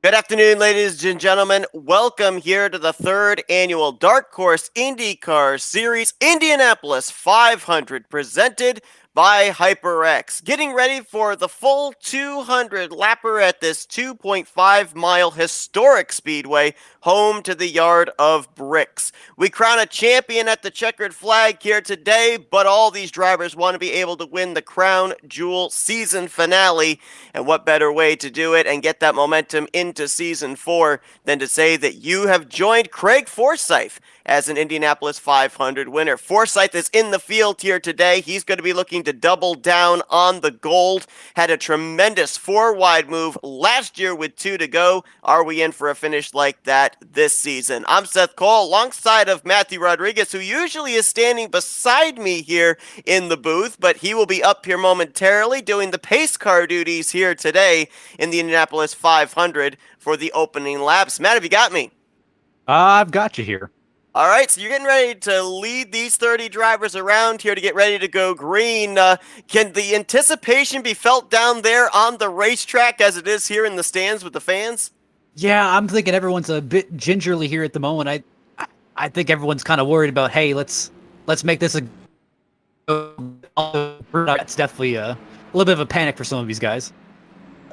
Good afternoon, ladies and gentlemen. Welcome here to the third annual Dark Horse IndyCar Series Indianapolis 500 presented by HyperX. Getting ready for the full 200 lapper at this 2.5-mile historic speedway, home to the Yard of Bricks. We crown a champion at the checkered flag here today, but all these drivers want to be able to win the Crown Jewel season finale. And what better way to do it and get that momentum into season 4 than to say that you have joined Craig Forsyth as an Indianapolis 500 winner. Forsyth is in the field here today. He's going to be looking to double down on the gold. Had a tremendous four-wide move last year with 2 to go. Are we in for a finish like that this season? I'm Seth Cole alongside of Matthew Rodriguez, who usually is standing beside me here in the booth, but he will be up here momentarily doing the pace car duties here today in the Indianapolis 500 for the opening laps. Matt, have you got me? I've got you here. All right, so you're getting ready to lead these 30 drivers around here to get ready to go green. Can the anticipation be felt down there on the racetrack as it is here in the stands with the fans? Yeah, I'm thinking everyone's a bit gingerly here at the moment. I think everyone's kind of worried about, hey, let's make this a. It's definitely a little bit of a panic for some of these guys.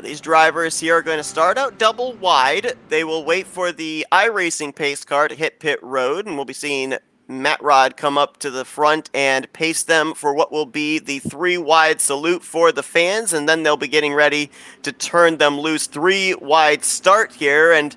These drivers here are going to start out double wide. They will wait for the iRacing pace car to hit pit road, and we'll be seeing Matt Rod come up to the front and pace them for what will be the 3-wide salute for the fans, and then they'll be getting ready to turn them loose. 3-wide start here, and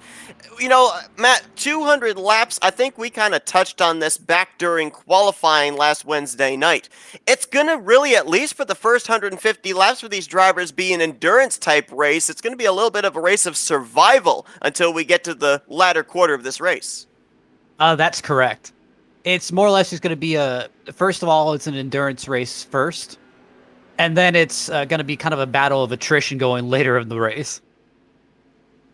Matt, 200 laps, I think we kind of touched on this back during qualifying last Wednesday night. It's going to really, at least for the first 150 laps for these drivers, be an endurance-type race. It's going to be a little bit of a race of survival until we get to the latter quarter of this race. That's correct. It's more or less just going to be first of all, it's an endurance race first, and then it's going to be kind of a battle of attrition going later in the race.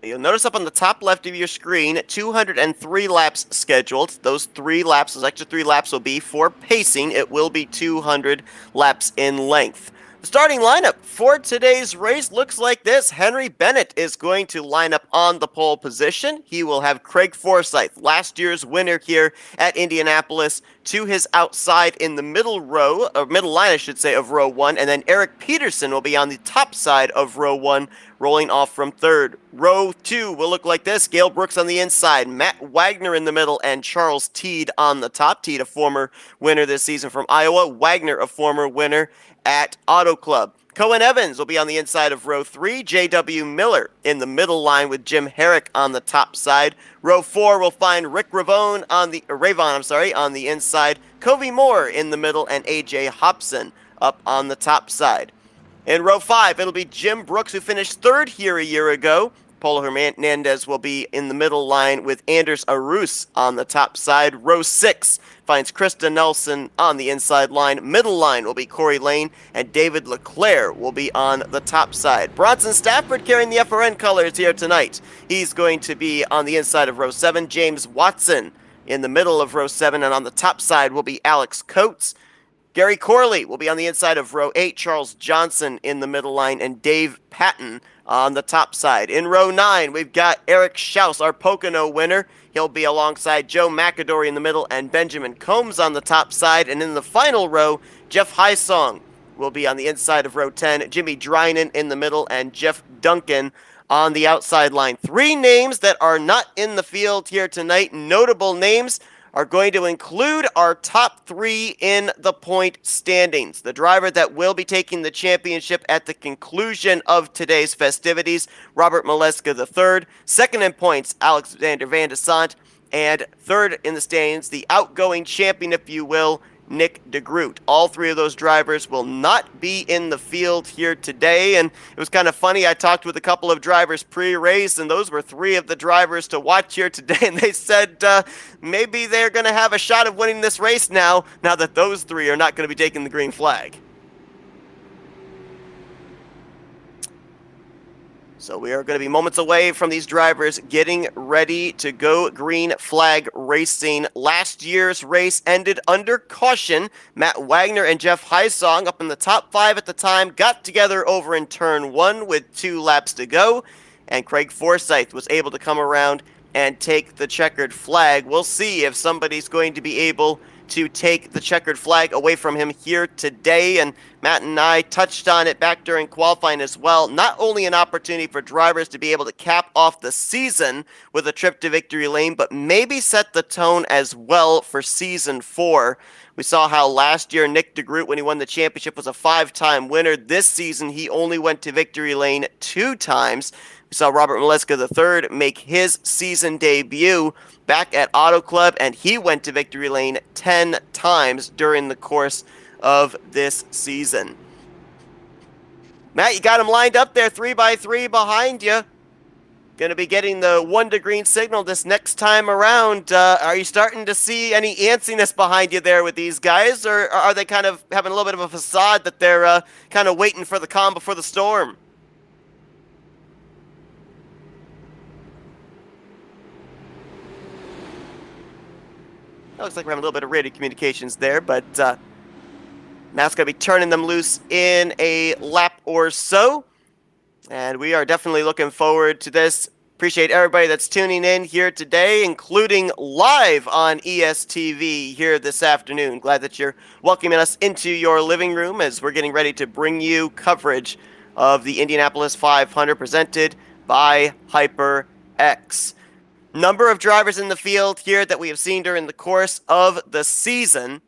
You'll notice up on the top left of your screen, 203 laps scheduled. Those extra 3 laps will be for pacing. It will be 200 laps in length. The starting lineup for today's race looks like this. Henry Bennett is going to line up on the pole position. He will have Craig Forsyth, last year's winner here at Indianapolis, to his outside in the middle row, or middle line, I should say, of row 1. And then Eric Peterson will be on the top side of row 1, rolling off from third. Row 2 will look like this. Gail Brooks on the inside, Matt Wagner in the middle, and Charles Teed on the top. Teed, a former winner this season from Iowa. Wagner, a former winner at Auto Club. Cohen Evans will be on the inside of row 3. J.W. Miller in the middle line with Jim Herrick on the top side. Row 4 will find Rick Ravone on the inside. Covey Moore in the middle, and A.J. Hobson up on the top side. In row 5, it'll be Jim Brooks, who finished third here a year ago. Paulo Hernandez will be in the middle line with Anders Arus on the top side. Row 6 finds Krista Nelson on the inside line. Middle line will be Corey Lane, and David Leclerc will be on the top side. Bronson Stafford carrying the FRN colors here tonight. He's going to be on the inside of row 7. James Watson in the middle of row 7, and on the top side will be Alex Coates. Gary Corley will be on the inside of row 8, Charles Johnson in the middle line, and Dave Patton on the top side. In row 9, we've got Eric Schaus, our Pocono winner. He'll be alongside Joe McAdory in the middle and Benjamin Combs on the top side. And in the final row, Jeff Highsong will be on the inside of row 10, Jimmy Drynan in the middle, and Jeff Duncan on the outside line. 3 names that are not in the field here tonight. Notable names are going to include our top 3 in the point standings. The driver that will be taking the championship at the conclusion of today's festivities, Robert Maleska III. Second in points, Alexander Van de Sant. And third in the standings, the outgoing champion, if you will, Nick DeGroot. All 3 of those drivers will not be in the field here today, and it was kind of funny. I talked with a couple of drivers pre-race, and those were 3 of the drivers to watch here today, and they said maybe they're going to have a shot of winning this race now that those 3 are not going to be taking the green flag. So we are going to be moments away from these drivers getting ready to go green flag racing. Last year's race ended under caution. Matt Wagner and Jeff Highsong, up in the top 5 at the time, got together over in turn 1 with 2 laps to go. and Craig Forsyth was able to come around and take the checkered flag. We'll see if somebody's going to be able to take the checkered flag away from him here today, and Matt and I touched on it back during qualifying as well. Not only an opportunity for drivers to be able to cap off the season with a trip to victory lane, but maybe set the tone as well for season 4. We saw how last year Nick DeGroot, when he won the championship, was a 5-time winner. This season, he only went to victory lane 2 times. We saw Robert Maleska III make his season debut back at Auto Club, and he went to victory lane 10 times during the course of this season. Matt, you got him lined up there 3x3 behind you. Going to be getting the 1 to green signal this next time around. Are you starting to see any antsiness behind you there with these guys, or are they kind of having a little bit of a facade that they're kind of waiting for the calm before the storm? Looks like we're having a little bit of radio communications there, but Matt's going to be turning them loose in a lap or so. And we are definitely looking forward to this. Appreciate everybody that's tuning in here today, including live on ESTV here this afternoon. Glad that you're welcoming us into your living room as we're getting ready to bring you coverage of the Indianapolis 500 presented by HyperX. Number of drivers in the field here that we have seen during the course of the season,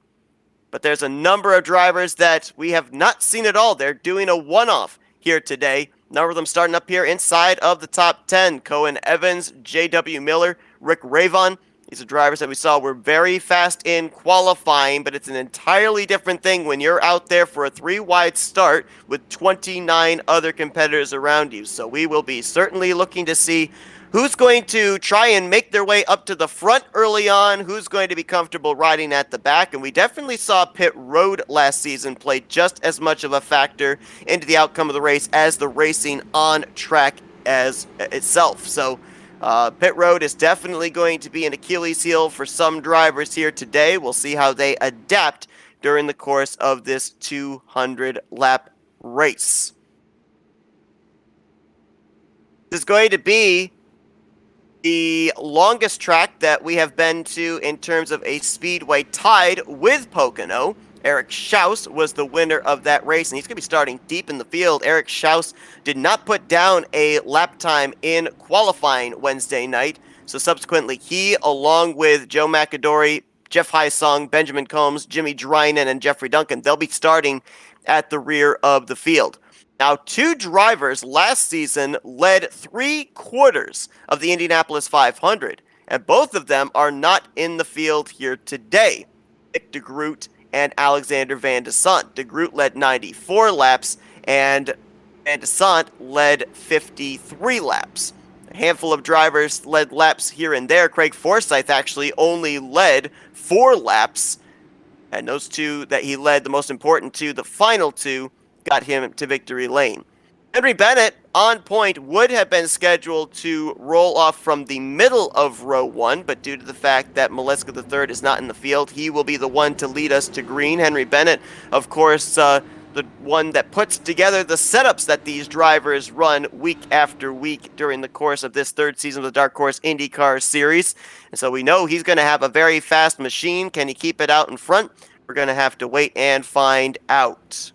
but there's a number of drivers that we have not seen at all. They're doing a one-off here today. Number of them starting up here inside of the top 10. Cohen Evans, J.W. Miller, Rick Ravon. These are drivers that we saw were very fast in qualifying, but it's an entirely different thing when you're out there for a 3-wide start with 29 other competitors around you. So we will be certainly looking to see who's going to try and make their way up to the front early on, who's going to be comfortable riding at the back. And we definitely saw pit road last season play just as much of a factor into the outcome of the race as the racing on track as itself. So pit road is definitely going to be an Achilles heel for some drivers here today. We'll see how they adapt during the course of this 200-lap race. This is going to be the longest track that we have been to in terms of a speedway, tied with Pocono. Eric Schaus was the winner of that race, and he's going to be starting deep in the field. Eric Schaus did not put down a lap time in qualifying Wednesday night, so subsequently he, along with Joe McAdory, Jeff Hysong, Benjamin Combs, Jimmy Drynan, and Jeffrey Duncan, they'll be starting at the rear of the field. Now, 2 drivers last season led 3/4 of the Indianapolis 500, and both of them are not in the field here today. Nick DeGroot and Alexander Van de Sant. DeGroot led 94 laps, and Van de Sant led 53 laps. A handful of drivers led laps here and there. Craig Forsyth actually only led 4 laps, and those 2 that he led, the most important 2, the final 2, got him to victory lane. Henry Bennett, on point, would have been scheduled to roll off from the middle of row 1, but due to the fact that Maleska III is not in the field, he will be the one to lead us to green. Henry Bennett, of course, the one that puts together the setups that these drivers run week after week during the course of this 3rd season of the Dark Horse IndyCar Series. And so we know he's going to have a very fast machine. Can he keep it out in front? We're going to have to wait and find out.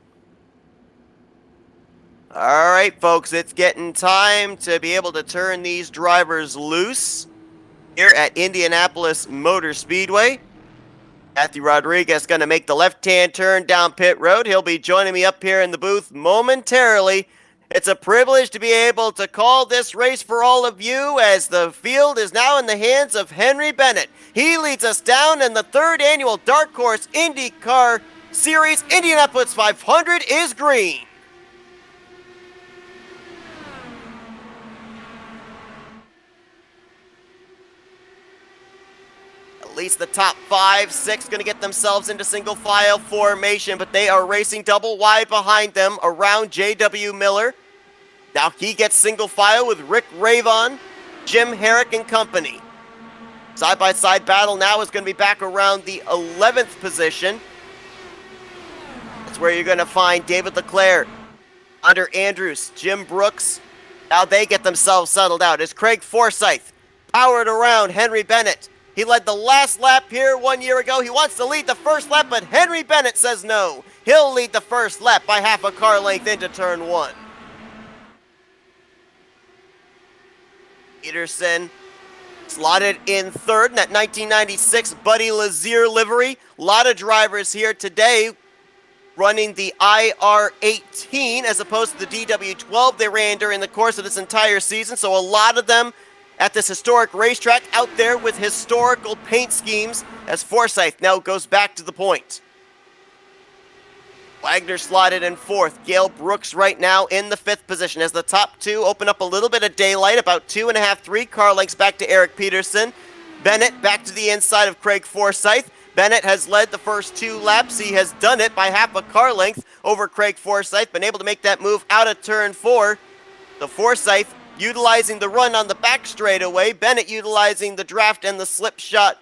All right, folks, it's getting time to be able to turn these drivers loose here at Indianapolis Motor Speedway. Matthew Rodriguez going to make the left-hand turn down pit road. He'll be joining me up here in the booth momentarily. It's a privilege to be able to call this race for all of you, as the field is now in the hands of Henry Bennett. He leads us down in the 3rd annual Dark Horse IndyCar Series. Indianapolis 500 is green. At least the top 5, 6 going to get themselves into single file formation, but they are racing double wide behind them around J.W. Miller. Now he gets single file with Rick Ravon, Jim Herrick and company. Side-by-side battle now is going to be back around the 11th position. That's where you're going to find David Leclerc, Hunter Andrews, Jim Brooks, Now they get themselves settled out as Craig Forsyth powered around Henry Bennett. He led the last lap here 1 year ago. He wants to lead the first lap, but Henry Bennett says no. He'll lead the first lap by half a car length into turn 1. Peterson slotted in third in that 1996 Buddy Lazier livery. A lot of drivers here today running the IR18 as opposed to the DW12 they ran during the course of this entire season. So a lot of them at this historic racetrack out there with historical paint schemes as Forsyth now goes back to the point. Wagner slotted in fourth. Gail Brooks right now in the 5th position as the top two open up a little bit of daylight, about 2.5, 3 car lengths back to Eric Peterson. Bennett back to the inside of Craig Forsyth. Bennett has led the first 2 laps. He has done it by half a car length over Craig Forsyth, been able to make that move out of turn 4. The Forsyth utilizing the run on the back straightaway. Bennett utilizing the draft and the slip shot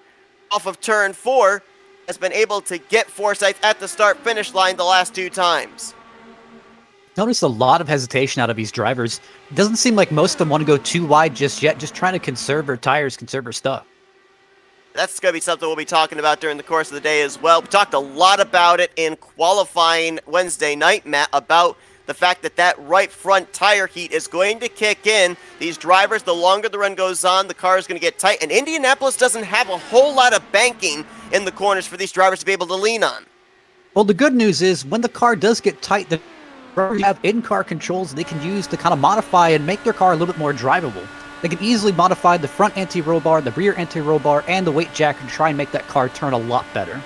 off of turn 4. Has been able to get Forsyth at the start-finish line the last 2 times. Notice a lot of hesitation out of these drivers. It doesn't seem like most of them want to go too wide just yet, just trying to conserve their tires, conserve their stuff. That's going to be something we'll be talking about during the course of the day as well. We talked a lot about it in qualifying Wednesday night, Matt, about the fact that that right front tire heat is going to kick in. These drivers, the longer the run goes on, the car is going to get tight. And Indianapolis doesn't have a whole lot of banking in the corners for these drivers to be able to lean on. Well, the good news is when the car does get tight, the drivers have in-car controls they can use to kind of modify and make their car a little bit more drivable. They can easily modify the front anti-roll bar, the rear anti-roll bar, and the weight jack and try and make that car turn a lot better.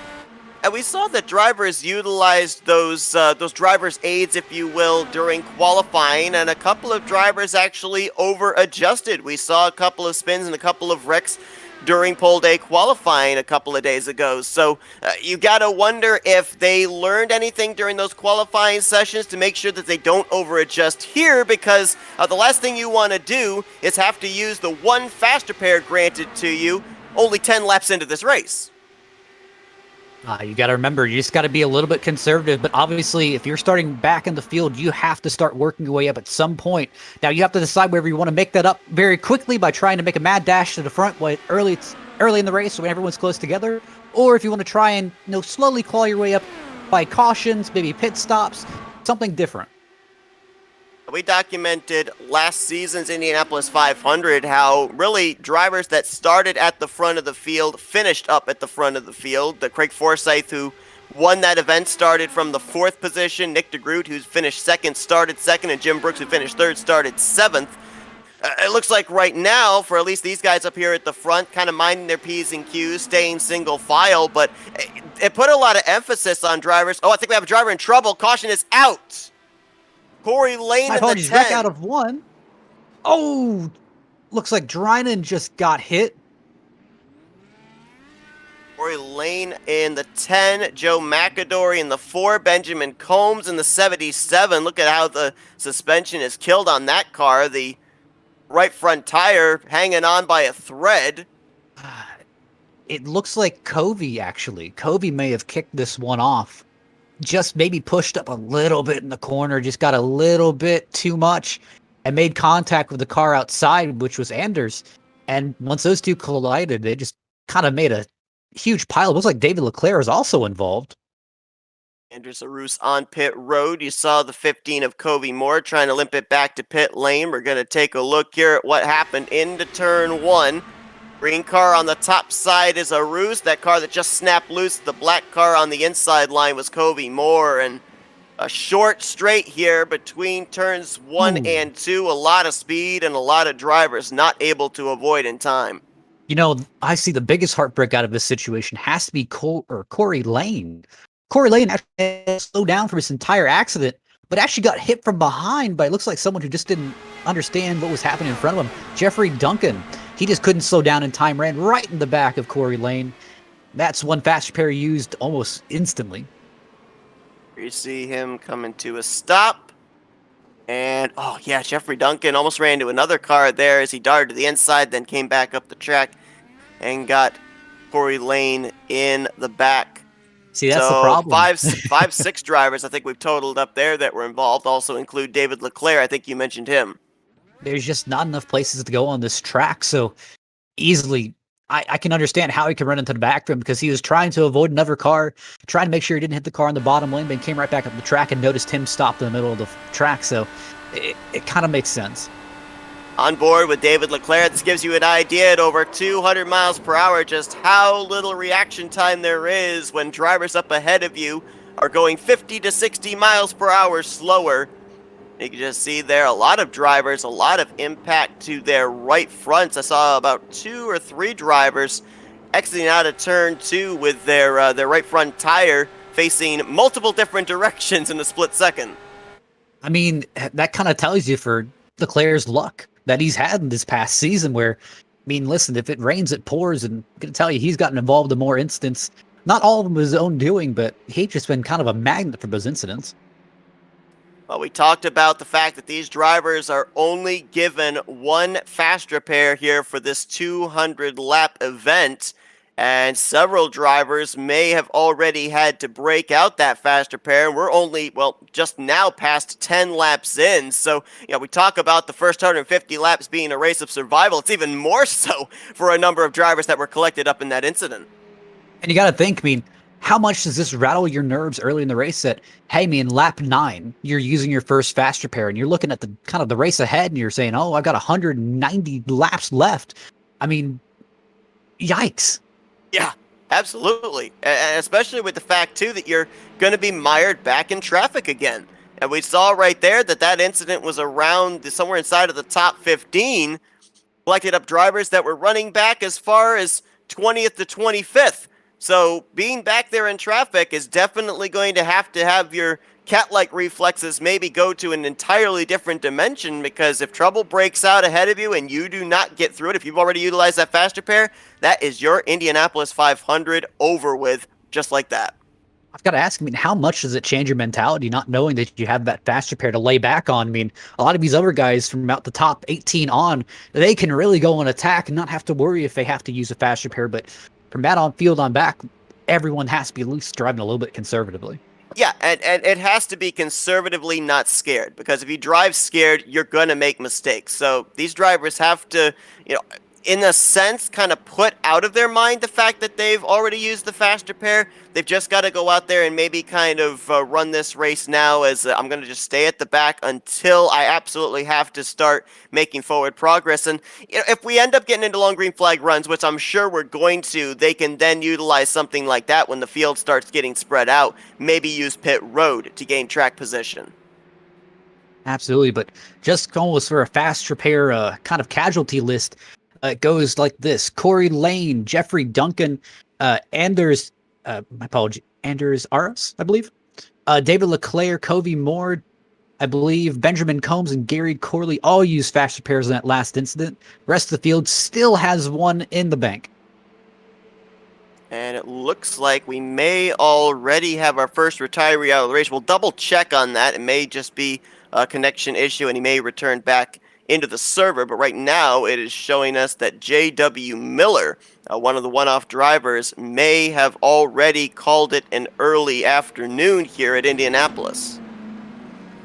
And we saw that drivers utilized those drivers' aids, if you will, during qualifying, and a couple of drivers actually over-adjusted. We saw a couple of spins and a couple of wrecks during pole day qualifying a couple of days ago. So you got to wonder if they learned anything during those qualifying sessions to make sure that they don't over-adjust here, because the last thing you want to do is have to use the one faster pair granted to you only 10 laps into this race. You got to remember, you just got to be a little bit conservative. But obviously, if you're starting back in the field, you have to start working your way up at some point. Now, you have to decide whether you want to make that up very quickly by trying to make a mad dash to the front early in the race when everyone's close together, or if you want to try and slowly claw your way up by cautions, maybe pit stops, something different. We documented last season's Indianapolis 500 how really drivers that started at the front of the field finished up at the front of the field. The Craig Forsyth, who won that event, started from the 4th position. Nick DeGroot, who's finished second, started second, and Jim Brooks, who finished third, started 7th. It looks like right now, for at least these guys up here at the front, kind of minding their P's and Q's, staying single file, but it put a lot of emphasis on drivers. Oh, I think we have a driver in trouble. Caution is out. Corey Lane in the 10. Wreck out of 1. Oh, looks like Drynan just got hit. Corey Lane in the 10. Joe McAdory in the 4. Benjamin Combs in the 77. Look at how the suspension is killed on that car. The right front tire hanging on by a thread. It looks like Covey, actually. Covey may have kicked this one off. Just maybe pushed up a little bit in the corner, just got a little bit too much and made contact with the car outside, which was Anders. And once those two collided, they just kind of made a huge pile. It looks like David Leclerc is also involved. Anders Arus on pit road. You saw the 15 of Covey Moore trying to limp it back to pit lane. We're going to take a look here at what happened into turn 1. Green car on the top side is a ruse. That car that just snapped loose. The black car on the inside line was Covey Moore. And a short straight here between turns 1 and 2. A lot of speed and a lot of drivers not able to avoid in time. I see the biggest heartbreak out of this situation has to be Corey Lane. Corey Lane actually slowed down from his entire accident, but actually got hit from behind by, it looks like, someone who just didn't understand what was happening in front of him. Jeffrey Duncan. He just couldn't slow down in time, ran right in the back of Corey Lane. That's one fast pair used almost instantly. You see him coming to a stop. And, oh yeah, Jeffrey Duncan almost ran into another car there as he darted to the inside, then came back up the track and got Corey Lane in the back. See, that's the problem. five, 6 drivers I think we've totaled up there that were involved. Also include David Leclerc. I think you mentioned him. there's just not enough places to go on this track. So easily, I can understand how he could run into the back of him because he was trying to avoid another car, trying to make sure he didn't hit the car in the bottom lane, but he came right back up the track and noticed him stopped in the middle of the track. So it kind of makes sense. On board with David Leclerc, this gives you an idea at over 200 miles per hour just how little reaction time there is when drivers up ahead of you are going 50 to 60 miles per hour slower. You can just see there a lot of drivers, a lot of impact to their right fronts. I saw about 2 or 3 drivers exiting out of turn 2 with their right front tire facing multiple different directions in a split second. I mean, that kind of tells you for Leclerc's luck that he's had in this past season where, I mean, listen, if it rains, it pours, and I'm going to tell you, he's gotten involved in more incidents. Not all of them his own doing, but he's just been kind of a magnet for those incidents. Well, we talked about the fact that these drivers are only given one fast repair here for this 200-lap event, and several drivers may have already had to break out that fast repair, and we're only, well, just now past 10 laps in. So, we talk about the first 150 laps being a race of survival. It's even more so for a number of drivers that were collected up in that incident. And you got to think, I mean, how much does this rattle your nerves early in the race that, hey, man, lap 9, you're using your first fast repair, and you're looking at the kind of the race ahead, and you're saying, oh, I've got 190 laps left. I mean, yikes. Yeah, absolutely. And especially with the fact, too, that you're going to be mired back in traffic again. And we saw right there that incident was around somewhere inside of the top 15, collected up drivers that were running back as far as 20th to 25th. So being back there in traffic is definitely going to have your cat-like reflexes maybe go to an entirely different dimension, because if trouble breaks out ahead of you and you do not get through it, if you've already utilized that fast repair, that is your Indianapolis 500 over with, just like that. I've got to ask, I mean, how much does it change your mentality not knowing that you have that fast repair to lay back on? I mean, a lot of these other guys from about the top 18 on, they can really go on attack and not have to worry if they have to use a fast repair, but from that on field on back, everyone has to be at least driving a little bit conservatively. Yeah, and it has to be conservatively, not scared, because if you drive scared, you're going to make mistakes. So these drivers have to, in a sense, kind of put out of their mind the fact that they've already used the fast repair. They've just got to go out there and maybe kind of run this race now as I'm going to just stay at the back until I absolutely have to start making forward progress. And if we end up getting into long green flag runs, which I'm sure we're going to, they can then utilize something like that when the field starts getting spread out. Maybe use pit road to gain track position. Absolutely, but just almost for a fast repair kind of casualty list, it goes like this: Corey Lane, Jeffrey Duncan, Anders, my apology, Anders Aros, I believe, David Leclerc, Covey Moore, I believe, Benjamin Combs, and Gary Corley all used fast repairs in that last incident. The rest of the field still has one in the bank. And it looks like we may already have our first retiree out of the race. We'll double check on that. It may just be a connection issue, and he may return back into the server, but right now it is showing us that J.W. Miller, one of the one-off drivers, may have already called it an early afternoon here at Indianapolis.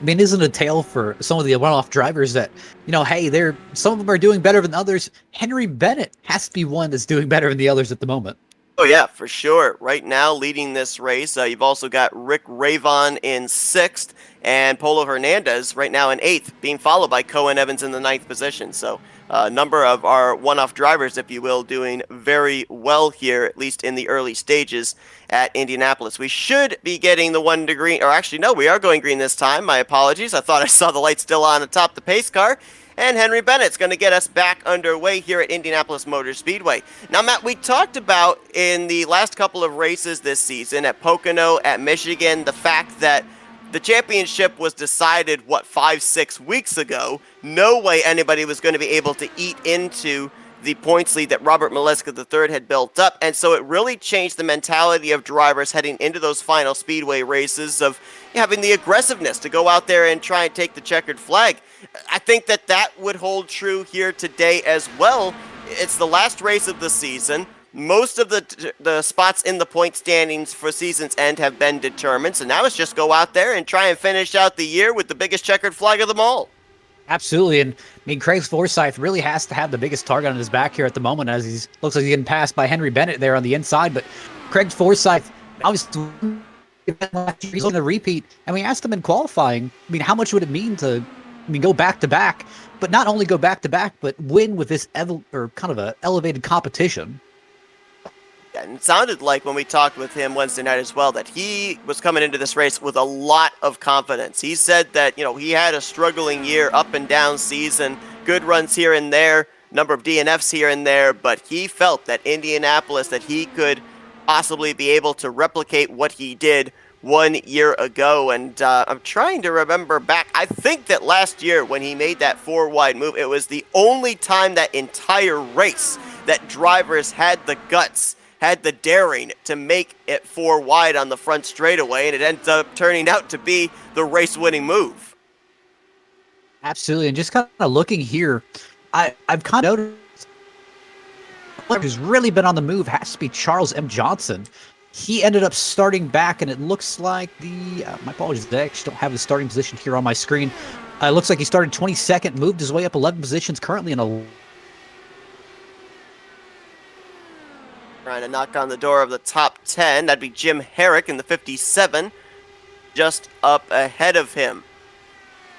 I mean, isn't it a tale for some of the one-off drivers that, hey, some of them are doing better than others? Henry Bennett has to be one that's doing better than the others at the moment. Oh, yeah, for sure. Right now, leading this race, you've also got Rick Ravon in 6th, and Polo Hernandez right now in 8th, being followed by Cohen Evans in the 9th position. So a number of our one-off drivers, if you will, doing very well here, at least in the early stages at Indianapolis. We should be getting the 1 to green, or actually, no, we are going green this time. My apologies. I thought I saw the light still on atop the pace car. And Henry Bennett's going to get us back underway here at Indianapolis Motor Speedway. Now, Matt, we talked about in the last couple of races this season at Pocono, at Michigan, the fact that the championship was decided, 5-6 weeks ago. No way anybody was going to be able to eat into the points lead that Robert Mileska III had built up. And so it really changed the mentality of drivers heading into those final speedway races of having the aggressiveness to go out there and try and take the checkered flag. I think that would hold true here today as well. It's the last race of the season. Most of the spots in the point standings for season's end have been determined. So now it's just go out there and try and finish out the year with the biggest checkered flag of them all. Absolutely. And I mean, Craig Forsyth really has to have the biggest target on his back here at the moment, as he's looks like he's getting passed by Henry Bennett there on the inside. But Craig Forsyth, obviously, he's going to repeat. And we asked him in qualifying, I mean, how much would it mean to, go back to back, but not only go back to back, but win with this kind of a elevated competition. And it sounded like when we talked with him Wednesday night as well that he was coming into this race with a lot of confidence. He said that, he had a struggling year, up and down season, good runs here and there, number of DNFs here and there, but he felt that Indianapolis, that he could possibly be able to replicate what he did 1 year ago. And I'm trying to remember back. I think that last year when he made that 4-wide move, it was the only time that entire race that drivers had the guts, had the daring to make it 4 wide on the front straightaway, and it ends up turning out to be the race-winning move. Absolutely, and just kind of looking here, I've kind of noticed who's really been on the move has to be Charles M. Johnson. He ended up starting back, and it looks like my apologies, I actually don't have the starting position here on my screen. It looks like he started 22nd, moved his way up 11 positions, currently in a trying to knock on the door of the top 10. That'd be Jim Herrick in the 57, just up ahead of him.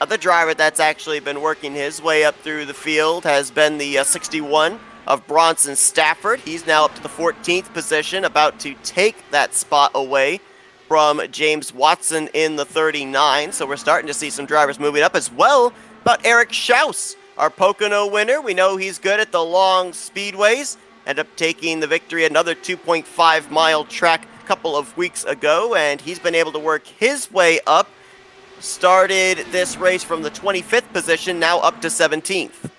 The driver that's actually been working his way up through the field has been the 61 of Bronson Stafford. He's now up to the 14th position, about to take that spot away from James Watson in the 39. So we're starting to see some drivers moving up as well. About Eric Schaus, our Pocono winner. We know he's good at the long speedways. Ended up taking the victory at another 2.5-mile track a couple of weeks ago, and he's been able to work his way up. Started this race from the 25th position, now up to 17th.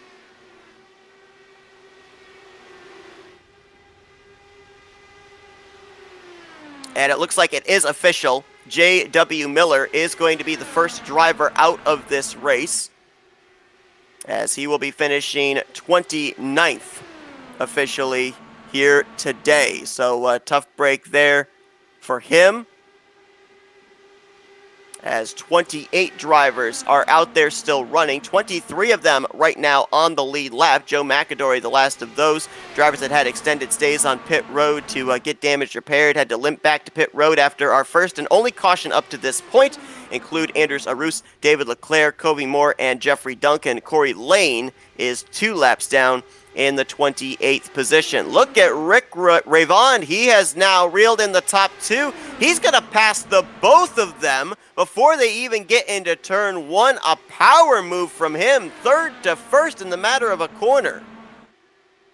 And it looks like it is official. J.W. Miller is going to be the first driver out of this race, as he will be finishing 29th. Officially here today. So a tough break there for him, as 28 drivers are out there still running, 23 of them right now on the lead lap. Joe McAdory, the last of those drivers that had extended stays on pit road to get damage repaired, had to limp back to pit road after our first and only caution up to this point, include Anders Arus, David Leclerc, Covey Moore, and Jeffrey Duncan. Corey Lane is 2 laps down in the 28th position. Look at Rick Ravond. He has now reeled in the top 2. He's going to pass the both of them before they even get into turn 1. A power move from him, 3rd to 1st in the matter of a corner.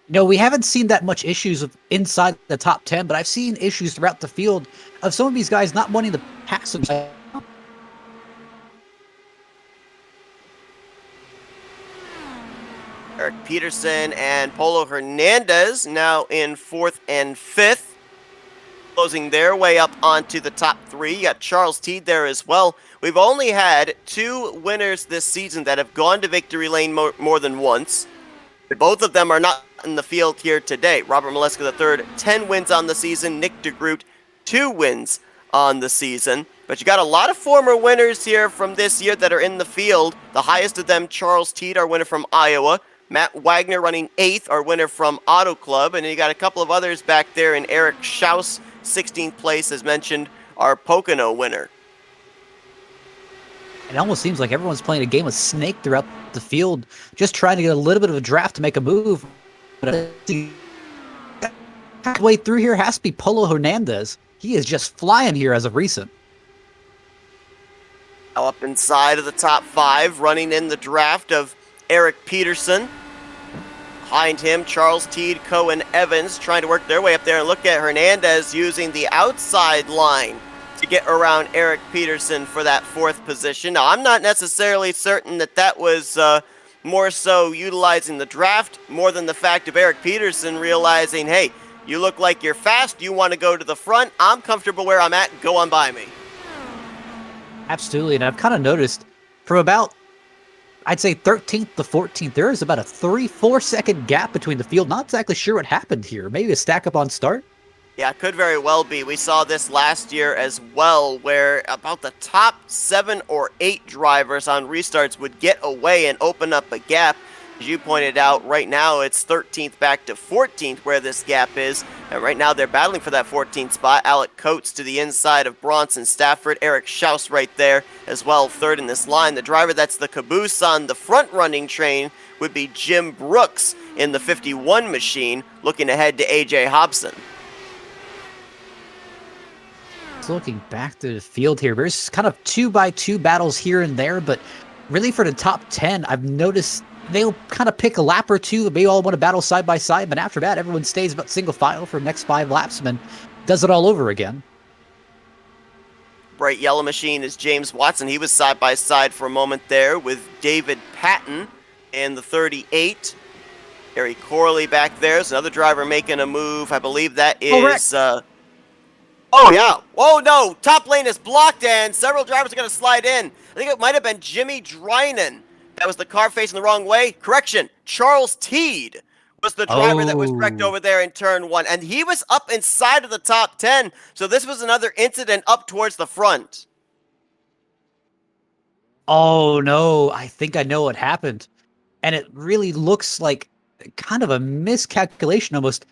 We haven't seen that much issues inside the top 10, but I've seen issues throughout the field of some of these guys not wanting to pass them. Eric Peterson and Polo Hernandez now in 4th and 5th, closing their way up onto the top 3. You got Charles Teed there as well. We've only had 2 winners this season that have gone to victory lane more than once. Both of them are not in the field here today. Robert Maleska III, 10 wins on the season. Nick DeGroot, 2 wins on the season. But you got a lot of former winners here from this year that are in the field. The highest of them, Charles Teed, our winner from Iowa. Matt Wagner running 8th, our winner from Auto Club. And then you got a couple of others back there in Eric Schaus, 16th place, as mentioned, our Pocono winner. It almost seems like everyone's playing a game of Snake throughout the field, just trying to get a little bit of a draft to make a move. But halfway through here has to be Polo Hernandez. He is just flying here as of recent. Now up inside of the top 5, running in the draft of Eric Peterson. Behind him, Charles Teed, Cohen Evans trying to work their way up there. And look at Hernandez using the outside line to get around Eric Peterson for that 4th position. Now, I'm not necessarily certain that that was more so utilizing the draft, more than the fact of Eric Peterson realizing, hey, you look like you're fast, you want to go to the front, I'm comfortable where I'm at, go on by me. Absolutely, and I've kind of noticed from about, I'd say 13th to 14th, there is about a 3-4 second gap between the field. Not exactly sure what happened here. Maybe a stack up on start? Yeah, could very well be. We saw this last year as well, where about the top 7 or 8 drivers on restarts would get away and open up a gap. As you pointed out, right now it's 13th back to 14th where this gap is. And right now they're battling for that 14th spot. Alec Coates to the inside of Bronson Stafford. Eric Schaus right there as well, third in this line. The driver that's the caboose on the front-running train would be Jim Brooks in the 51 machine, looking ahead to A.J. Hobson. Looking back to the field here, there's kind of 2x2 battles here and there, but really for the top 10, I've noticed they'll kind of pick a lap or two. They all want to battle side by side, but after that, everyone stays about single file for the next 5 laps and then does it all over again. Bright yellow machine is James Watson. He was side by side for a moment there with David Patton in the 38. Harry Corley back there. There's another driver making a move. I believe that is... Oh, yeah. Oh, no. Top lane is blocked, and several drivers are going to slide in. I think it might have been Jimmy Drynan. That was the car facing the wrong way. Correction. Charles Teed was the driver that was wrecked over there in turn 1. And he was up inside of the top 10. So this was another incident up towards the front. Oh, no. I think I know what happened. And it really looks like kind of a miscalculation almost.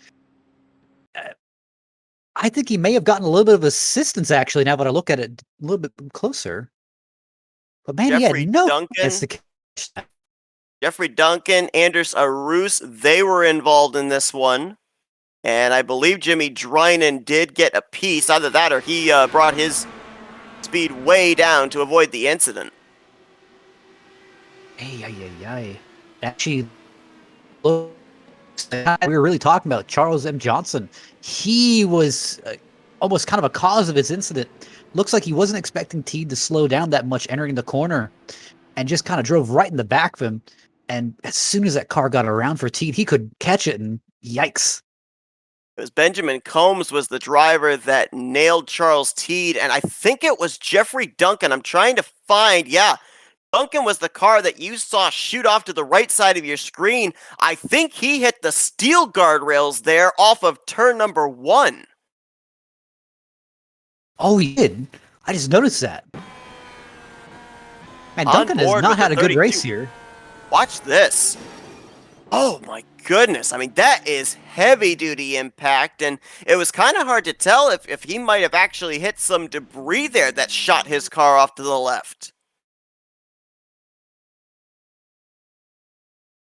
I think he may have gotten a little bit of assistance, actually, now that I look at it a little bit closer. But man, Jeffrey he had no Duncan, Jeffrey Duncan, Anders Arus, they were involved in this one. And I believe Jimmy Drynan did get a piece. Either that or he brought his speed way down to avoid the incident. Actually, look, we were really talking about Charles M. Johnson. He was almost kind of a cause of his incident. Looks like he wasn't expecting Teed to slow down that much entering the corner and just kind of drove right in the back of him. And as soon as that car got around for Teed, he could catch it, and yikes. It was Benjamin Combs was the driver that nailed Charles Teed, and I think it was Jeffrey Duncan. I'm trying to find, Duncan was the car that you saw shoot off to the right side of your screen. I think he hit the steel guardrails there off of turn number 1. Oh, he did? I just noticed that. Man, Duncan has not had a good race here. Watch this. Oh my goodness. I mean, that is heavy-duty impact, and it was kind of hard to tell if he might have actually hit some debris there that shot his car off to the left.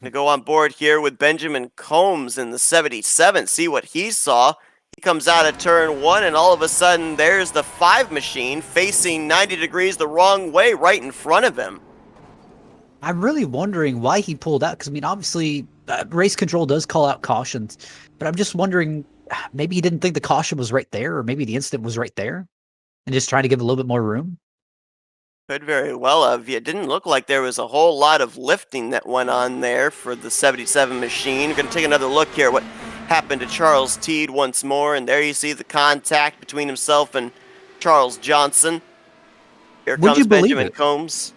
Gonna go on board here with Benjamin Combs in the 77, see what he saw. He comes out of turn 1, and all of a sudden, there's the 5 machine facing 90 degrees the wrong way right in front of him. I'm really wondering why he pulled out, because, I mean, obviously, race control does call out cautions, but I'm just wondering, maybe he didn't think the caution was right there, or maybe the incident was right there, and just trying to give a little bit more room. Could very well have. It didn't look like there was a whole lot of lifting that went on there for the 77 machine. We're going to take another look here what happened to Charles Teed once more, and there you see the contact between himself and Charles Johnson. Here comes Benjamin Combs.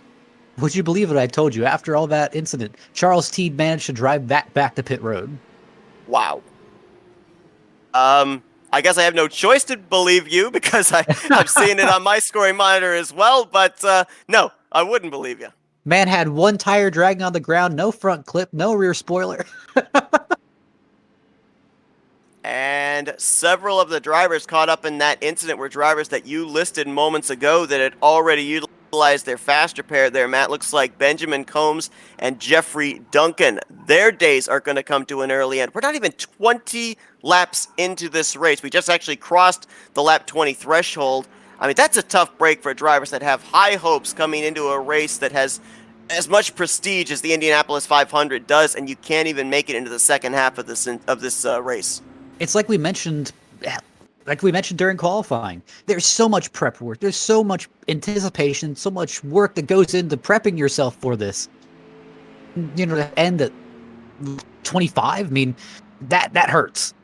Would you believe what I told you? After all that incident, Charles Teed managed to drive back to pit road. Wow. I guess I have no choice to believe you because I'm seeing it on my scoring monitor as well, but no, I wouldn't believe you. Man had one tire dragging on the ground, no front clip, no rear spoiler. And several of the drivers caught up in that incident were drivers that you listed moments ago that had already utilized their fast repair there, Matt. Looks like Benjamin Combs and Jeffrey Duncan. Their days are going to come to an early end. We're not even 20 laps into this race. We just actually crossed the lap 20 threshold. I mean, that's a tough break for drivers that have high hopes coming into a race that has as much prestige as the Indianapolis 500 does, and you can't even make it into the second half of this race. It's like we mentioned during qualifying. There's so much prep work. There's so much anticipation, so much work that goes into prepping yourself for this. You know, to end at 25, I mean, that hurts.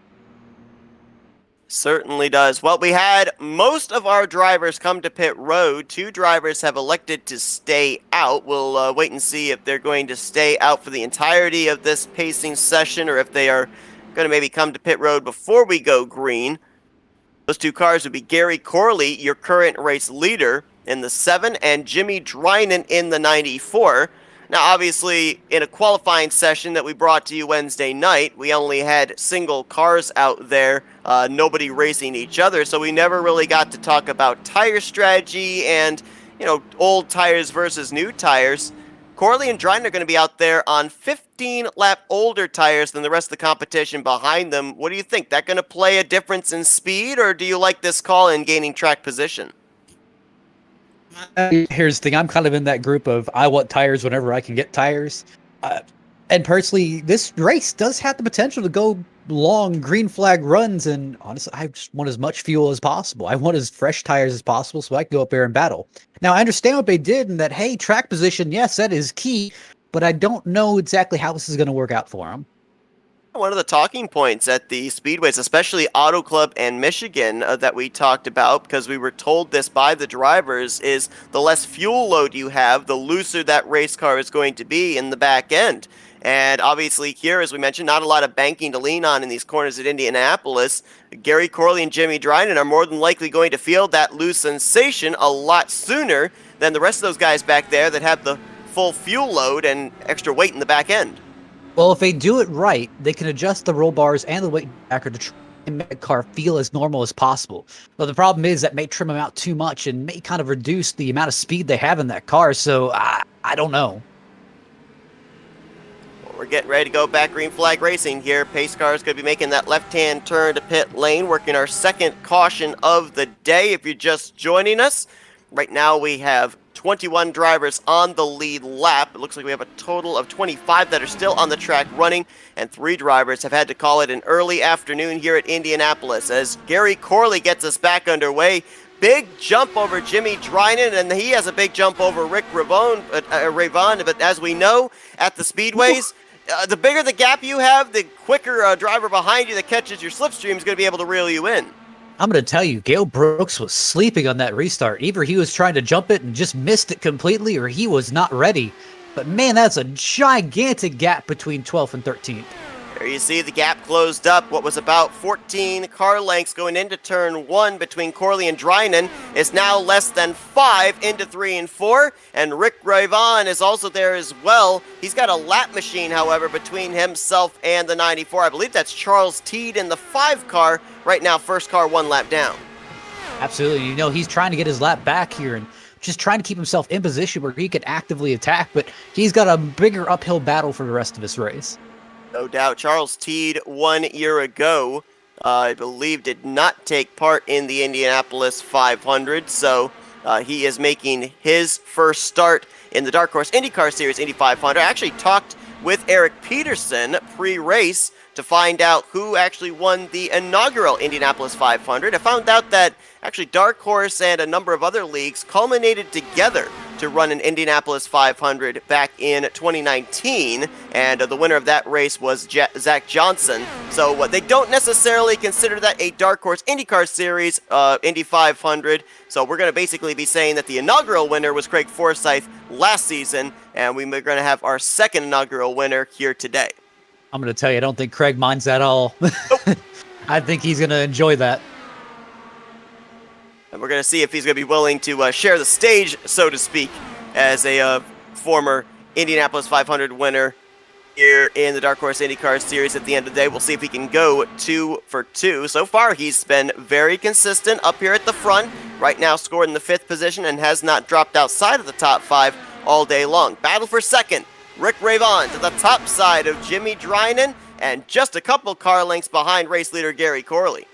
Certainly does. Well, we had most of our drivers come to pit road. 2 drivers have elected to stay out. We'll wait and see if they're going to stay out for the entirety of this pacing session or if they are going to maybe come to pit road before we go green. Those two cars would be Gary Corley, your current race leader, in the 7, and Jimmy Drynan in the 94. Now, obviously, in a qualifying session that we brought to you Wednesday night, we only had single cars out there, nobody racing each other, so we never really got to talk about tire strategy and, old tires versus new tires. Corley and Dryden are going to be out there on 15-lap older tires than the rest of the competition behind them. What do you think? That going to play a difference in speed, or do you like this call in gaining track position? Here's the thing. I'm kind of in that group of I want tires whenever I can get tires. And personally, this race does have the potential to go long green flag runs. And honestly, I just want as much fuel as possible. I want as fresh tires as possible so I can go up there and battle. Now, I understand what they did and that, hey, track position, yes, that is key. But I don't know exactly how this is going to work out for them. One of the talking points at the speedways, especially Auto Club and Michigan, that we talked about, because we were told this by the drivers, is the less fuel load you have, the looser that race car is going to be in the back end. And obviously here, as we mentioned, not a lot of banking to lean on in these corners at Indianapolis. Gary Corley and Jimmy Dryden are more than likely going to feel that loose sensation a lot sooner than the rest of those guys back there that have the full fuel load and extra weight in the back end. Well, if they do it right, they can adjust the roll bars and the weight backer to try and make the car feel as normal as possible. But the problem is that may trim them out too much and may kind of reduce the amount of speed they have in that car. So I don't know. Well, we're getting ready to go back green flag racing here. Pace car is going to be making that left-hand turn to pit lane, working our second caution of the day. If you're just joining us, right now we have 21 drivers on the lead lap. It looks like we have a total of 25 that are still on the track running, and 3 drivers have had to call it an early afternoon here at Indianapolis. As Gary Corley gets us back underway, big jump over Jimmy Drynan, and he has a big jump over Rick Ravon. But as we know, at the speedways, the bigger the gap you have, the quicker a driver behind you that catches your slipstream is going to be able to reel you in. I'm going to tell you, Gale Brooks was sleeping on that restart. Either he was trying to jump it and just missed it completely, or he was not ready. But man, that's a gigantic gap between 12th and 13th. There you see the gap closed up. What was about 14 car lengths going into turn 1 between Corley and Drynan is now less than 5 into 3 and 4. And Rick Ravon is also there as well. He's got a lap machine, however, between himself and the 94. I believe that's Charles Teed in the 5 car. Right now, first car 1 lap down. Absolutely. He's trying to get his lap back here and just trying to keep himself in position where he can actively attack. But he's got a bigger uphill battle for the rest of this race. No doubt. Charles Teed 1 year ago, I believe, did not take part in the Indianapolis 500, so he is making his first start in the Dark Horse IndyCar Series Indy 500. I actually talked with Eric Peterson pre-race to find out who actually won the inaugural Indianapolis 500. I found out that actually Dark Horse and a number of other leagues culminated together to run an Indianapolis 500 back in 2019, and the winner of that race was Zach Johnson. So they don't necessarily consider that a Dark Horse IndyCar Series Indy 500, so we're going to basically be saying that the inaugural winner was Craig Forsyth last season, and we're going to have our second inaugural winner here today. I'm going to tell you, I don't think Craig minds that at all. Nope. I think he's going to enjoy that. And we're going to see if he's going to be willing to share the stage, so to speak, as a former Indianapolis 500 winner here in the Dark Horse IndyCar Series at the end of the day. We'll see if he can go 2 for 2. So far, he's been very consistent up here at the front. Right now, scored in the 5th position and has not dropped outside of the top 5 all day long. Battle for second. Rick Ravon to the top side of Jimmy Drynan, and just a couple car lengths behind race leader Gary Corley.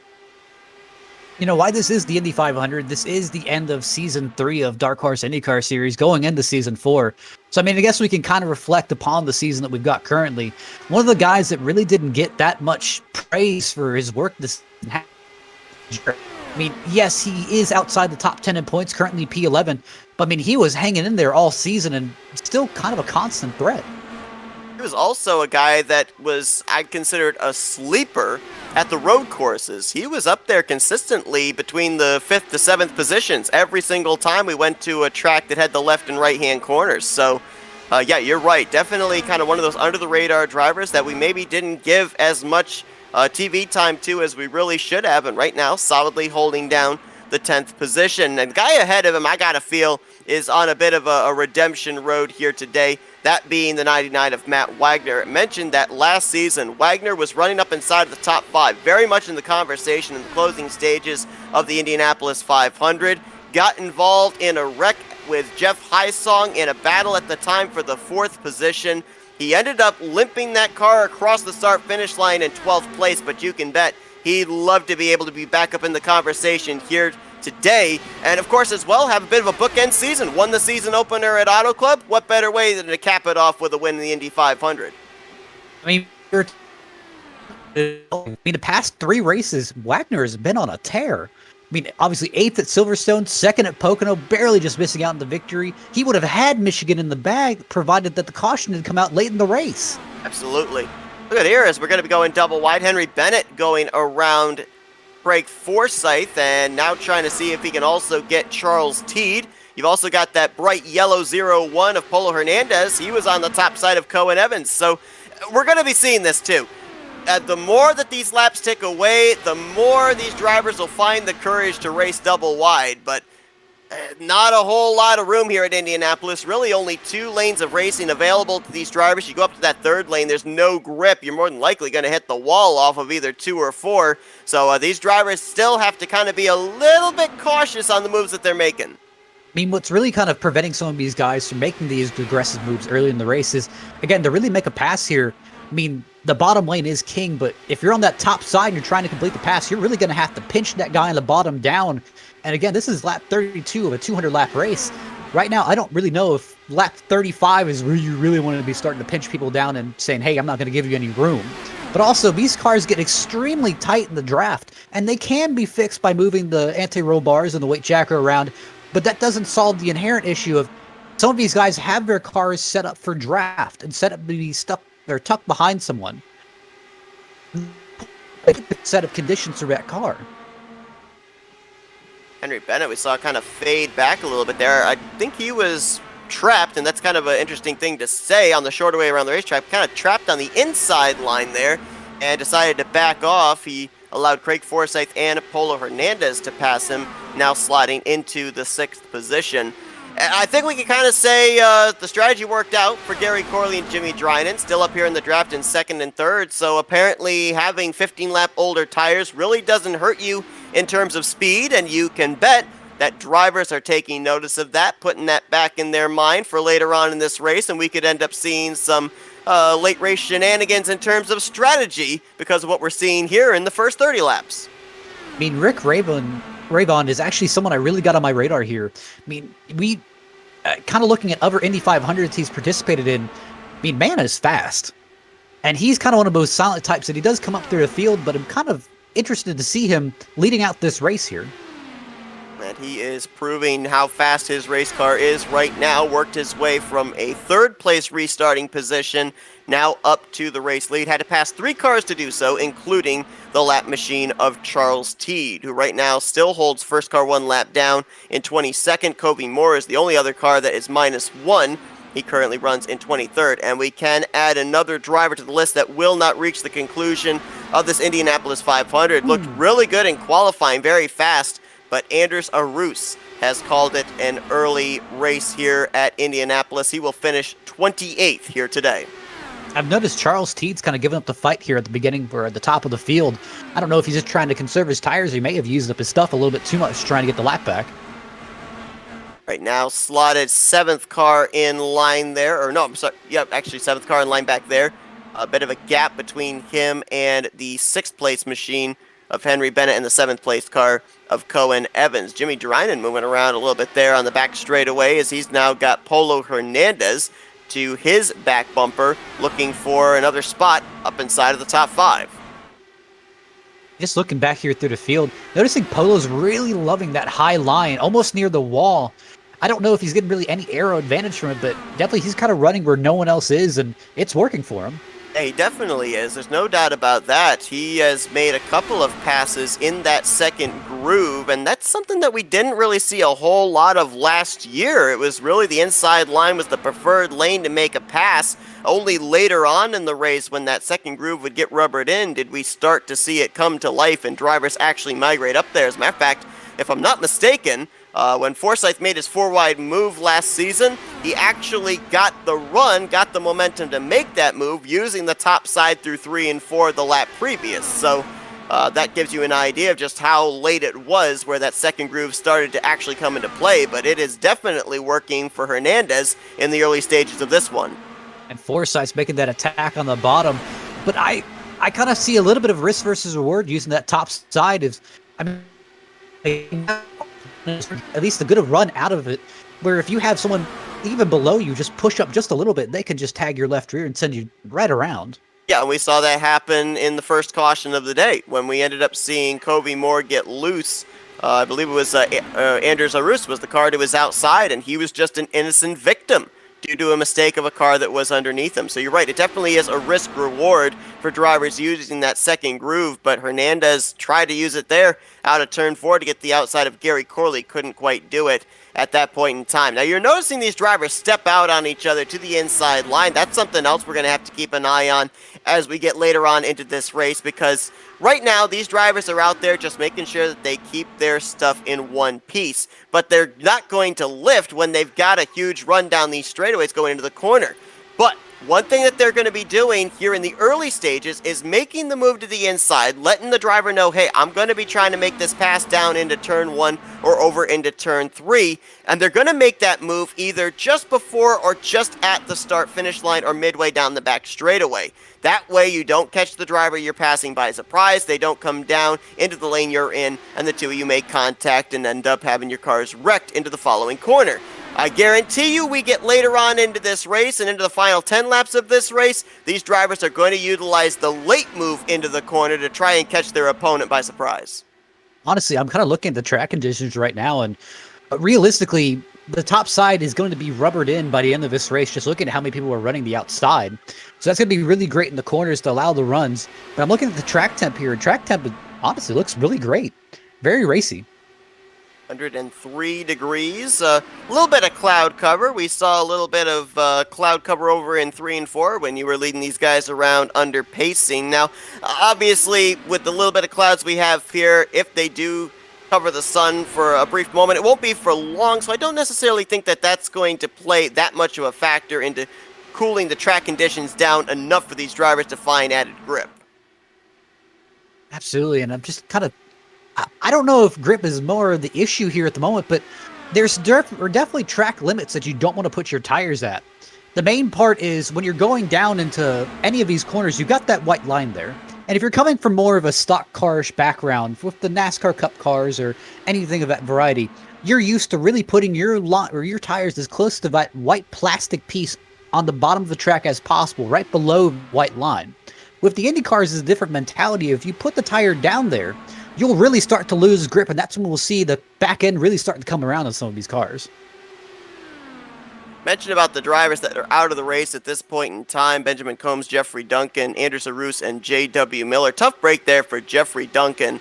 You know why this is the Indy 500? This is the end of Season 3 of Dark Horse IndyCar Series, going into Season 4. So, I mean, I guess we can kind of reflect upon the season that we've got currently. One of the guys that really didn't get that much praise for his work this season. I mean, yes, he is outside the top 10 in points, currently P11, but I mean, he was hanging in there all season and still kind of a constant threat. He was also a guy that was, I considered, a sleeper at the road courses. He was up there consistently between the 5th to 7th positions every single time we went to a track that had the left and right hand corners. So, yeah, you're right. Definitely kind of one of those under the radar drivers that we maybe didn't give as much TV time too, as we really should have, and right now solidly holding down the 10th position. And the guy ahead of him, I gotta feel, is on a bit of a redemption road here today, that being the 99 of Matt Wagner. It mentioned that last season, Wagner was running up inside the top 5, very much in the conversation in the closing stages of the Indianapolis 500, got involved in a wreck with Jeff Hysong in a battle at the time for the 4th position. He ended up limping that car across the start-finish line in 12th place, but you can bet he'd love to be able to be back up in the conversation here today. And, of course, as well, have a bit of a bookend season. Won the season opener at Auto Club. What better way than to cap it off with a win in the Indy 500? I mean, the past 3 races, Wagner has been on a tear. I mean, obviously 8th at Silverstone, 2nd at Pocono, barely just missing out on the victory. He would have had Michigan in the bag, provided that the caution had come out late in the race. Absolutely. Look at here, as we're going to be going double wide. Henry Bennett going around Craig Forsyth, and now trying to see if he can also get Charles Teed. You've also got that bright yellow 01 of Polo Hernandez. He was on the top side of Cohen Evans, so we're going to be seeing this too. The more that these laps tick away, the more these drivers will find the courage to race double wide. But not a whole lot of room here at Indianapolis. Really only 2 lanes of racing available to these drivers. You go up to that 3rd lane, there's no grip. You're more than likely going to hit the wall off of either 2 or 4. So these drivers still have to kind of be a little bit cautious on the moves that they're making. I mean, what's really kind of preventing some of these guys from making these aggressive moves early in the race is, again, to really make a pass here. I mean, the bottom lane is king, but if you're on that top side and you're trying to complete the pass, you're really going to have to pinch that guy on the bottom down. And again, this is lap 32 of a 200-lap race. Right now, I don't really know if lap 35 is where you really want to be starting to pinch people down and saying, hey, I'm not going to give you any room. But also, these cars get extremely tight in the draft, and they can be fixed by moving the anti-roll bars and the weight jacker around, but that doesn't solve the inherent issue of some of these guys have their cars set up for draft and set up to be stuck. They're tucked behind someone. Set of conditions for that car. Henry Bennett, we saw kind of fade back a little bit there. I think he was trapped, and that's kind of an interesting thing to say on the shorter way around the racetrack. Kind of trapped on the inside line there and decided to back off. He allowed Craig Forsyth and Polo Hernandez to pass him, now sliding into the 6th position. I think we can kind of say the strategy worked out for Gary Corley and Jimmy Drynan, still up here in the draft in 2nd and 3rd. So apparently having 15-lap older tires really doesn't hurt you in terms of speed, and you can bet that drivers are taking notice of that, putting that back in their mind for later on in this race, and we could end up seeing some late race shenanigans in terms of strategy because of what we're seeing here in the first 30 laps. I mean, Rick Raybon is actually someone I really got on my radar here. I mean, we kind of looking at other Indy 500s he's participated in. I mean, man is fast. And he's kind of one of those silent types that he does come up through the field, but I'm kind of interested to see him leading out this race here. And he is proving how fast his race car is right now. Worked his way from a 3rd place restarting position, now up to the race lead. Had to pass 3 cars to do so, including the lap machine of Charles Teed, who right now still holds first car 1 lap down in 22nd. Kobe Moore is the only other car that is -1. He currently runs in 23rd. And we can add another driver to the list that will not reach the conclusion of this Indianapolis 500. Looked really good in qualifying, very fast. But Anders Arus has called it an early race here at Indianapolis. He will finish 28th here today. I've noticed Charles Teed's kind of given up the fight here at the beginning or at the top of the field. I don't know if he's just trying to conserve his tires. He may have used up his stuff a little bit too much trying to get the lap back. Right now, slotted 7th car in line there. Or no, I'm sorry. Yep, actually 7th car in line back there. A bit of a gap between him and the 6th place machine of Henry Bennett and the 7th place car of Cohen Evans. Jimmy Drynan moving around a little bit there on the back straightaway as he's now got Polo Hernandez to his back bumper, looking for another spot up inside of the top 5. Just looking back here through the field, noticing Polo's really loving that high line, almost near the wall. I don't know if he's getting really any aero advantage from it, but definitely he's kind of running where no one else is, and it's working for him. Yeah, he definitely is. There's no doubt about that. He has made a couple of passes in that second groove, and that's something that we didn't really see a whole lot of last year. It was really the inside line was the preferred lane to make a pass. Only later on in the race, when that second groove would get rubbered in, did we start to see it come to life and drivers actually migrate up there. As a matter of fact, if I'm not mistaken, when Forsyth made his four-wide move last season, he actually got the run, got the momentum to make that move using the top side through 3 and 4 the lap previous. So that gives you an idea of just how late it was where that second groove started to actually come into play, but it is definitely working for Hernandez in the early stages of this one. And Forsyth's making that attack on the bottom, but I kind of see a little bit of risk versus reward using that top side. At least a good run out of it, where if you have someone even below you just push up just a little bit, they can just tag your left rear and send you right around. Yeah, and we saw that happen in the first caution of the day when we ended up seeing Covey Moore get loose. I believe it was Anders Arus was the car to his outside, and he was just an innocent victim due to a mistake of a car that was underneath him. So you're right, it definitely is a risk-reward for drivers using that second groove, but Hernandez tried to use it there out of turn 4 to get the outside of Gary Corley, couldn't quite do it at that point in time. Now you're noticing these drivers step out on each other to the inside line. That's something else we're going to have to keep an eye on as we get later on into this race, because right now these drivers are out there just making sure that they keep their stuff in one piece, but they're not going to lift when they've got a huge run down these straightaways going into the corner. But one thing that they're going to be doing here in the early stages is making the move to the inside, letting the driver know, hey, I'm going to be trying to make this pass down into turn 1 or over into turn 3, and they're going to make that move either just before or just at the start-finish line or midway down the back straightaway. That way you don't catch the driver you're passing by surprise, they don't come down into the lane you're in, and the two of you make contact and end up having your cars wrecked into the following corner. I guarantee you we get later on into this race and into the final 10 laps of this race, these drivers are going to utilize the late move into the corner to try and catch their opponent by surprise. Honestly, I'm kind of looking at the track conditions right now, and realistically, the top side is going to be rubbered in by the end of this race, just looking at how many people are running the outside. So that's going to be really great in the corners to allow the runs. But I'm looking at the track temp here, and track temp honestly looks really great. Very racy. 103 degrees, a little bit of cloud cover. We saw a little bit of cloud cover over in 3 and 4 when you were leading these guys around under pacing. Now, obviously, with the little bit of clouds we have here, if they do cover the sun for a brief moment, it won't be for long, so I don't necessarily think that that's going to play that much of a factor into cooling the track conditions down enough for these drivers to find added grip. Absolutely, and I'm just kind of, I don't know if grip is more the issue here at the moment, but there's definitely track limits that you don't want to put your tires at. The main part is when you're going down into any of these corners, you've got that white line there. And if you're coming from more of a stock carish background with the NASCAR Cup cars or anything of that variety, you're used to really putting your tires as close to that white plastic piece on the bottom of the track as possible, right below the white line. With the IndyCars, it's a different mentality. If you put the tire down there, you'll really start to lose grip, and that's when we'll see the back end really starting to come around on some of these cars. Mentioned about the drivers that are out of the race at this point in time: Benjamin Combs, Jeffrey Duncan, Anders Arus, and J.W. Miller. Tough break there for Jeffrey Duncan.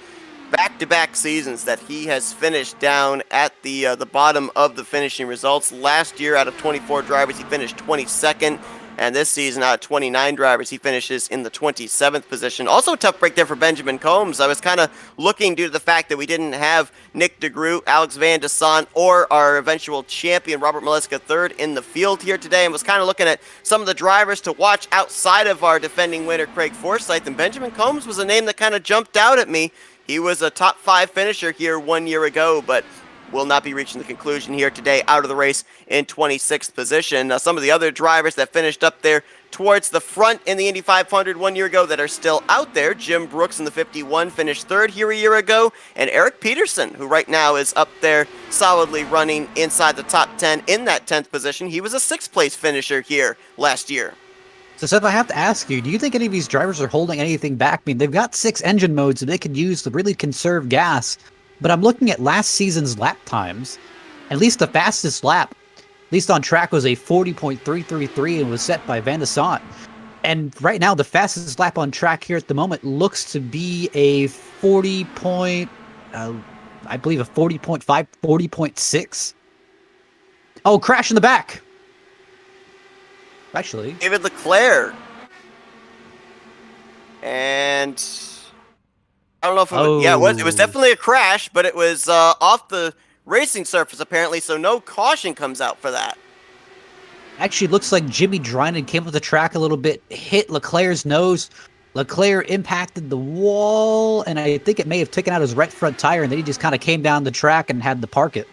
Back-to-back seasons that he has finished down at the bottom of the finishing results. Last year, out of 24 drivers, he finished 22nd. And this season, out of 29 drivers, he finishes in the 27th position. Also a tough break there for Benjamin Combs. I was kind of looking due to the fact that we didn't have Nick DeGroot, Alex Van de Sant, or our eventual champion, Robert Maleska, third in the field here today, and was kind of looking at some of the drivers to watch outside of our defending winner, Craig Forsyth. And Benjamin Combs was a name that kind of jumped out at me. He was a top 5 finisher here 1 year ago, but will not be reaching the conclusion here today, out of the race in 26th position. Some of the other drivers that finished up there towards the front in the Indy 500 1 year ago that are still out there: Jim Brooks in the 51 finished 3rd here a year ago, and Eric Peterson, who right now is up there solidly running inside the top 10 in that 10th position. He was a 6th place finisher here last year. So, Seth, I have to ask you, do you think any of these drivers are holding anything back? I mean, they've got 6 engine modes that they could use to really conserve gas. But I'm looking at last season's lap times. At least the fastest lap, at least on track, was a 40.333 and was set by Van de Sant. And right now, the fastest lap on track here at the moment looks to be a 40.3 I believe a 40.5, 40.6. Oh, crash in the back. Actually, David Leclerc. And I don't know if it was, yeah, it was oh, definitely a crash, but it was off the racing surface apparently, so no caution comes out for that. actually looks like Jimmy Dryden came up the track a little bit, hit Leclerc's nose. Leclerc impacted the wall, and I think it may have taken out his right front tire, and then he just kind of came down the track and had to park it.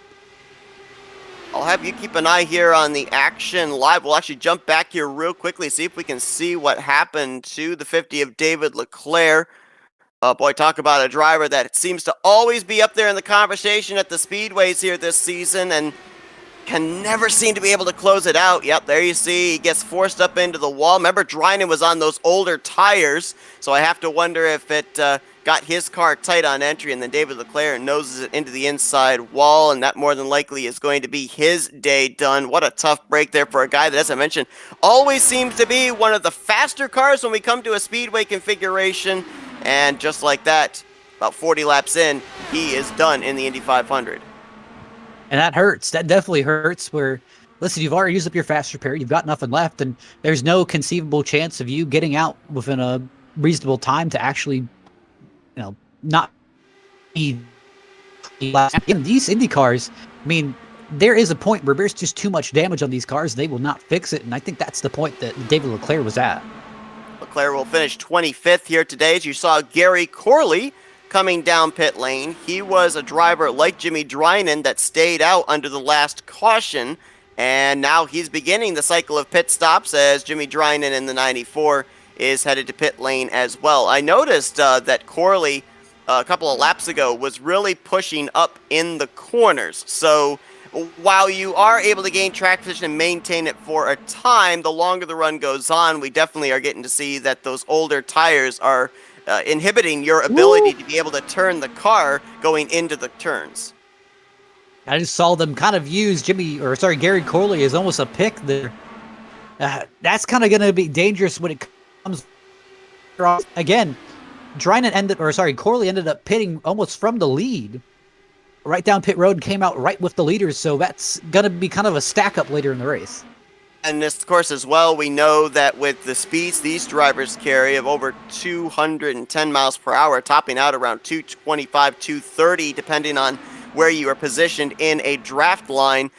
I'll have you keep an eye here on the action live. We'll actually jump back here real quickly, see if we can see what happened to the 50 of David Leclerc. Boy, talk about a driver that seems to always be up there in the conversation at the speedways here this season and can never seem to be able to close it out. Yep, there you see, he gets forced up into the wall. Remember, Dryden was on those older tires, so I have to wonder if it got his car tight on entry, and then David Leclerc noses it into the inside wall, and that more than likely is going to be his day done. What a tough break there for a guy that, as I mentioned, always seems to be one of the faster cars when we come to a speedway configuration, and just like that, about 40 laps in, he is done in the Indy 500. And that hurts. That definitely hurts. Where, listen, you've already used up your fast repair. You've got nothing left, and there's no conceivable chance of you getting out within a reasonable time to actually, not be. In these Indy cars, I mean, there is a point where there's just too much damage on these cars. They will not fix it, and I think that's the point that David Leclerc was at. Leclerc will finish 25th here today. As you saw, Gary Corley coming down pit lane. He was a driver like Jimmy Dryden that stayed out under the last caution, and now he's beginning the cycle of pit stops as Jimmy Dryden in the 94 is headed to pit lane as well. I noticed that Corley a couple of laps ago was really pushing up in the corners. So while you are able to gain track position and maintain it for a time, the longer the run goes on, we definitely are getting to see that those older tires are inhibiting your ability to be able to turn the car going into the turns. I just saw them kind of use Gary Corley as almost a pick there. That's kind of going to be dangerous when it comes. Again, Corley ended up pitting almost from the lead, right down pit road, came out right with the leaders. So that's going to be kind of a stack up later in the race. And this, of course, as well, we know that with the speeds these drivers carry of over 210 miles per hour, topping out around 225, 230, depending on where you are positioned in a draft line.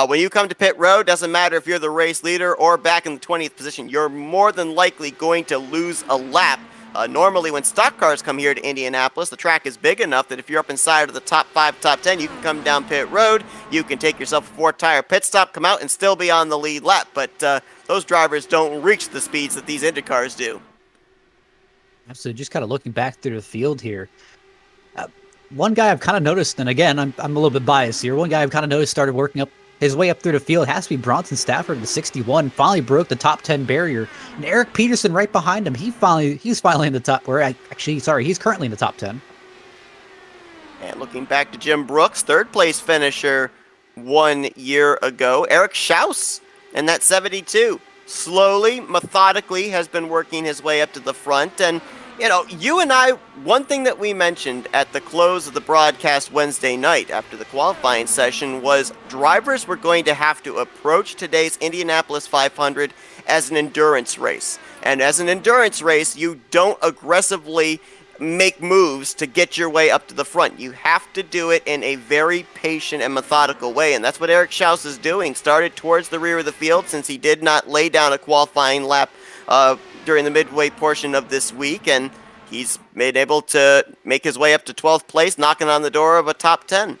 When you come to pit road, doesn't matter if you're the race leader or back in the 20th position, you're more than likely going to lose a lap. Normally, when stock cars come here to Indianapolis, the track is big enough that if you're up inside of the top 5, top 10, you can come down pit road, you can take yourself a 4-tire pit stop, come out, and still be on the lead lap. But those drivers don't reach the speeds that these IndyCars do. Absolutely. Just kind of looking back through the field here. One guy I've kind of noticed, and again, I'm a little bit biased here. One guy I've kind of noticed started working up his way up through the field has to be Bronson Stafford, the 61. Finally broke the top 10 barrier. And Eric Peterson right behind him. He's finally in the top. He's currently in the top 10. And looking back to Jim Brooks, third place finisher 1 year ago. Eric Schaus in that 72. Slowly, methodically has been working his way up to the front. And, you and I, one thing that we mentioned at the close of the broadcast Wednesday night after the qualifying session was drivers were going to have to approach today's Indianapolis 500 as an endurance race. And as an endurance race, you don't aggressively make moves to get your way up to the front. You have to do it in a very patient and methodical way, and that's what Eric Schaus is doing. Started towards the rear of the field since he did not lay down a qualifying lap during the midway portion of this week, and he's been able to make his way up to 12th place, knocking on the door of a top 10. I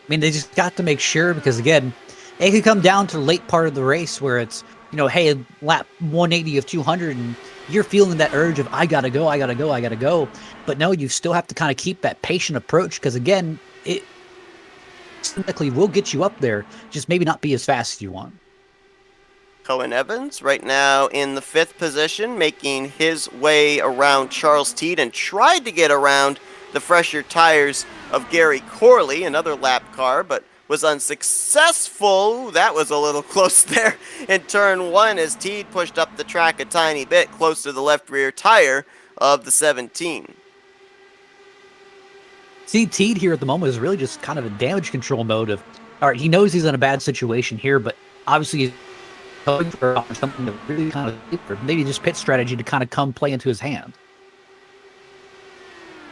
mean, they just got to make sure, because again, it could come down to the late part of the race where it's, hey, lap 180 of 200, and you're feeling that urge of, I gotta go. But no, you still have to kind of keep that patient approach, because again, it likely will get you up there, just maybe not be as fast as you want. Cohen Evans right now in the 5th position, making his way around Charles Teed, and tried to get around the fresher tires of Gary Corley, another lap car, but was unsuccessful. That was a little close there in turn 1 as Teed pushed up the track a tiny bit close to the left rear tire of the 17. CT here at the moment is really just kind of a damage control mode of, all right, he knows he's in a bad situation here, but obviously he's going for something to really kind of, or maybe just pit strategy to kind of come play into his hand.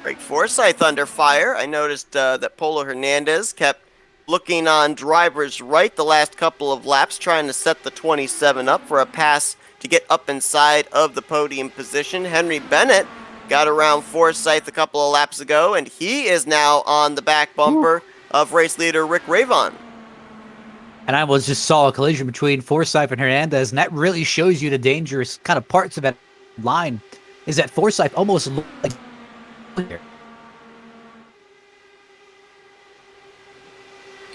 Greg Forsythe under fire. I noticed that Polo Hernandez kept looking on driver's right the last couple of laps, trying to set the 27 up for a pass to get up inside of the podium position. Henry Bennett got around Forsythe a couple of laps ago, and he is now on the back bumper of race leader Rick Ravon. And I just saw a collision between Forsythe and Hernandez, and that really shows you the dangerous kind of parts of that line, is that Forsythe almost looked like here.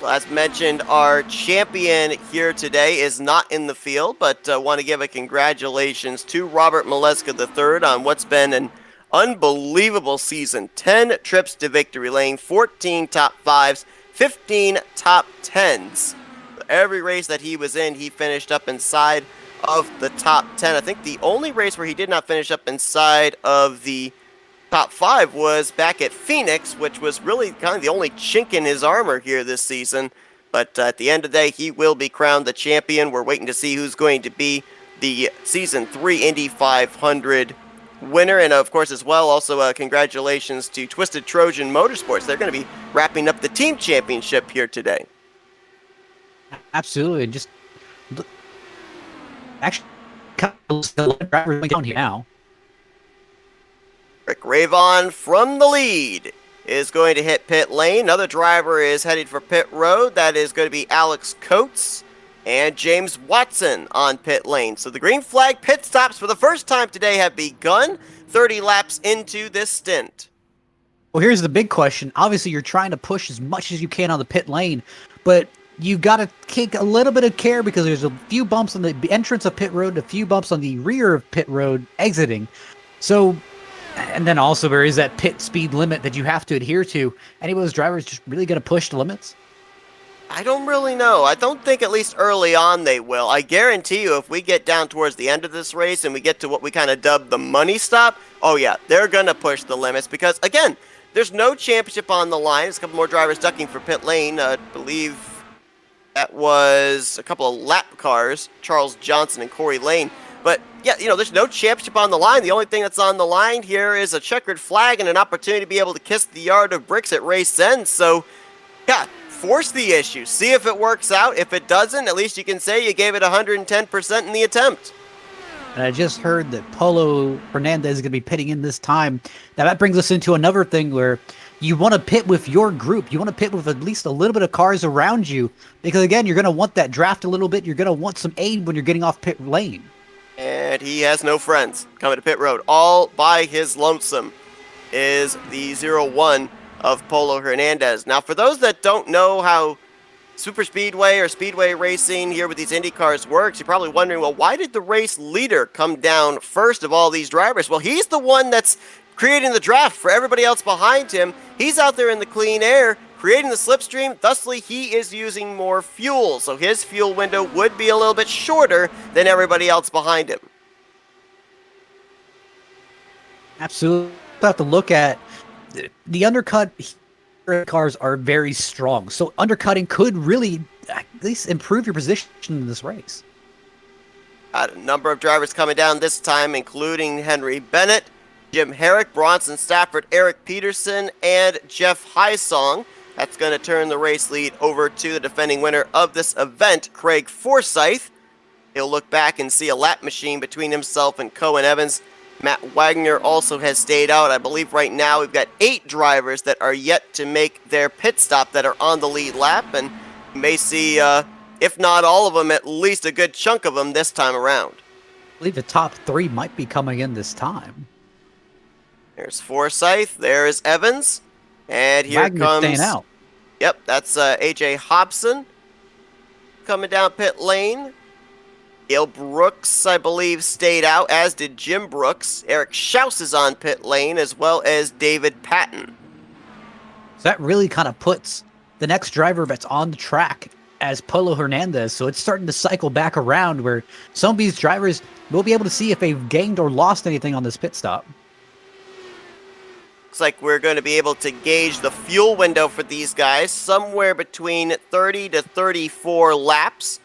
Well, as mentioned, our champion here today is not in the field, but want to give a congratulations to Robert Maleska III on what's been an unbelievable season. 10 trips to victory lane, 14 top 5s, 15 top 10s. Every race that he was in, he finished up inside of the top 10. I think the only race where he did not finish up inside of the top 5 was back at Phoenix, which was really kind of the only chink in his armor here this season. But at the end of the day, he will be crowned the champion. We're waiting to see who's going to be the Season 3 Indy 500 winner. And of course, as well, also congratulations to Twisted Trojan Motorsports. They're going to be wrapping up the team championship here today. Absolutely. Just actually, drivers down here now. Rick Ravon from the lead is going to hit pit lane. Another driver is headed for pit road. That is going to be Alex Coates and James Watson on pit lane. So the green flag pit stops for the first time today have begun, 30 laps into this stint. Well, here's the big question. Obviously, you're trying to push as much as you can on the pit lane, but you've got to take a little bit of care because there's a few bumps on the entrance of pit road, a few bumps on the rear of pit road exiting. So, and then also there is that pit speed limit that you have to adhere to. Any of those drivers just really going to push the limits? I don't really know. I don't think at least early on they will. I guarantee you if we get down towards the end of this race and we get to what we kind of dub the money stop, oh yeah, they're going to push the limits because, again, there's no championship on the line. There's a couple more drivers ducking for pit lane. I believe that was a couple of lap cars, Charles Johnson and Corey Lane. But, yeah, there's no championship on the line. The only thing that's on the line here is a checkered flag and an opportunity to be able to kiss the yard of bricks at race end. So, yeah, force the issue. See if it works out. If it doesn't, at least you can say you gave it 110% in the attempt. And I just heard that Polo Hernandez is going to be pitting in this time. Now, that brings us into another thing where you want to pit with your group. You want to pit with at least a little bit of cars around you because, again, you're going to want that draft a little bit. You're going to want some aid when you're getting off pit lane. And he has no friends coming to pit road. All by his lonesome is the 0-1 of Polo Hernandez. Now, for those that don't know how super speedway or speedway racing here with these Indy cars works, you're probably wondering, well, why did the race leader come down first of all these drivers? Well, he's the one that's creating the draft for everybody else behind him. He's out there in the clean air creating the slipstream, thusly he is using more fuel, so his fuel window would be a little bit shorter than everybody else behind him. Absolutely. You have to look at the undercut. Cars are very strong, so undercutting could really at least improve your position in this race. Got a number of drivers coming down this time, including Henry Bennett, Jim Herrick, Bronson Stafford, Eric Peterson, and Jeff Hysong. That's going to turn the race lead over to the defending winner of this event, Craig Forsythe. He'll look back and see a lap machine between himself and Cohen Evans. Matt Wagner also has stayed out. I believe right now we've got 8 drivers that are yet to make their pit stop that are on the lead lap, and you may see, if not all of them, at least a good chunk of them this time around. I believe the top 3 might be coming in this time. There's Forsythe, there's Evans, and here Wagner's comes... staying out. Yep, that's A.J. Hobson coming down pit lane. Gail Brooks, I believe, stayed out, as did Jim Brooks. Eric Schaus is on pit lane, as well as David Patton. So that really kind of puts the next driver that's on the track as Polo Hernandez. So it's starting to cycle back around where some of these drivers will be able to see if they've gained or lost anything on this pit stop. looks like we're going to be able to gauge the fuel window for these guys somewhere between 30 to 34 laps.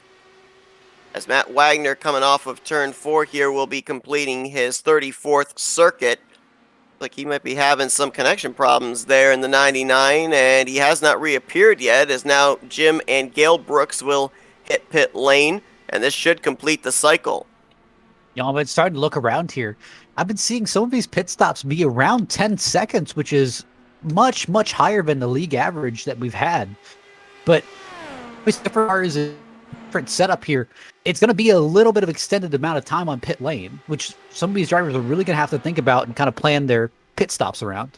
As Matt Wagner, coming off of turn 4 here, will be completing his 34th circuit. Like he might be having some connection problems there in the 99, and he has not reappeared yet, as now Jim and Gail Brooks will hit pit lane, and this should complete the cycle. I've been starting to look around here. I've been seeing some of these pit stops be around 10 seconds, which is much, much higher than the league average that we've had. But with different setup here, it's going to be a little bit of extended amount of time on pit lane, which some of these drivers are really going to have to think about and kind of plan their pit stops around.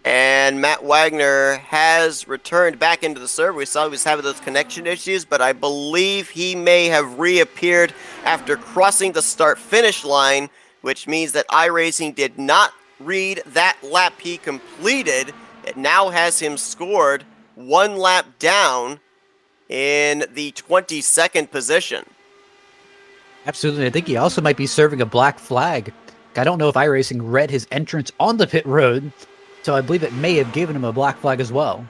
And Matt Wagner has returned back into the server. We saw he was having those connection issues, but I believe he may have reappeared after crossing the start-finish line, which means that iRacing did not read that lap he completed. It now has him scored 1 lap down in the 22nd position. Absolutely. I think he also might be serving a black flag. I don't know if iRacing read his entrance on the pit road, so I believe it may have given him a black flag as well.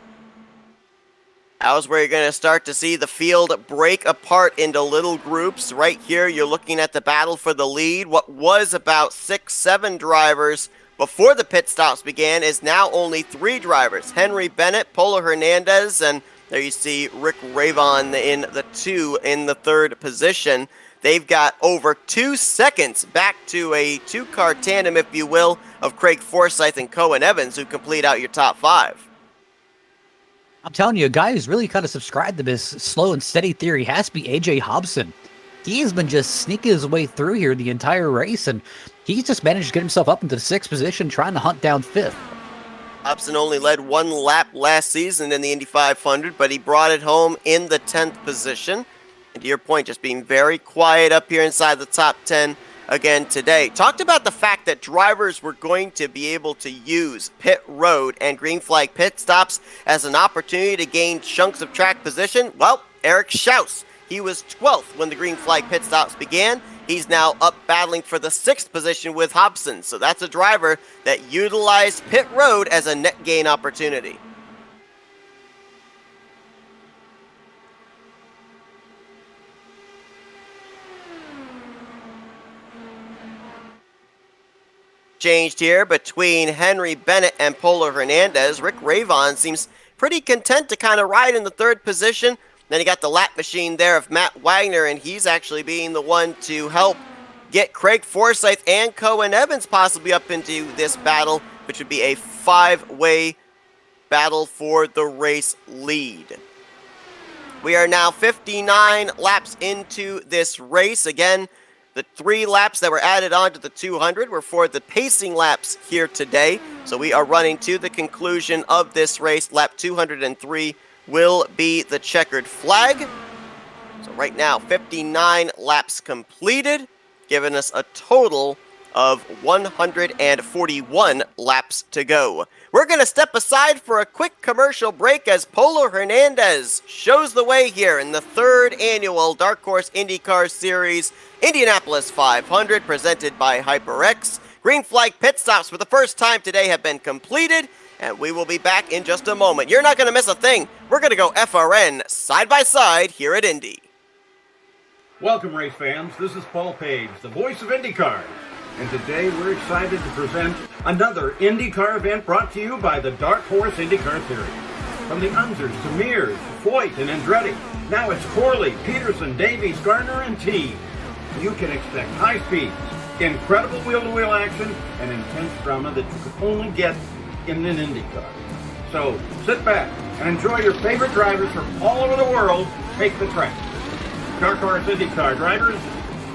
How's where you're going to start to see the field break apart into little groups. Right here, you're looking at the battle for the lead. What was about 6-7 drivers before the pit stops began is now only 3 drivers. Henry Bennett, Polo Hernandez, and there you see Rick Ravon in the 2 in the 3rd position. They've got over 2 seconds back to a 2-car tandem, if you will, of Craig Forsyth and Cohen Evans, who complete out your top 5. I'm telling you, a guy who's really kind of subscribed to this slow and steady theory has to be AJ Hobson. He has been just sneaking his way through here the entire race, and he's just managed to get himself up into the 6th position, trying to hunt down 5th. Hobson only led 1 lap last season in the Indy 500, but he brought it home in the 10th position. And to your point, just being very quiet up here inside the top 10 again today. Talked about the fact that drivers were going to be able to use pit road and green flag pit stops as an opportunity to gain chunks of track position. Well, Eric Schaus, he was 12th when the green flag pit stops began. He's now up battling for the 6th position with Hobson. So that's a driver that utilized pit road as a net gain opportunity. Changed here between Henry Bennett and Polo Hernandez. Rick Ravon seems pretty content to kind of ride in the 3rd position. Then you got the lap machine there of Matt Wagner, and he's actually being the one to help get Craig Forsyth and Cohen Evans possibly up into this battle, which would be a 5-way battle for the race lead. We are now 59 laps into this race. Again, the 3 laps that were added on to the 200 were for the pacing laps here today. So we are running to the conclusion of this race. Lap 203 will be the checkered flag. So right now, 59 laps completed, giving us a total of 141 laps to go. We're going to step aside for a quick commercial break as Polo Hernandez shows the way here in the 3rd annual Dark Horse IndyCar Series Indianapolis 500 presented by HyperX. Green flag pit stops for the first time today have been completed, and we will be back in just a moment. You're not going to miss a thing. We're going to go FRN side by side here at Indy. Welcome, race fans. This is Paul Page, the voice of IndyCars. And today we're excited to present another IndyCar event brought to you by the Dark Horse IndyCar Series. From the Unzers to Mears, Foyt, and Andretti, now it's Corley, Peterson, Davies, Gardner, and Teague. You can expect high speeds, incredible wheel-to-wheel action, and intense drama that you could only get in an IndyCar. So sit back and enjoy your favorite drivers from all over the world take the track. Dark Horse IndyCar drivers,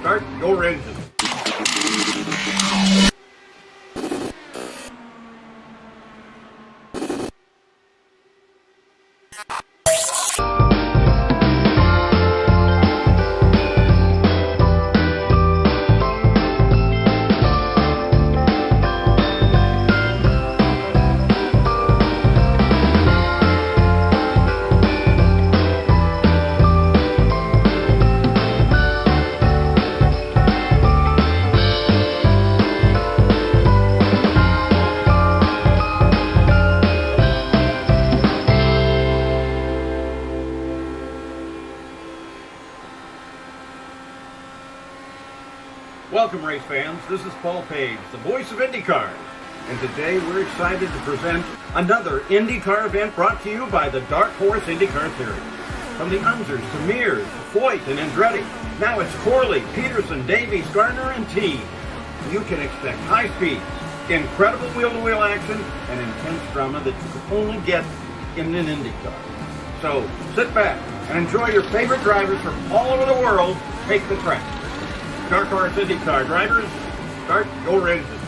start your engines. Welcome, race fans. This is Paul Page, the voice of IndyCar. And today we're excited to present another IndyCar event brought to you by the Dark Horse IndyCar Series. From the Unzers to Mears, Foyt, and Andretti, now it's Corley, Peterson, Davies, Gardner, and Team. You can expect high speeds, incredible wheel-to-wheel action, and intense drama that you can only get in an IndyCar. So sit back and enjoy your favorite drivers from all over the world take the track. Dark Horse IndyCar drivers, start your engine.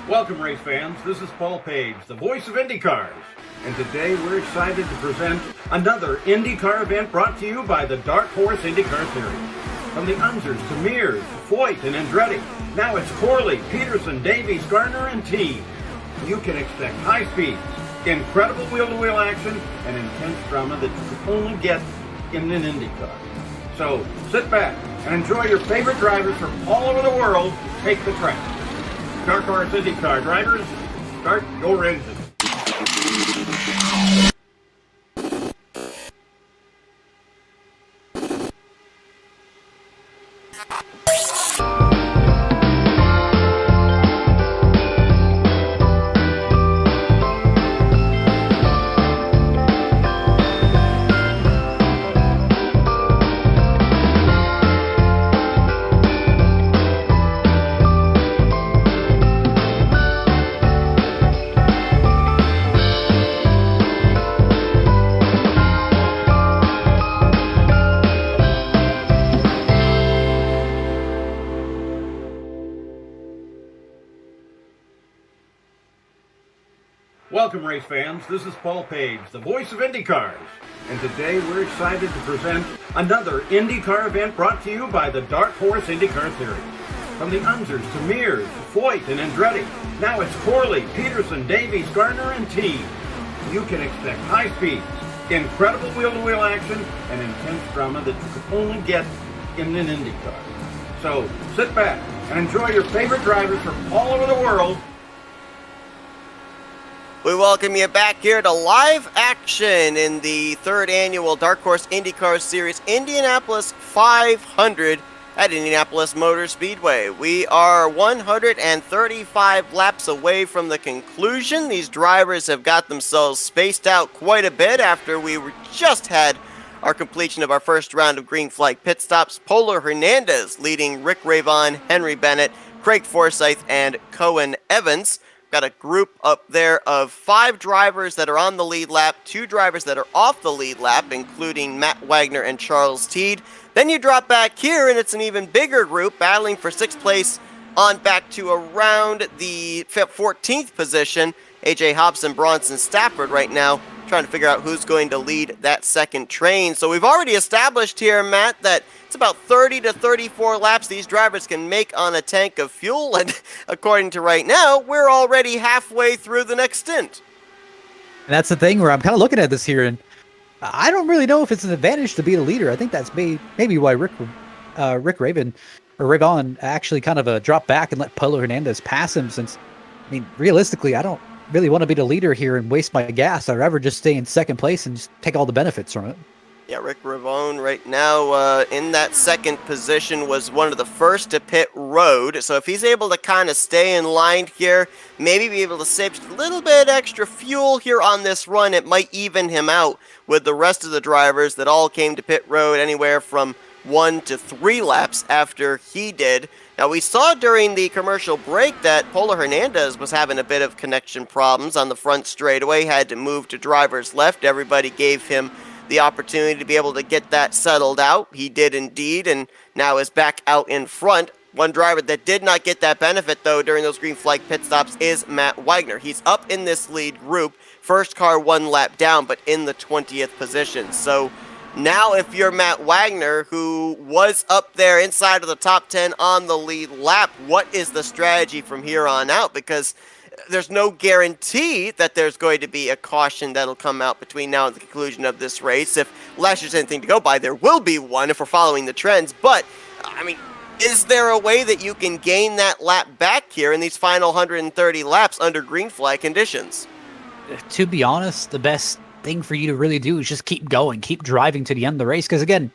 Welcome, race fans. This is Paul Page, the voice of IndyCars. And today we're excited to present another IndyCar event brought to you by the Dark Horse IndyCar Series. From the Unzers to Mears, Foyt, and Andretti, now it's Corley, Peterson, Davies, Gardner, and Team. You can expect high speeds, incredible wheel-to-wheel action, and intense drama that you can only get in an IndyCar. So sit back and enjoy your favorite drivers from all over the world take the track. Dark Horse IndyCar drivers, start your engine. Welcome, race fans. This is Paul Page, the voice of IndyCars. And today we're excited to present another IndyCar event brought to you by the Dark Horse IndyCar Series. From the Unzers to Mears, Foyt, and Andretti, now it's Corley, Peterson, Davies, Gardner, and Team. You can expect high speeds, incredible wheel-to-wheel action, and intense drama that you can only get in an IndyCar. So sit back and enjoy your favorite drivers from all over the world. We welcome you back here to live action in the third annual Dark Horse IndyCar Series Indianapolis 500 at Indianapolis Motor Speedway. We are 135 laps away from the conclusion. These drivers have got themselves spaced out quite a bit after we just had our completion of our first round of green flag pit stops. Polo Hernandez leading Rick Ravon, Henry Bennett, Craig Forsyth, and Cohen Evans. Got a group up there of 5 drivers that are on the lead lap, 2 drivers that are off the lead lap, including Matt Wagner and Charles Teed. Then you drop back here, and it's an even bigger group battling for 6th place on back to around the 14th position. AJ Hobson, Bronson Stafford right now trying to figure out who's going to lead that second train. So we've already established here, Matt, that it's about 30 to 34 laps these drivers can make on a tank of fuel, and according to right now, we're already halfway through the next stint. And that's the thing where I'm kind of looking at this here, and I don't really know if it's an advantage to be the leader. I think that's maybe why Rick Ravon actually kind of dropped back and let Polo Hernandez pass him, since, I mean, realistically, I don't really want to be the leader here and waste my gas. I'd rather just stay in second place and just take all the benefits from it. Yeah, Rick Ravon right now in that second position was one of the first to pit road. So if he's able to kind of stay in line here, maybe be able to save just a little bit extra fuel here on this run, it might even him out with the rest of the drivers that all came to pit road anywhere from 1 to 3 laps after he did. Now, we saw during the commercial break that Polo Hernandez was having a bit of connection problems on the front straightaway, had to move to driver's left. Everybody gave him the opportunity to be able to get that settled out. He did indeed, and now is back out in front. One driver that did not get that benefit, though, during those green flag pit stops is Matt Wagner. He's up in this lead group, first car 1 lap down, but in the 20th position. So now if you're Matt Wagner, who was up there inside of the top 10 on the lead lap, what is the strategy from here on out? Because there's no guarantee that there's going to be a caution that'll come out between now and the conclusion of this race. If last year's anything to go by, there will be one if we're following the trends. But, I mean, is there a way that you can gain that lap back here in these final 130 laps under green flag conditions? To be honest, the best thing for you to really do is just keep going, keep driving to the end of the race. Because again,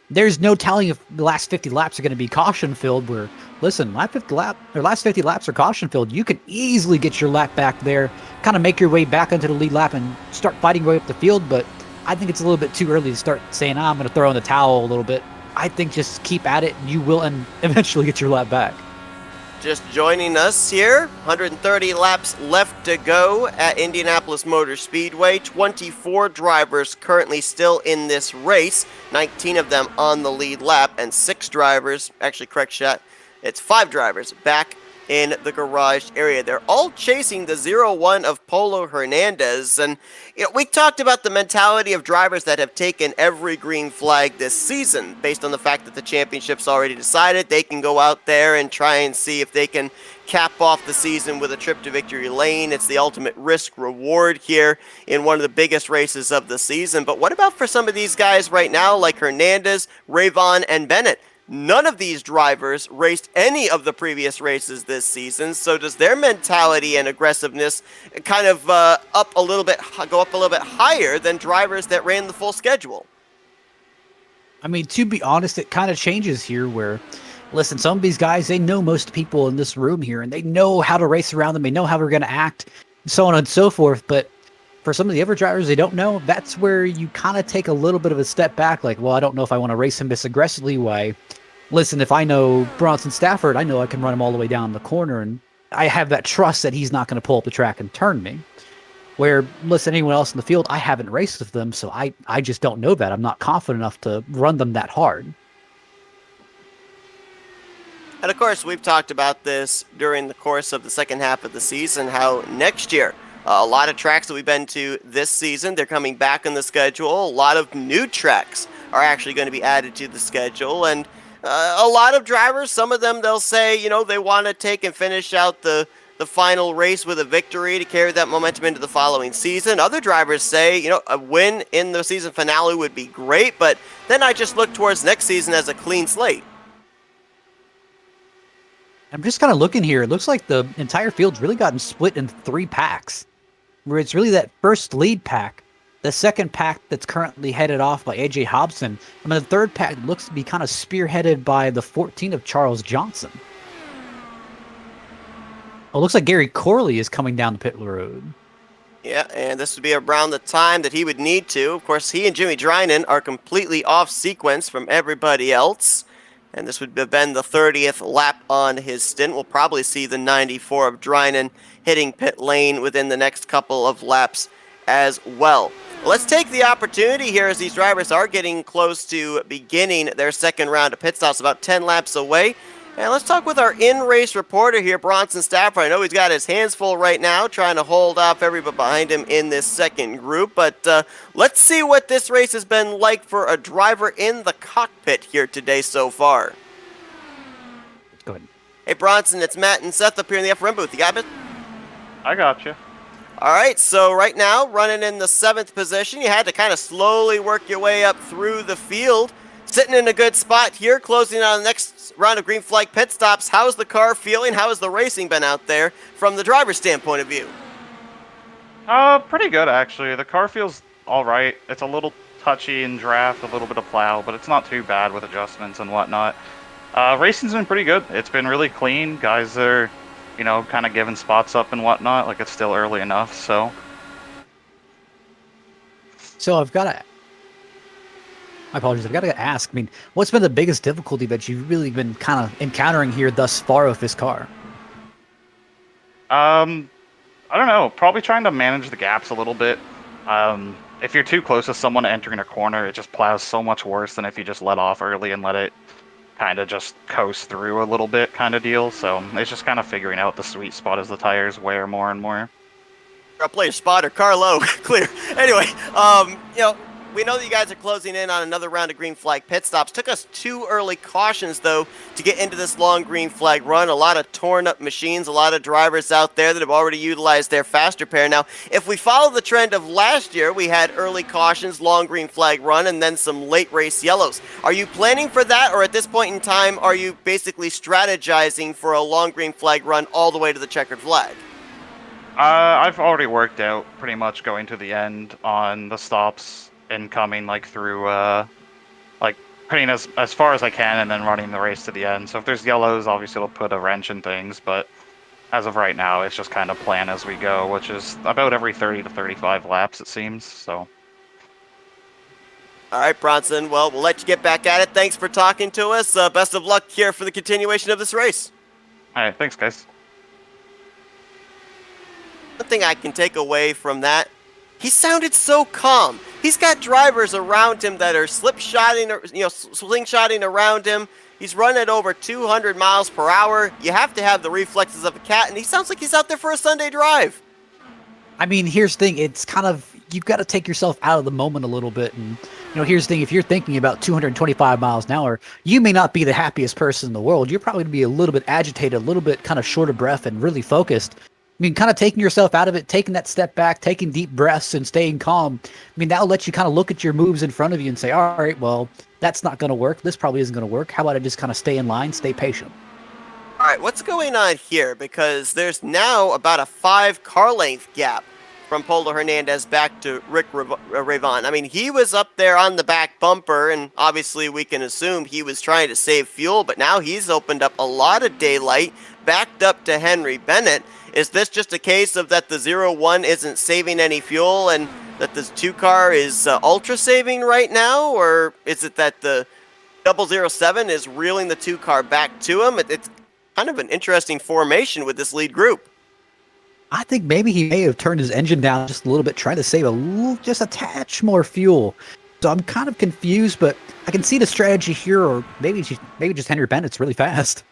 there's no telling if the last 50 laps are going to be caution filled. Where, listen, last 50 laps are caution filled. You can easily get your lap back there, kind of make your way back into the lead lap and start fighting your way up the field. But I think it's a little bit too early to start saying, I'm going to throw in the towel a little bit. I think just keep at it, and you will eventually get your lap back. Just joining us here, 130 laps left to go at Indianapolis Motor Speedway. 24 drivers currently still in this race, 19 of them on the lead lap, and 6 drivers, actually correct shot, it's 5 drivers back in the garage area. They're all chasing the 0-1 of Polo Hernandez. And we talked about the mentality of drivers that have taken every green flag this season. Based on the fact that the championship's already decided, they can go out there and try and see if they can cap off the season with a trip to victory lane. It's the ultimate risk reward here in one of the biggest races of the season. But what about for some of these guys right now, like Hernandez, Rayvon, and Bennett? None of these drivers raced any of the previous races this season, so does their mentality and aggressiveness kind of go up a little bit higher than drivers that ran the full schedule? I mean, to be honest, it kind of changes here where, listen, some of these guys, they know most people in this room here, and they know how to race around them, they know how we're going to act, so on and so forth, but for some of the other drivers they don't know, that's where you kind of take a little bit of a step back, like, well, I don't know if I want to race him this aggressively. Why? Listen, if I know Bronson Stafford, I know I can run him all the way down the corner, and I have that trust that he's not going to pull up the track and turn me. Where, listen, anyone else in the field, I haven't raced with them, so I just don't know that. I'm not confident enough to run them that hard. And of course, we've talked about this during the course of the second half of the season, how next year, a lot of tracks that we've been to this season, they're coming back on the schedule. A lot of new tracks are actually going to be added to the schedule, and a lot of drivers, some of them, they'll say, they want to take and finish out the final race with a victory to carry that momentum into the following season. Other drivers say, a win in the season finale would be great, but then I just look towards next season as a clean slate. I'm just kind of looking here. It looks like the entire field's really gotten split in 3 packs, where it's really that first lead pack, the second pack that's currently headed off by AJ Hobson, and the third pack looks to be kind of spearheaded by the 14 of Charles Johnson. Oh, it looks like Gary Corley is coming down the pit road. Yeah, and this would be around the time that he would need to. Of course, he and Jimmy Drynan are completely off sequence from everybody else. And this would have been the 30th lap on his stint. We'll probably see the 94 of Drynan hitting pit lane within the next couple of laps as well. Let's take the opportunity here as these drivers are getting close to beginning their second round of pit stops, about 10 laps away. And let's talk with our in-race reporter here, Bronson Stafford. I know he's got his hands full right now, trying to hold off everybody behind him in this second group. But let's see what this race has been like for a driver in the cockpit here today so far. Go ahead. Hey, Bronson, it's Matt and Seth up here in the FRM booth. You got it? I got you. All right, so right now, running in the 7th position, you had to kind of slowly work your way up through the field. Sitting in a good spot here, closing on the next round of green flag pit stops. How's the car feeling? How has the racing been out there from the driver's standpoint of view? Pretty good, actually. The car feels all right. It's a little touchy in draft, a little bit of plow, but it's not too bad with adjustments and whatnot. Racing's been pretty good. It's been really clean. Guys are, kind of giving spots up and whatnot. Like, it's still early enough, so. So I've got to... My apologies. I've got to ask, what's been the biggest difficulty that you've really been kind of encountering here thus far with this car? I don't know. Probably trying to manage the gaps a little bit. If you're too close to someone entering a corner, it just plows so much worse than if you just let off early and let it kind of just coast through a little bit kind of deal. So it's just kind of figuring out the sweet spot as the tires wear more and more. I'll play your spotter, Carlo. Clear. Anyway, we know that you guys are closing in on another round of green flag pit stops. Took us 2 early cautions, though, to get into this long green flag run. A lot of torn up machines, a lot of drivers out there that have already utilized their fast repair. Now, if we follow the trend of last year, we had early cautions, long green flag run, and then some late race yellows. Are you planning for that, or at this point in time, are you basically strategizing for a long green flag run all the way to the checkered flag? I've already worked out pretty much going to the end on the stops and coming like through, like putting as far as I can and then running the race to the end. So if there's yellows, obviously it'll put a wrench in things, but as of right now, it's just kind of plan as we go, which is about every 30 to 35 laps, it seems, so. All right, Bronson, well, we'll let you get back at it. Thanks for talking to us. Best of luck here for the continuation of this race. All right, thanks, guys. One thing I can take away from that, he sounded so calm. He's got drivers around him that are slingshotting around him. He's running at over 200 miles per hour. You have to have the reflexes of a cat, and he sounds like he's out there for a Sunday drive. I mean, here's the thing. It's kind of, you've got to take yourself out of the moment a little bit. And, here's the thing. If you're thinking about 225 miles an hour, you may not be the happiest person in the world. You're probably going to be a little bit agitated, a little bit kind of short of breath and really focused. I mean, kind of taking yourself out of it, taking that step back, taking deep breaths and staying calm. I mean, that'll let you kind of look at your moves in front of you and say, all right, well, that's not going to work. This probably isn't going to work. How about I just kind of stay in line, stay patient? All right, what's going on here? Because there's now about a 5 car length gap from Polo Hernandez back to Rick Ravon. I mean, he was up there on the back bumper, and obviously we can assume he was trying to save fuel, but now he's opened up a lot of daylight, backed up to Henry Bennett. Is this just a case of that the 0-1 isn't saving any fuel and that this 2 car is ultra saving right now? Or is it that the 007 is reeling the 2 car back to him? It's kind of an interesting formation with this lead group. I think maybe he may have turned his engine down just a little bit, trying to save just a touch more fuel. So I'm kind of confused, but I can see the strategy here, or maybe just Henry Bennett's really fast.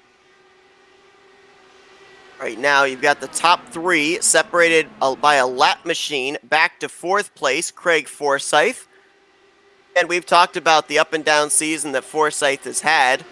Right now, you've got the top 3 separated by a lap machine. Back to 4th place, Craig Forsyth. And we've talked about the up and down season that Forsyth has had.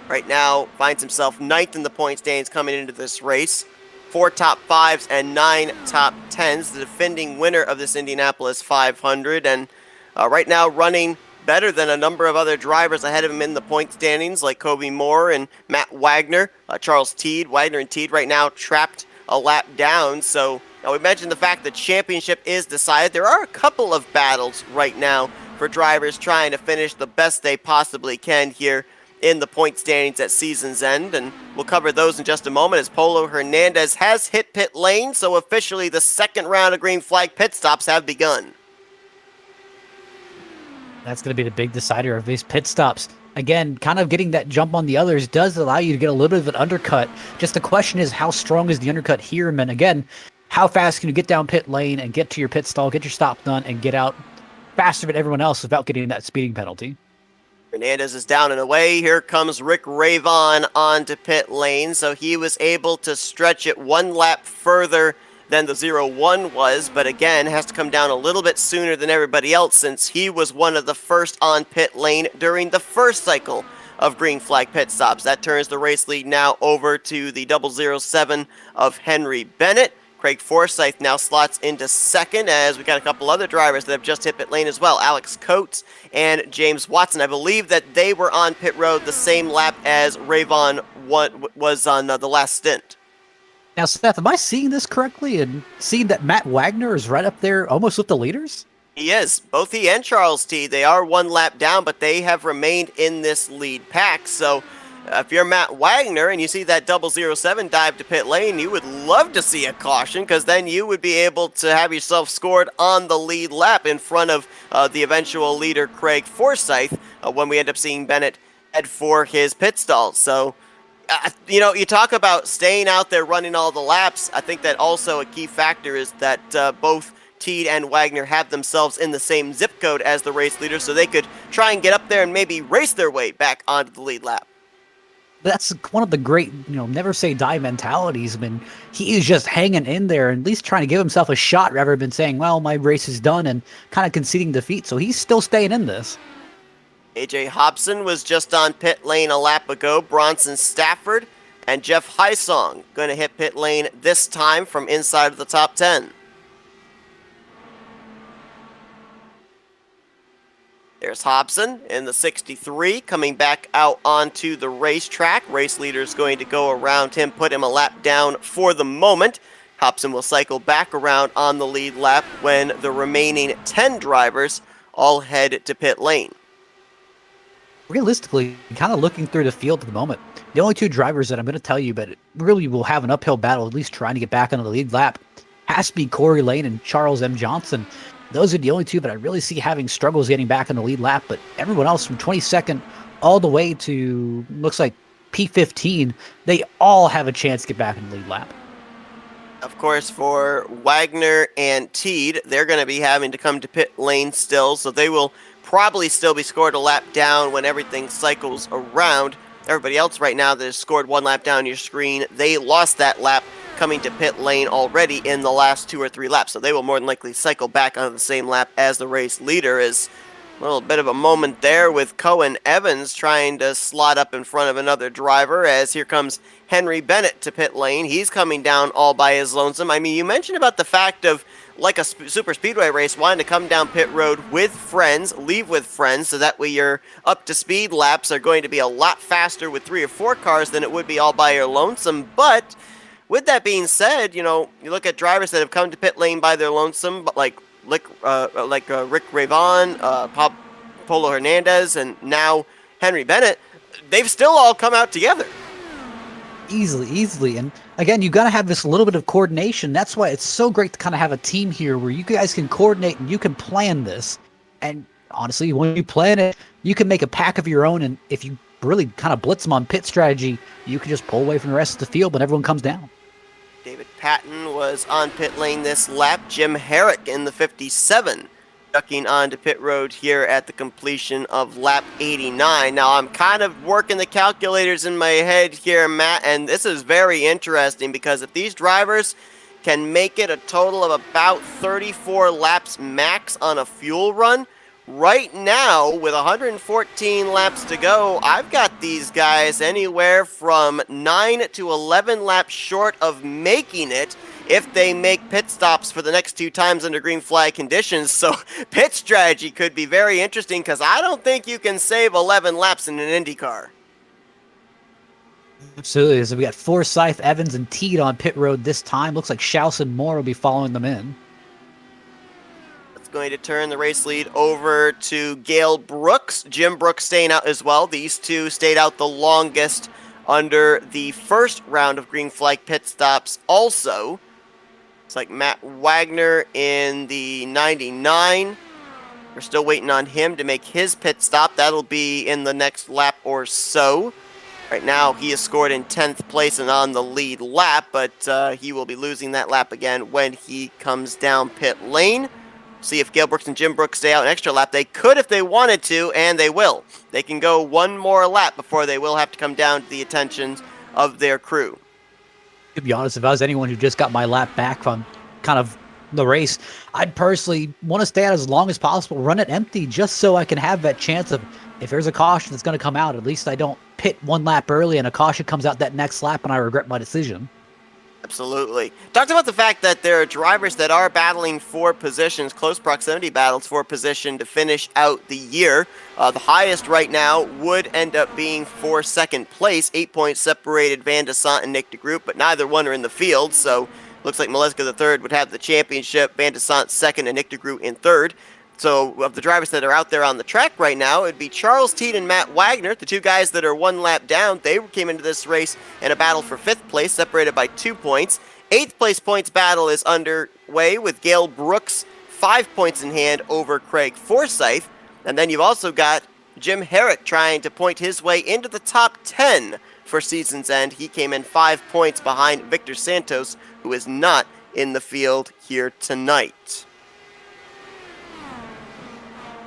Right now, finds himself 9th in the point standings coming into this race. 4 top 5s and 9 top 10s. The defending winner of this Indianapolis 500. And right now running better than a number of other drivers ahead of him in the point standings, like Kobe Moore and Matt Wagner, Charles Teed. Wagner and Teed right now trapped a lap down. So we mentioned the fact that championship is decided. There are a couple of battles right now for drivers trying to finish the best they possibly can here in the point standings at season's end, and we'll cover those in just a moment as Polo Hernandez has hit pit lane, so officially the second round of green flag pit stops have begun. That's going to be the big decider of these pit stops. Again, kind of getting that jump on the others does allow you to get a little bit of an undercut. Just the question is, how strong is the undercut here? And then again, how fast can you get down pit lane and get to your pit stall, get your stop done, and get out faster than everyone else without getting that speeding penalty? Hernandez is down and away. Here comes Rick Ravon onto pit lane, so he was able to stretch it 1 lap further than the 0-1 was, but again, has to come down a little bit sooner than everybody else since he was one of the first on pit lane during the first cycle of green flag pit stops. That turns the race lead now over to the 007 of Henry Bennett. Craig Forsyth now slots into second, as we got a couple other drivers that have just hit pit lane as well. Alex Coates and James Watson. I believe that they were on pit road the same lap as Ravon was on the last stint. Now, Seth, am I seeing this correctly and seeing that Matt Wagner is right up there almost with the leaders? He is. Both he and Charles T. They are 1 lap down, but they have remained in this lead pack. So if you're Matt Wagner and you see that 007 dive to pit lane, you would love to see a caution, because then you would be able to have yourself scored on the lead lap in front of the eventual leader, Craig Forsyth, when we end up seeing Bennett head for his pit stall. So you talk about staying out there running all the laps. I think that also a key factor is that both Teed and Wagner have themselves in the same zip code as the race leader, so they could try and get up there and maybe race their way back onto the lead lap. That's one of the great, never say die mentalities. I mean, he is just hanging in there and at least trying to give himself a shot rather than saying, well, my race is done and kind of conceding defeat. So he's still staying in this. AJ Hobson was just on pit lane a lap ago. Bronson Stafford and Jeff Hysong going to hit pit lane this time from inside of the top 10. There's Hobson in the 63 coming back out onto the racetrack. Race leader is going to go around him, put him a lap down for the moment. Hobson will cycle back around on the lead lap when the remaining 10 drivers all head to pit lane. Realistically, kind of looking through the field at the moment, the only two drivers that I'm going to tell you, but really will have an uphill battle, at least trying to get back on the lead lap, has to be Corey Lane and Charles M. Johnson. Those are the only two that I really see having struggles getting back on the lead lap, but everyone else from 22nd all the way to, looks like P15, they all have a chance to get back in the lead lap. Of course, for Wagner and Teed, they're going to be having to come to pit lane still, so they will probably still be scored a lap down when everything cycles around. Everybody else right now that has scored one lap down your screen, they lost that lap coming to pit lane already in the last 2 or 3 laps, so they will more than likely cycle back on the same lap as the race leader. Is a little bit of a moment there with Cohen Evans trying to slot up in front of another driver, as here comes Henry Bennett to pit lane. He's coming down all by his lonesome. I mean, you mentioned about the fact of, like a super speedway race, wanting to come down pit road with friends, leave with friends, so that way your up-to-speed laps are going to be a lot faster with 3 or 4 cars than it would be all by your lonesome. But with that being said, you look at drivers that have come to pit lane by their lonesome, but like Rick Ravon, Polo Hernandez, and now Henry Bennett, they've still all come out together. Easily. And again, you got to have this little bit of coordination. That's why it's so great to kind of have a team here where you guys can coordinate and you can plan this. And honestly, when you plan it, you can make a pack of your own. And if you really kind of blitz them on pit strategy, you can just pull away from the rest of the field when everyone comes down. David Patton was on pit lane this lap. Jim Herrick in the 57 ducking onto pit road here at the completion of lap 89. Now, I'm kind of working the calculators in my head here, Matt, and this is very interesting because if these drivers can make it a total of about 34 laps max on a fuel run, right now, with 114 laps to go, I've got these guys anywhere from 9 to 11 laps short of making it if they make pit stops for the next 2 times under green flag conditions. So pit strategy could be very interesting because I don't think you can save 11 laps in an IndyCar. Absolutely. So we got Forsyth, Evans, and Teed on pit road this time. Looks like Schaus and Moore will be following them in. Going to turn the race lead over to Gale Brooks. Jim Brooks staying out as well. These two stayed out the longest under the first round of green flag pit stops also. It's like Matt Wagner in the 99. We're still waiting on him to make his pit stop. That'll be in the next lap or so. Right now, he is scored in 10th place and on the lead lap, but he will be losing that lap again when he comes down pit lane. See if Gale Brooks and Jim Brooks stay out an extra lap. They could if they wanted to, and they will. They can go one more lap before they will have to come down to the attention of their crew. To be honest, if I was anyone who just got my lap back from kind of the race, I'd personally want to stay out as long as possible, run it empty, just so I can have that chance of, if there's a caution that's going to come out, at least I don't pit one lap early and a caution comes out that next lap and I regret my decision. Absolutely. Talked about the fact that there are drivers that are battling for positions, close proximity battles for position to finish out the year. The highest right now would end up being for second place. 8 points separated Van de Sant and Nick de Groot, but neither one are in the field, so looks like Maleska III would have the championship, Van de Sant second, and Nick de Groot in third. So of the drivers that are out there on the track right now, it'd be Charles Teed and Matt Wagner, the two guys that are one lap down. They came into this race in a battle for 5th place, separated by 2 points. 8th place points battle is underway with Gale Brooks, 5 points in hand over Craig Forsyth. And then you've also got Jim Herrick trying to point his way into the top 10 for season's end. He came in 5 points behind Victor Santos, who is not in the field here tonight.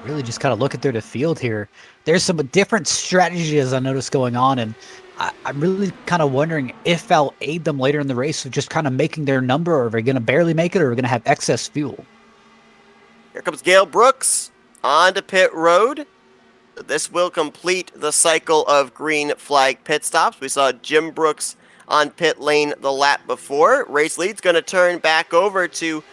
Really just kind of looking through the field here. There's some different strategies I noticed going on, and I'm really kind of wondering if I'll aid them later in the race of just kind of making their number, or are they going to barely make it, or are we going to have excess fuel? Here comes Gale Brooks onto pit road. This will complete the cycle of green flag pit stops. We saw Jim Brooks on pit lane the lap before. Race lead's going to turn back over to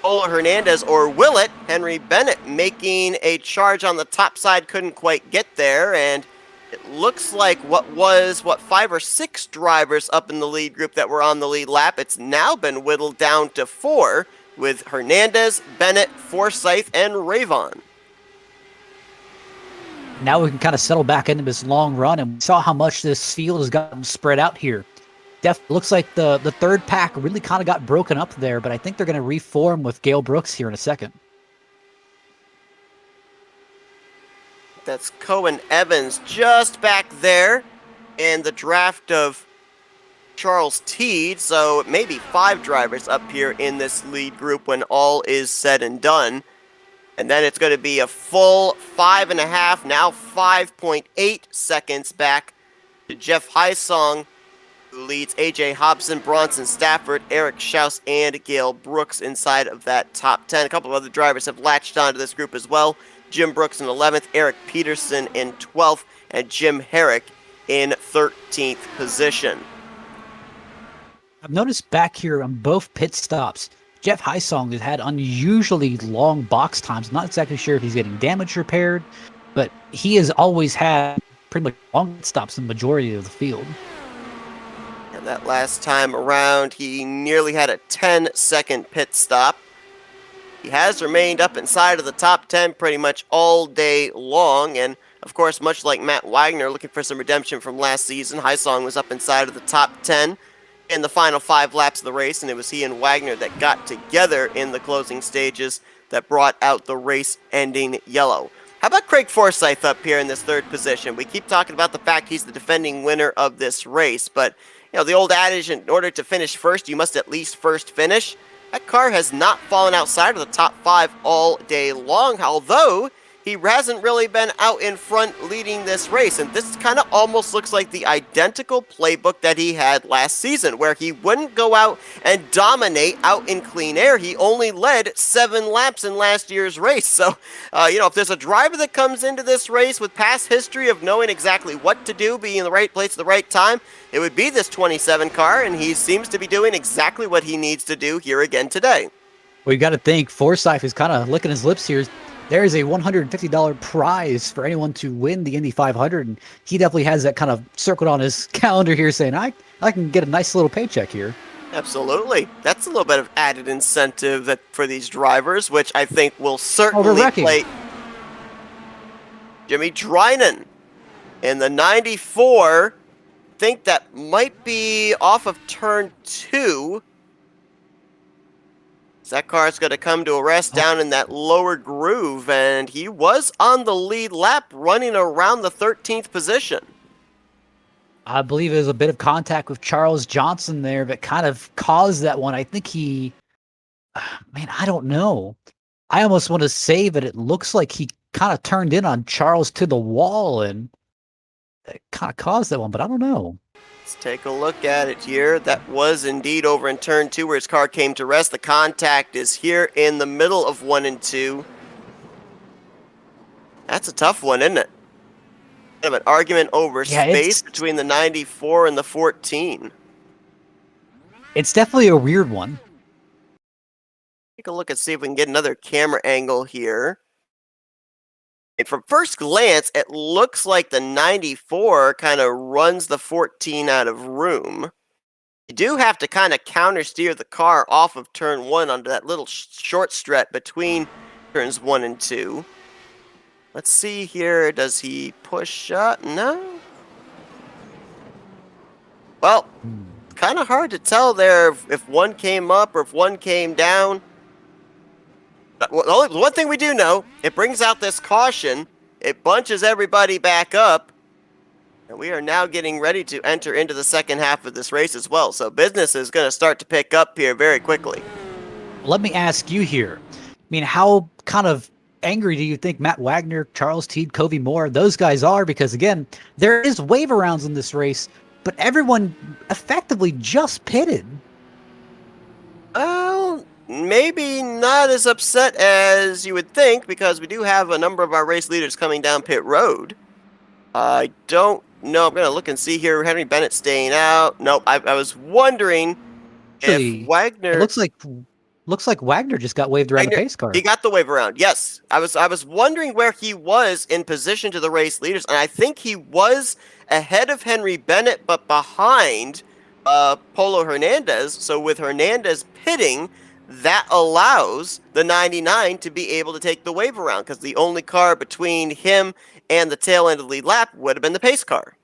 Ola Hernandez, or will it? Henry Bennett making a charge on the top side, couldn't quite get there, and it looks like what 5 or 6 drivers up in the lead group that were on the lead lap, it's now been whittled down to 4 with Hernandez, Bennett, Forsyth, and Rayvon. Now we can kind of settle back into this long run, and we saw how much this field has gotten spread out here. Looks like the third pack really kind of got broken up there, but I think they're going to reform with Gale Brooks here in a second. That's Cohen Evans just back there in the draft of Charles Teed, so maybe 5 drivers up here in this lead group when all is said and done. And then it's going to be a full 5.5, now 5.8 seconds back to Jeff Hysong, who leads AJ Hobson, Bronson Stafford, Eric Schaus, and Gale Brooks inside of that top 10. A couple of other drivers have latched onto this group as well. Jim Brooks in 11th, Eric Peterson in 12th, and Jim Herrick in 13th position. I've noticed back here on both pit stops, Jeff Hysong has had unusually long box times. Not exactly sure if he's getting damage repaired, but he has always had pretty much long pit stops in the majority of the field. And that last time around, he nearly had a 10-second pit stop. He has remained up inside of the top 10 pretty much all day long, and of course, much like Matt Wagner looking for some redemption from last season, Hysong was up inside of the top 10 in the final 5 laps of the race, and it was he and Wagner that got together in the closing stages that brought out the race-ending yellow. How about Craig Forsyth up here in this 3rd position? We keep talking about the fact he's the defending winner of this race, but you know, the old adage, in order to finish first, you must at least first finish. That car has not fallen outside of the top 5 all day long, although he hasn't really been out in front leading this race. And this kind of almost looks like the identical playbook that he had last season, where he wouldn't go out and dominate out in clean air. He only led 7 laps in last year's race. So, if there's a driver that comes into this race with past history of knowing exactly what to do, being in the right place at the right time, it would be this 27 car, and he seems to be doing exactly what he needs to do here again today. Well, you got to think Forsyth is kind of licking his lips here. There is a $150 prize for anyone to win the Indy 500, and he definitely has that kind of circled on his calendar here, saying, I can get a nice little paycheck here. Absolutely. That's a little bit of added incentive for these drivers, which I think will certainly play. Jimmy Drynan in the 94. I think that might be off of turn 2. That car is going to come to a rest down in that lower groove, and he was on the lead lap running around the 13th position. I believe there's a bit of contact with Charles Johnson there that kind of caused that one. I think I don't know. I almost want to say that it looks like he kind of turned in on Charles to the wall, and it kind of caused that one, but I don't know. Let's take a look at it here. That was indeed over in turn 2 where his car came to rest. The contact is here in the middle of 1 and 2. That's a tough one, isn't it? Kind of an argument over space between the 94 and the 14. It's definitely a weird one. Take a look and see if we can get another camera angle here. And from first glance, it looks like the 94 kind of runs the 14 out of room. You do have to kind of counter steer the car off of turn 1 onto that little short stretch between turns 1 and 2. Let's see here. Does he push up? No. Well, kind of hard to tell there if one came up or if one came down. Well, one thing we do know, it brings out this caution. It bunches everybody back up. And we are now getting ready to enter into the second half of this race as well. So business is going to start to pick up here very quickly. Let me ask you here. I mean, how kind of angry do you think Matt Wagner, Charles Teed, Covey Moore, those guys are? Because again, there is wave arounds in this race, but everyone effectively just pitted. Well, maybe not as upset as you would think, because we do have a number of our race leaders coming down pit road. I don't know. I'm going to look and see here. Henry Bennett staying out. Nope. I was wondering Actually, if Wagner... It looks like Wagner just got waved around the pace car. He got the wave around. Yes. I was wondering where he was in position to the race leaders, and I think he was ahead of Henry Bennett, but behind Polo Hernandez. So with Hernandez pitting, that allows the 99 to be able to take the wave around, because the only car between him and the tail end of the lead lap would have been the pace car.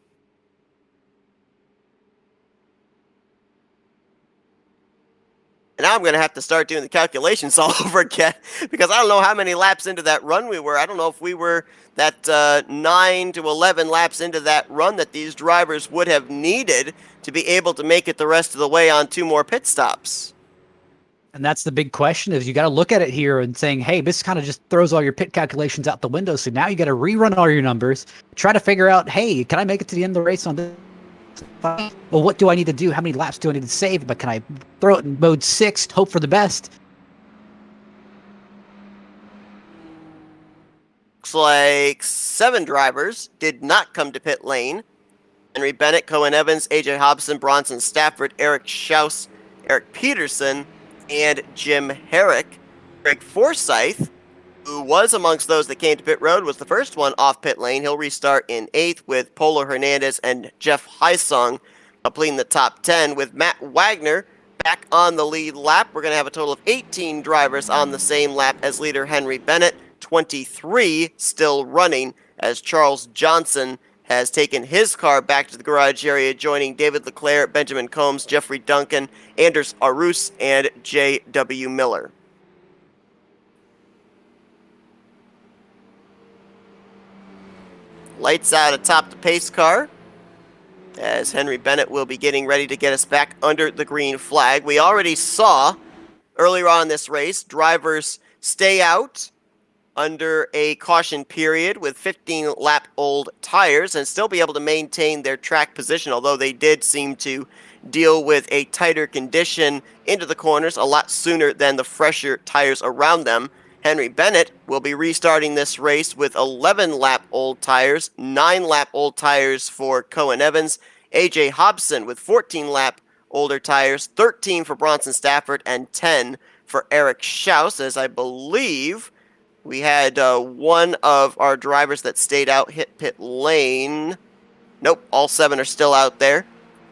And now I'm going to have to start doing the calculations all over again, because I don't know how many laps into that run we were. I don't know if we were that 9 to 11 laps into that run that these drivers would have needed to be able to make it the rest of the way on 2 more pit stops. And that's the big question, is you got to look at it here and saying, hey, this kind of just throws all your pit calculations out the window. So now you got to rerun all your numbers, try to figure out, hey, can I make it to the end of the race on this? Well, what do I need to do? How many laps do I need to save? But can I throw it in mode 6, hope for the best? Looks like 7 drivers did not come to pit lane. Henry Bennett, Cohen Evans, AJ Hobson, Bronson Stafford, Eric Schaus, Eric Peterson, and Jim Herrick. Greg Forsyth, who was amongst those that came to pit road, was the first one off pit lane. He'll restart in 8th with Polo Hernandez and Jeff Heisung completing the top 10, with Matt Wagner back on the lead lap. We're going to have a total of 18 drivers on the same lap as leader Henry Bennett, 23 still running, as Charles Johnson has taken his car back to the garage area, joining David Leclerc, Benjamin Combs, Jeffrey Duncan, Anders Arus, and J.W. Miller. Lights out atop the pace car, as Henry Bennett will be getting ready to get us back under the green flag. We already saw earlier on in this race drivers stay out under a caution period with 15-lap-old tires and still be able to maintain their track position, although they did seem to deal with a tighter condition into the corners a lot sooner than the fresher tires around them. Henry Bennett will be restarting this race with 11-lap-old tires, 9-lap-old tires for Cohen Evans, AJ Hobson with 14-lap older tires, 13 for Bronson Stafford, and 10 for Eric Schaus, as I believe we had one of our drivers that stayed out hit pit lane. Nope, all 7 are still out there.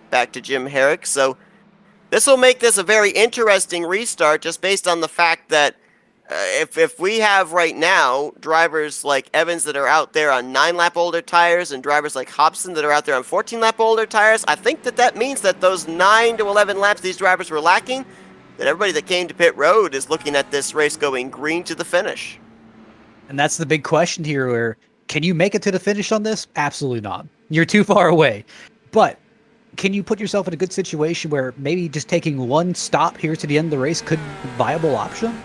Back to Jim Herrick. So this will make this a very interesting restart, just based on the fact that if we have right now drivers like Evans that are out there on 9-lap older tires and drivers like Hobson that are out there on 14-lap older tires, I think that means that those 9 to 11 laps these drivers were lacking, that everybody that came to pit road is looking at this race going green to the finish. And that's the big question here, where can you make it to the finish on this? Absolutely not. You're too far away. But can you put yourself in a good situation where maybe just taking one stop here to the end of the race could be a viable option?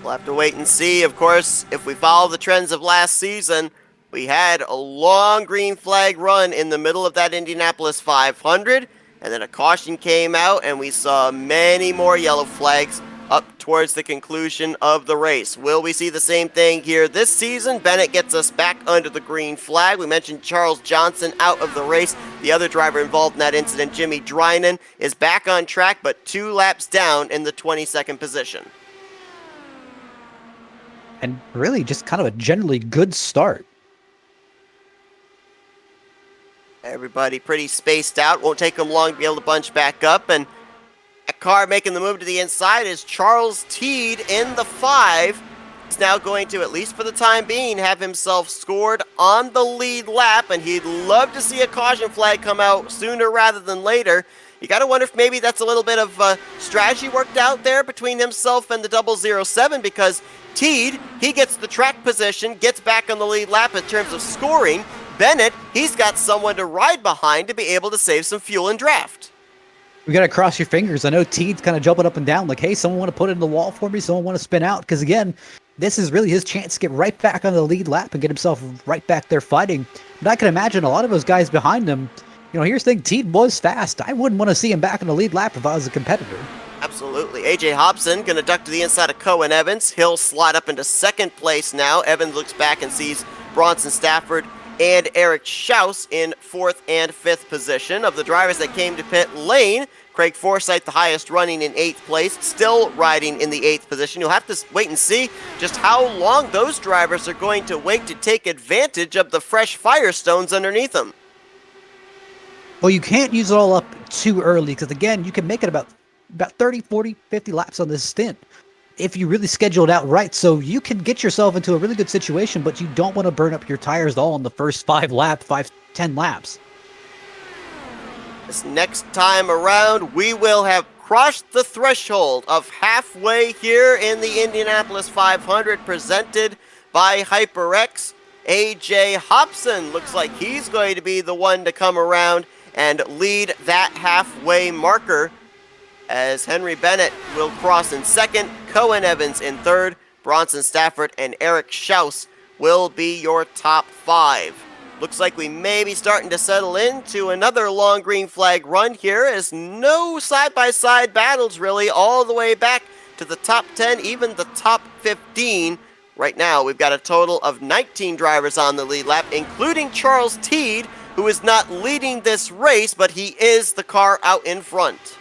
We'll have to wait and see. Of course, if we follow the trends of last season, we had a long green flag run in the middle of that Indianapolis 500, and then a caution came out, and we saw many more yellow flags up towards the conclusion of the race. Will we see the same thing here this season? Bennett gets us back under the green flag. We mentioned Charles Johnson out of the race. The other driver involved in that incident, Jimmy Drynan, is back on track, but 2 laps down in the 22nd position. And really just kind of a generally good start. Everybody pretty spaced out. Won't take them long to be able to bunch back up. And a car making the move to the inside is Charles Teed in the 5. He's now going to, at least for the time being, have himself scored on the lead lap. And he'd love to see a caution flag come out sooner rather than later. You got to wonder if maybe that's a little bit of strategy worked out there between himself and the 007, because Teed, he gets the track position, gets back on the lead lap in terms of scoring. Bennett, he's got someone to ride behind to be able to save some fuel and draft. We got to cross your fingers. I know Teed's kind of jumping up and down like, hey, someone want to put it in the wall for me? Someone want to spin out? Because, again, this is really his chance to get right back on the lead lap and get himself right back there fighting. But I can imagine a lot of those guys behind him, here's the thing, Teed was fast. I wouldn't want to see him back in the lead lap if I was a competitor. Absolutely. AJ Hobson going to duck to the inside of Cohen Evans. He'll slide up into second place now. Evans looks back and sees Bronson Stafford and Eric Schaus in 4th and 5th position. Of the drivers that came to pit lane, Craig Forsyth, the highest running, in 8th place, still riding in the 8th position. You'll have to wait and see just how long those drivers are going to wait to take advantage of the fresh Firestones underneath them. Well, you can't use it all up too early because, again, you can make it about 30, 40, 50 laps on this stint if you really schedule it out right. So you can get yourself into a really good situation, but you don't want to burn up your tires all in the first 10 laps. This next time around, we will have crossed the threshold of halfway here in the Indianapolis 500 presented by HyperX. AJ Hobson looks like he's going to be the one to come around and lead that halfway marker, as Henry Bennett will cross in 2nd, Cohen Evans in 3rd, Bronson Stafford and Eric Schaus will be your top 5. Looks like we may be starting to settle into another long green flag run here, as no side-by-side battles really all the way back to the top 10, even the top 15. Right now, we've got a total of 19 drivers on the lead lap, including Charles Teed, who is not leading this race, but he is the car out in front.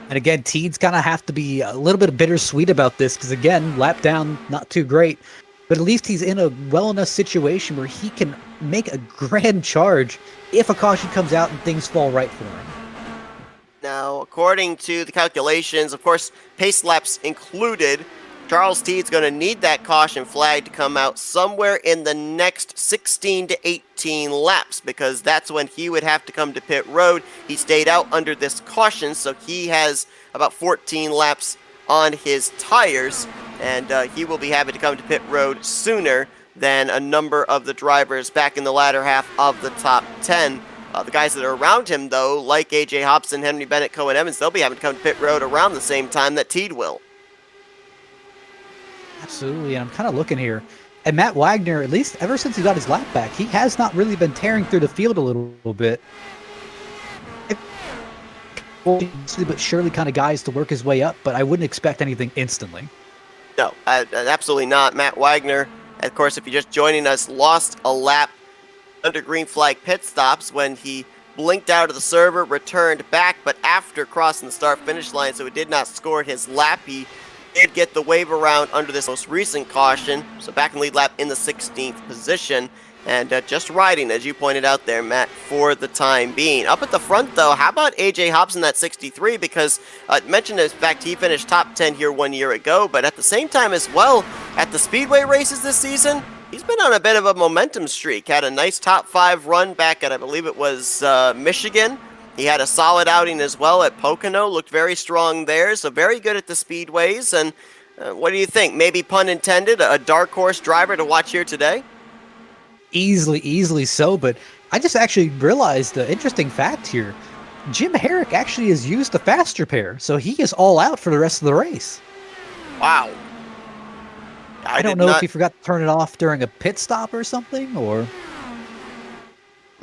And again, Teed's kind of have to be a little bit bittersweet about this because, again, lap down, not too great. But at least he's in a well enough situation where he can make a grand charge if a caution comes out and things fall right for him. Now, according to the calculations, of course, pace laps included, Charles Teed's going to need that caution flag to come out somewhere in the next 16 to 18 laps, because that's when he would have to come to pit road. He stayed out under this caution, so he has about 14 laps on his tires, and he will be having to come to pit road sooner than a number of the drivers back in the latter half of the top 10. The guys that are around him, though, like AJ Hobson, Henry Bennett, Cohen Evans, they'll be having to come to pit road around the same time that Teed will. Absolutely, and I'm kind of looking here. And Matt Wagner, at least ever since he got his lap back, he has not really been tearing through the field a little bit. But surely kind of guys to work his way up, but I wouldn't expect anything instantly. No, absolutely not. Matt Wagner, of course, if you're just joining us, lost a lap under green flag pit stops when he blinked out of the server, returned back, but after crossing the start-finish line, so he did not score his lap. He did get the wave around under this most recent caution, so back in lead lap in the 16th position, and just riding, as you pointed out there, Matt, for the time being. Up at the front, though, how about AJ Hobson at 63? Because I mentioned, in fact, he finished top 10 here 1 year ago, but at the same time as well, at the Speedway races this season, he's been on a bit of a momentum streak. Had a nice top 5 run back at, I believe it was Michigan. He had a solid outing as well at Pocono, looked very strong there, so very good at the Speedways. And what do you think? Maybe, pun intended, a dark horse driver to watch here today? Easily so, but I just actually realized an interesting fact here. Jim Herrick actually has used the faster pair, so he is all out for the rest of the race. Wow. I don't know if he forgot to turn it off during a pit stop or something, or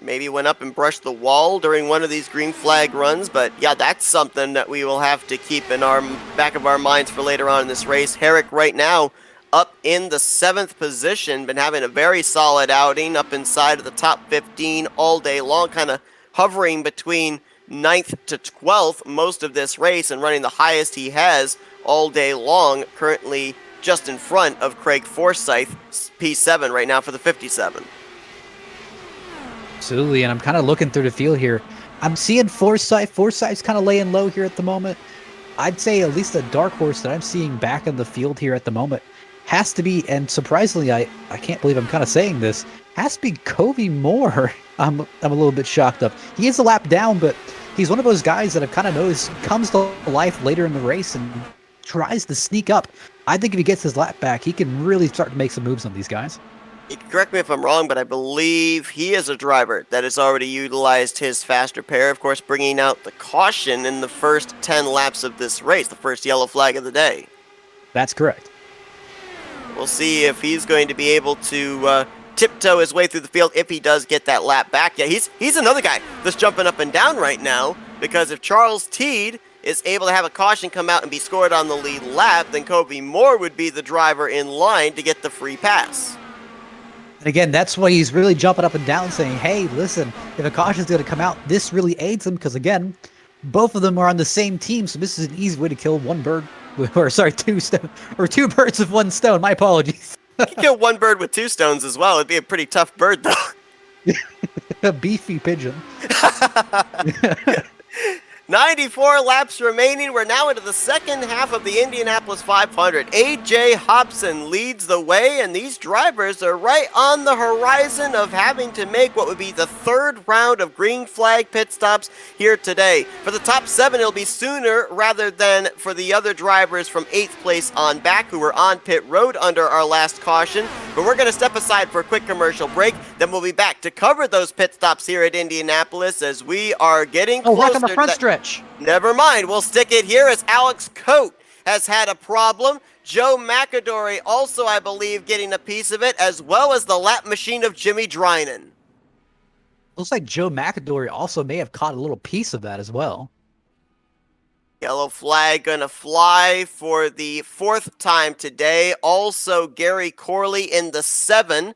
maybe went up and brushed the wall during one of these green flag runs, but yeah, that's something that we will have to keep in our back of our minds for later on in this race. Herrick right now up in the 7th position, been having a very solid outing, up inside of the top 15 all day long, kind of hovering between 9th to 12th most of this race and running the highest he has all day long, currently just in front of Craig Forsyth, P7 right now for the 57. Absolutely, and I'm kind of looking through the field here. I'm seeing Forsyth. Forsyth's kind of laying low here at the moment. I'd say at least a dark horse that I'm seeing back in the field here at the moment has to be, and surprisingly, I can't believe I'm kind of saying this, has to be Covey Moore. I'm a little bit shocked of. He is a lap down, but he's one of those guys that I've kind of noticed comes to life later in the race and tries to sneak up. I think if he gets his lap back, he can really start to make some moves on these guys. Correct me if I'm wrong, but I believe he is a driver that has already utilized his fast repair, of course, bringing out the caution in the first 10 laps of this race, the first yellow flag of the day. That's correct. We'll see if he's going to be able to tiptoe his way through the field if he does get that lap back. Yeah, he's another guy that's jumping up and down right now, because if Charles Teed is able to have a caution come out and be scored on the lead lap, then Kobe Moore would be the driver in line to get the free pass. And again, that's why he's really jumping up and down saying, hey, listen, if a caution's going to come out, this really aids him because, again, both of them are on the same team, so this is an easy way to kill one bird, or sorry, two birds with one stone. My apologies. You could kill one bird with two stones as well. It'd be a pretty tough bird, though. A beefy pigeon. 94 laps remaining. We're now into the second half of the Indianapolis 500. A.J. Hobson leads the way, and these drivers are right on the horizon of having to make what would be the third round of green flag pit stops here today. For the top 7, it'll be sooner rather than for the other drivers from 8th place on back who were on pit road under our last caution. But we're going to step aside for a quick commercial break. Then we'll be back to cover those pit stops here at Indianapolis as we are getting closer. Right on the front stretch. Never mind. We'll stick it here as Alex Coate has had a problem. Joe McAdory also, I believe, getting a piece of it, as well as the lap machine of Jimmy Drynan. Looks like Joe McAdory also may have caught a little piece of that as well. Yellow flag gonna fly for the 4th time today. Also, Gary Corley in the 7,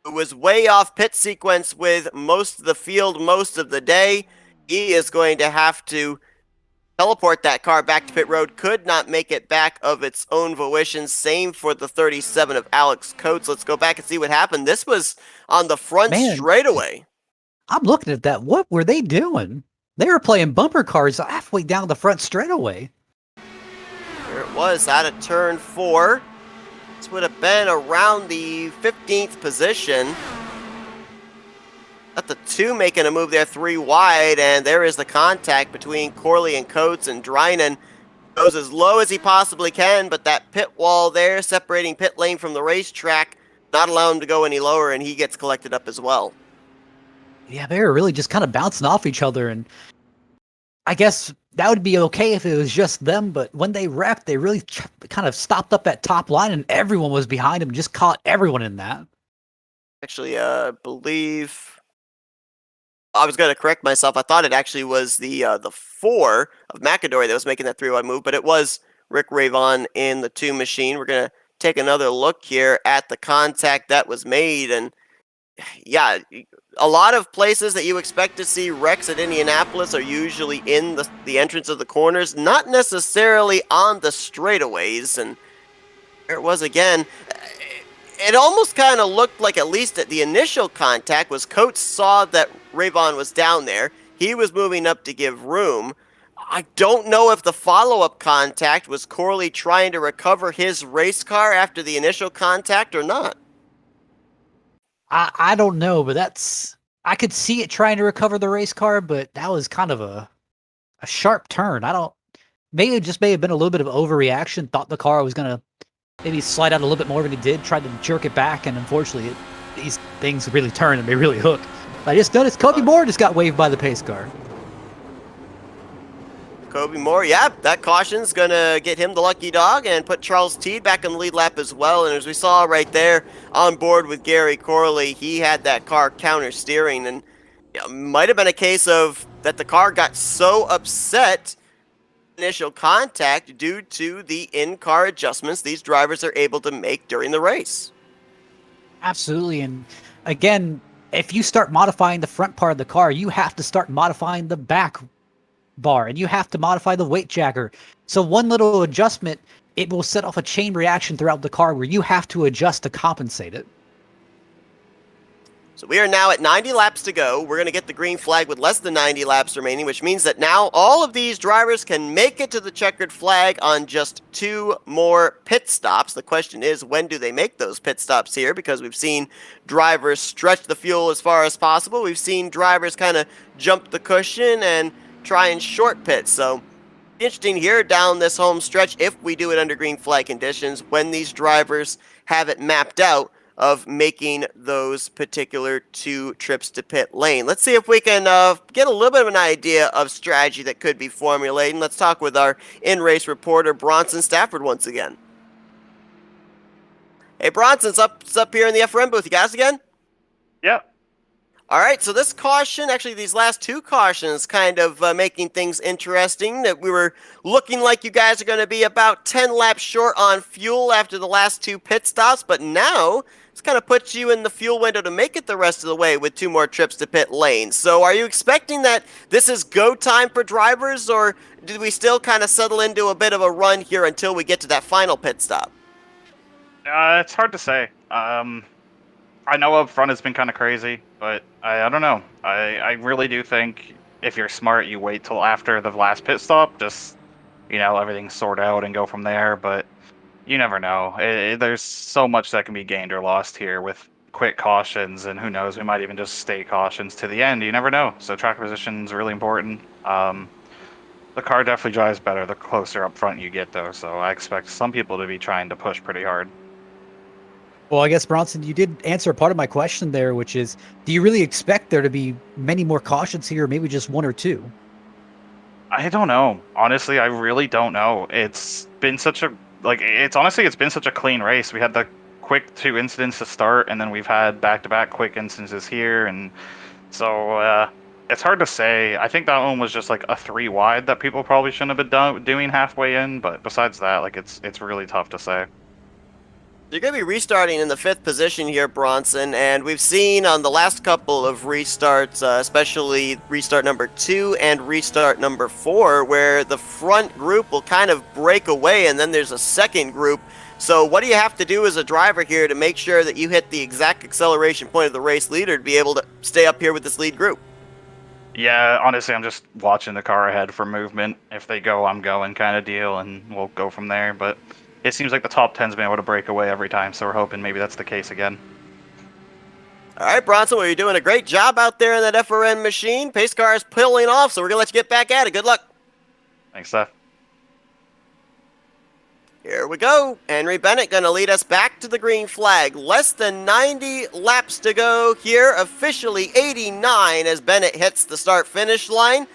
who was way off pit sequence with most of the field most of the day. He is going to have to teleport that car back to pit road. Could not make it back of its own volition. Same for the 37 of Alex Coates. Let's go back and see what happened. This was on the front straightaway. I'm looking at that. What were they doing? They were playing bumper cars halfway down the front straightaway. There it was out of turn 4. This would have been around the 15th position. Got the 2 making a move there 3 wide, and there is the contact between Corley and Coates, and Drynan goes as low as he possibly can, but that pit wall there separating pit lane from the racetrack not allowing him to go any lower, and he gets collected up as well. Yeah, they were really just kind of bouncing off each other, and I guess that would be okay if it was just them, but when they wrecked, they really kind of stopped up that top line, and everyone was behind them, just caught everyone in that. Actually, believe... I was going to correct myself. I thought it actually was the 4 of McAdory that was making that 3-wide move, but it was Rick Ravon in the 2 machine. We're going to take another look here at the contact that was made, and yeah, a lot of places that you expect to see wrecks at Indianapolis are usually in the entrance of the corners, not necessarily on the straightaways, and there it was again. It almost kind of looked like, at least at the initial contact, was Coates saw that Ravon was down there. He was moving up to give room. I don't know if the follow-up contact was Corley trying to recover his race car after the initial contact or not. I don't know, but I could see it trying to recover the race car, but that was kind of a sharp turn. Maybe it just may have been a little bit of overreaction, thought the car was going to maybe slide out a little bit more than it did, tried to jerk it back, and unfortunately, these things really turn and they really hook. I just noticed Kobe Moore just got waved by the pace car. Kobe Moore, yeah, that caution's going to get him the lucky dog and put Charles Teed back in the lead lap as well. And as we saw right there on board with Gary Corley, he had that car counter steering, and it might have been a case of that the car got so upset initial contact due to the in-car adjustments these drivers are able to make during the race. Absolutely, and again, if you start modifying the front part of the car, you have to start modifying the back bar, and you have to modify the weight jacker. So one little adjustment, it will set off a chain reaction throughout the car where you have to adjust to compensate it. So we are now at 90 laps to go. We're going to get the green flag with less than 90 laps remaining, which means that now all of these drivers can make it to the checkered flag on just 2 more pit stops. The question is, when do they make those pit stops here? Because we've seen drivers stretch the fuel as far as possible. We've seen drivers kind of jump the cushion and try and short pit. So interesting here down this home stretch, if we do it under green flag conditions, when these drivers have it mapped out, of making those particular 2 trips to pit lane. Let's see if we can get a little bit of an idea of strategy that could be formulating. Let's talk with our in-race reporter, Bronson Stafford, once again. Hey, Bronson, it's up here in the FRM booth. You got us again? Yeah. All right, so this caution, actually these last 2 cautions, kind of making things interesting. That we were looking like you guys are going to be about 10 laps short on fuel after the last 2 pit stops, but now it's kind of puts you in the fuel window to make it the rest of the way with 2 more trips to pit lane. So are you expecting that this is go time for drivers, or did we still kind of settle into a bit of a run here until we get to that final pit stop? It's hard to say. I know up front it's been kind of crazy, but I don't know. I really do think if you're smart, you wait till after the last pit stop, just, everything sort out and go from there. But you never know. There's so much that can be gained or lost here with quick cautions, and who knows, we might even just stay cautions to the end. You never know. So track position is really important. The car definitely drives better the closer up front you get, though. So I expect some people to be trying to push pretty hard. Well, I guess, Bronson, you did answer part of my question there, which is, do you really expect there to be many more cautions here, or maybe just 1 or 2? I don't know. Honestly, I really don't know. It's been such a, it's been such a clean race. We had the quick 2 incidents to start, and then we've had back-to-back quick instances here, and so it's hard to say. I think that one was just like a 3 wide that people probably shouldn't have been doing halfway in, but besides that, it's really tough to say. You're going to be restarting in the 5th position here, Bronson, and we've seen on the last couple of restarts, especially restart number 2 and restart number 4, where the front group will kind of break away, and then there's a second group. So what do you have to do as a driver here to make sure that you hit the exact acceleration point of the race leader to be able to stay up here with this lead group? Yeah, honestly, I'm just watching the car ahead for movement. If they go, I'm going kind of deal, and we'll go from there, but it seems like the top 10's been able to break away every time, so we're hoping maybe that's the case again. All right, Bronson, well, you're doing a great job out there in that FRN machine. Pace car is pulling off, so we're going to let you get back at it. Good luck. Thanks, Seth. Here we go. Henry Bennett going to lead us back to the green flag. Less than 90 laps to go here. Officially 89 as Bennett hits the start-finish line.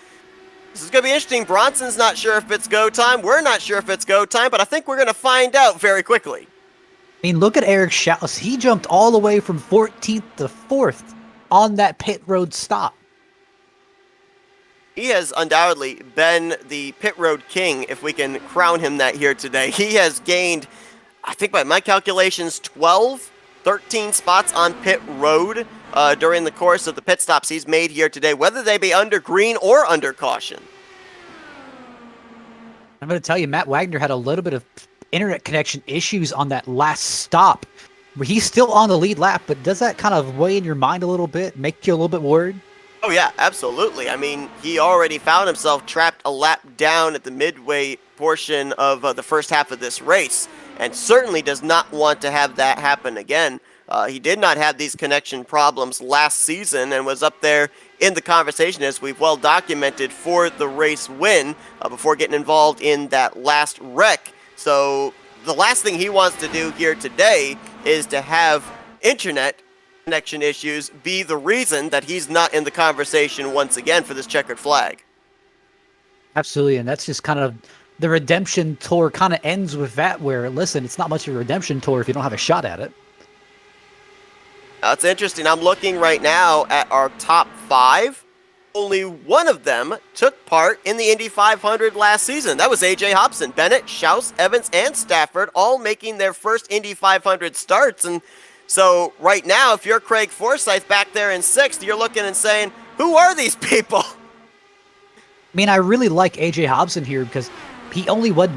This is going to be interesting. Bronson's not sure if it's go time. We're not sure if it's go time, but I think we're going to find out very quickly. I mean, look at Eric Schaus. He jumped all the way from 14th to 4th on that pit road stop. He has undoubtedly been the pit road king, if we can crown him that here today. He has gained, I think by my calculations, 13 spots on pit road during the course of the pit stops he's made here today, whether they be under green or under caution. I'm going to tell you, Matt Wagner had a little bit of internet connection issues on that last stop. He's still on the lead lap, but does that kind of weigh in your mind a little bit, make you a little bit worried? Oh yeah, absolutely. I mean, he already found himself trapped a lap down at the midway portion of the first half of this race, and certainly does not want to have that happen again. He did not have these connection problems last season and was up there in the conversation, as we've well documented, for the race win before getting involved in that last wreck. So the last thing he wants to do here today is to have internet connection issues be the reason that he's not in the conversation once again for this checkered flag. Absolutely, and that's just kind of the redemption tour kind of ends with that, where, listen, it's not much of a redemption tour if you don't have a shot at it. That's interesting. I'm looking right now at our top 5. Only one of them took part in the Indy 500 last season. That was A.J. Hobson. Bennett, Schaus, Evans, and Stafford all making their first Indy 500 starts. And so right now, if you're Craig Forsyth back there in 6th, you're looking and saying, who are these people? I mean, I really like A.J. Hobson here because he only led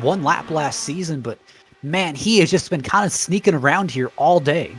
1 lap last season, but man, he has just been kind of sneaking around here all day.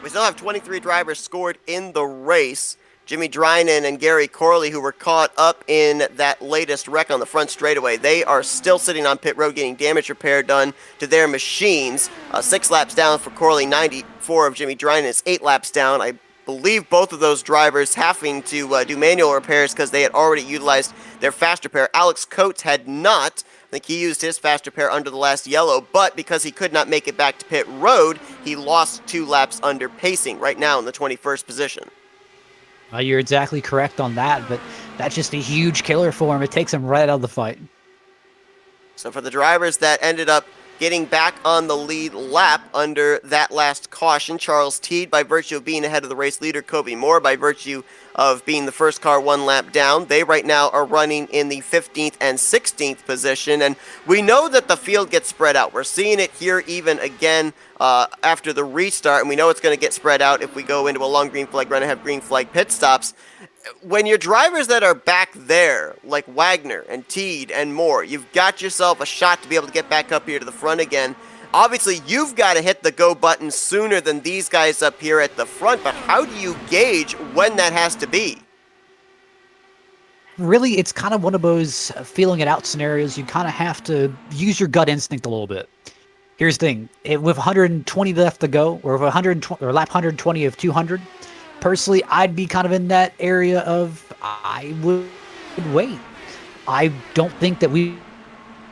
We still have 23 drivers scored in the race. Jimmy Drynan and Gary Corley, who were caught up in that latest wreck on the front straightaway, they are still sitting on pit road getting damage repair done to their machines. 6 laps down for Corley, 94 of Jimmy Drynan is 8 laps down. I believe both of those drivers having to do manual repairs because they had already utilized their fast repair. Alex Coates had not I think he used his faster pair under the last yellow, but because he could not make it back to pit road, he lost 2 laps under pacing, right now in the 21st position. You're exactly correct on that, but that's just a huge killer for him. It takes him right out of the fight. So for the drivers that ended up getting back on the lead lap under that last caution, Charles Teed, by virtue of being ahead of the race leader, Kobe Moore, by virtue of being the first car 1 lap down, they right now are running in the 15th and 16th position, and we know that the field gets spread out. We're seeing it here even again after the restart, and we know it's going to get spread out if we go into a long green flag run and have green flag pit stops. When your drivers that are back there, like Wagner and Teed and Moore, you've got yourself a shot to be able to get back up here to the front again. Obviously, you've got to hit the go button sooner than these guys up here at the front, but how do you gauge when that has to be? Really, it's kind of one of those feeling it out scenarios. You kind of have to use your gut instinct a little bit. Here's the thing. With 120 left to go, or with 120, or lap 120 of 200, personally, I'd be kind of in that area of I would wait. I don't think that we'd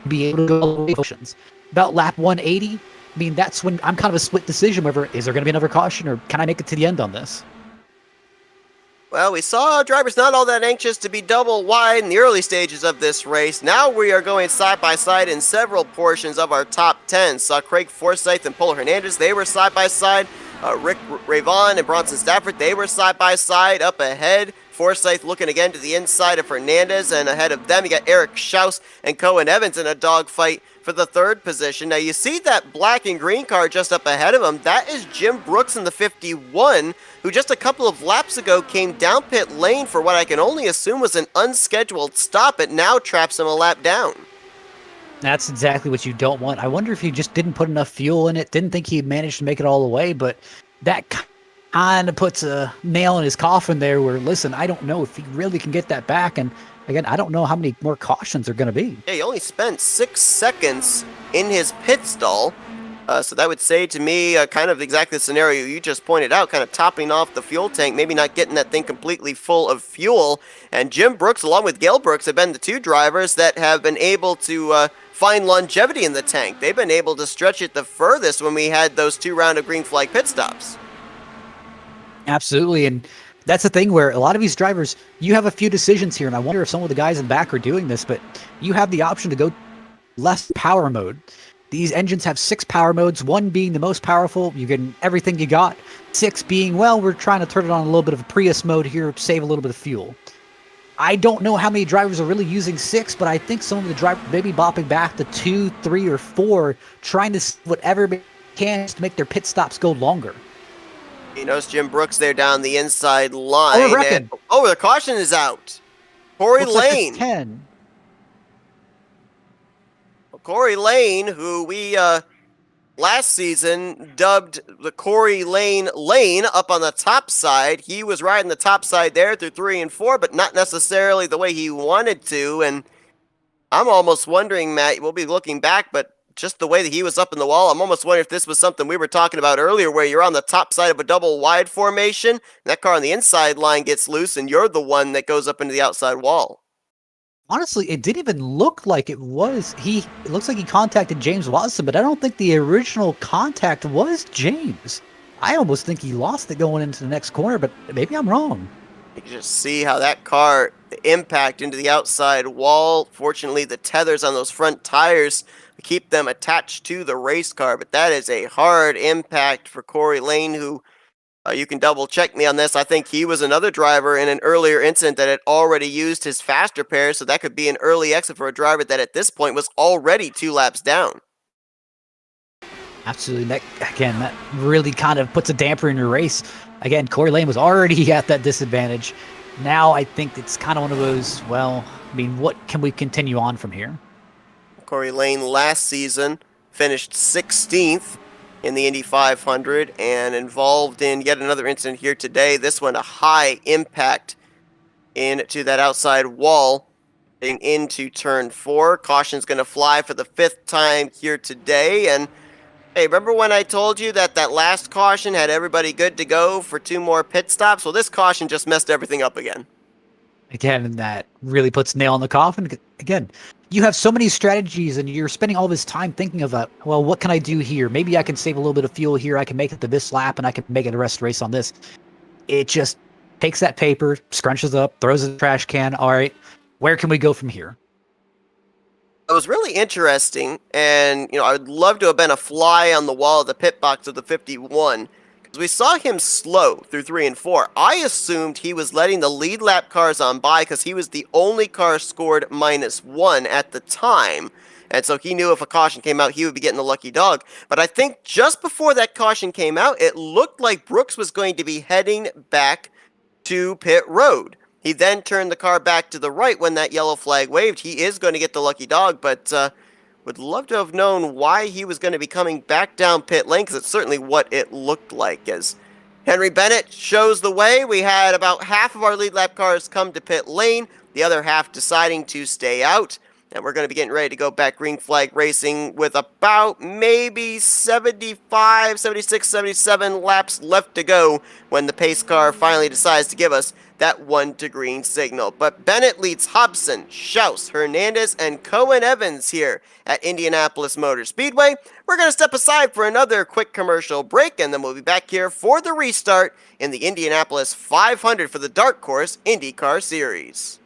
be able to go all the way to about lap 180. I mean, that's when I'm kind of a split decision whether is there going to be another caution or can I make it to the end on this? Well, we saw drivers not all that anxious to be double wide in the early stages of this race. Now we are going side by side in several portions of our top 10. Saw Craig Forsyth and Polo Hernandez, they were side by side. Rick Ravon and Bronson Stafford, they were side by side up ahead. Forsyth looking again to the inside of Hernandez, and ahead of them you got Eric Schaus and Cohen Evans in a dogfight for the 3rd position. Now you see that black and green car just up ahead of him. That is Jim Brooks in the 51, who just a couple of laps ago came down pit lane for what I can only assume was an unscheduled stop. It now traps him a lap down. That's exactly what you don't want. I wonder if he just didn't put enough fuel in it, didn't think he'd managed to make it all the way, but that kind of puts a nail in his coffin there where, listen, I don't know if he really can get that back, and again, I don't know how many more cautions are going to be. Yeah, he only spent 6 seconds in his pit stall, so that would say to me kind of exactly the scenario you just pointed out, kind of topping off the fuel tank, maybe not getting that thing completely full of fuel, and Jim Brooks along with Gale Brooks have been the 2 drivers that have been able to find longevity in the tank. They've been able to stretch it the furthest when we had those 2 round of green flag pit stops. Absolutely, and that's the thing where a lot of these drivers, you have a few decisions here, and I wonder if some of the guys in back are doing this, but you have the option to go less power mode. These engines have 6 power modes, 1 being the most powerful, you get everything you got, 6 being, well, we're trying to turn it on a little bit of a Prius mode here, save a little bit of fuel. I don't know how many drivers are really using 6, but I think some of the drivers may be bopping back to 2, 3, or 4, trying to see whatever they can to make their pit stops go longer. You notice Jim Brooks there down the inside line. Oh, and, the caution is out. Corey Lane. 10. Corey Lane, who we last season dubbed the Corey Lane lane up on the top side. He was riding the top side there through 3 and 4, but not necessarily the way he wanted to. And I'm almost wondering, Matt, we'll be looking back, but just the way that he was up in the wall, I'm almost wondering if this was something we were talking about earlier where you're on the top side of a double wide formation, and that car on the inside line gets loose, and you're the one that goes up into the outside wall. Honestly, it didn't even look like it was. It looks like he contacted James Watson, but I don't think the original contact was James. I almost think he lost it going into the next corner, but maybe I'm wrong. You can just see how that car, the impact into the outside wall. Fortunately, the tethers on those front tires keep them attached to the race car, but that is a hard impact for Corey Lane, who you can double check me on this. I think he was another driver in an earlier incident that had already used his faster pair, so that could be an early exit for a driver that at this point was already 2 laps down. Absolutely. That really kind of puts a damper in your race. Again, Corey Lane was already at that disadvantage. Now I think it's kind of one of those, well, I mean, what can we continue on from here? Corey Lane last season finished 16th in the Indy 500 and involved in yet another incident here today. This one a high impact into that outside wall into turn 4. Caution's going to fly for the 5th time here today. And hey, remember when I told you that last caution had everybody good to go for 2 more pit stops? Well, this caution just messed everything up again. Again, that really puts nail in the coffin. Again, you have so many strategies and you're spending all this time thinking of, well, what can I do here? Maybe I can save a little bit of fuel here. I can make it to this lap and I can make it the rest of the race on this. It just takes that paper, scrunches up, throws it in the trash can. All right, where can we go from here? It was really interesting, and I would love to have been a fly on the wall of the pit box of the 51, because we saw him slow through 3 and 4. I assumed he was letting the lead lap cars on by because he was the only car scored -1 at the time, and so he knew if a caution came out, he would be getting the lucky dog. But I think just before that caution came out, it looked like Brooks was going to be heading back to pit road. He then turned the car back to the right when that yellow flag waved. He is going to get the lucky dog, but would love to have known why he was going to be coming back down pit lane, because it's certainly what it looked like. As Henry Bennett shows the way, we had about half of our lead lap cars come to pit lane, the other half deciding to stay out. And we're going to be getting ready to go back green flag racing with about maybe 75, 76, 77 laps left to go when the pace car finally decides to give us that 1 to green signal. But Bennett leads Hobson, Schaus, Hernandez, and Cohen Evans here at Indianapolis Motor Speedway. We're going to step aside for another quick commercial break, and then we'll be back here for the restart in the Indianapolis 500 for the Dark Horse IndyCar Series.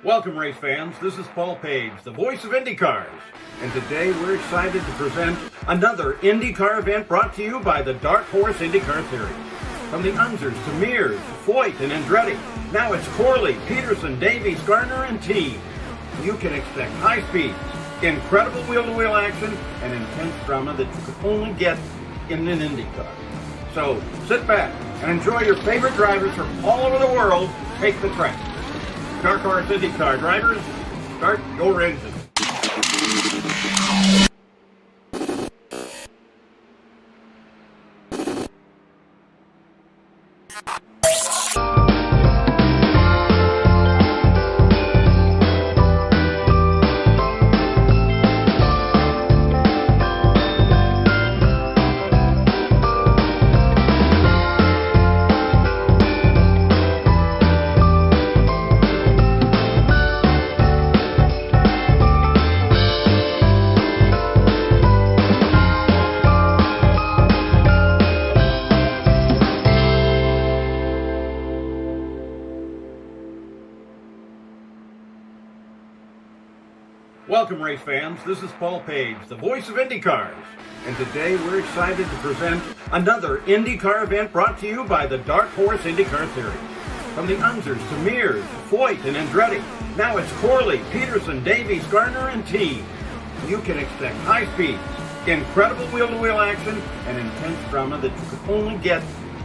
Welcome, race fans. This is Paul Page, the voice of IndyCars. And today we're excited to present another IndyCar event brought to you by the Dark Horse IndyCar Series. From the Unzers to Mears, Foyt, and Andretti, now it's Corley, Peterson, Davies, Gardner, and team. You can expect high speeds, incredible wheel-to-wheel action, and intense drama that you could only get in an IndyCar. So sit back and enjoy your favorite drivers from all over the world take the track. Dark Horse IndyCar drivers, start your engine. Welcome, race fans. This is Paul Page, the voice of IndyCars. And today we're excited to present another IndyCar event brought to you by the Dark Horse IndyCar Series. From the Unzers to Mears, Foyt, and Andretti, now it's Corley, Peterson, Davies, Gardner, and team. You can expect high speeds, incredible wheel-to-wheel action, and intense drama that you could only get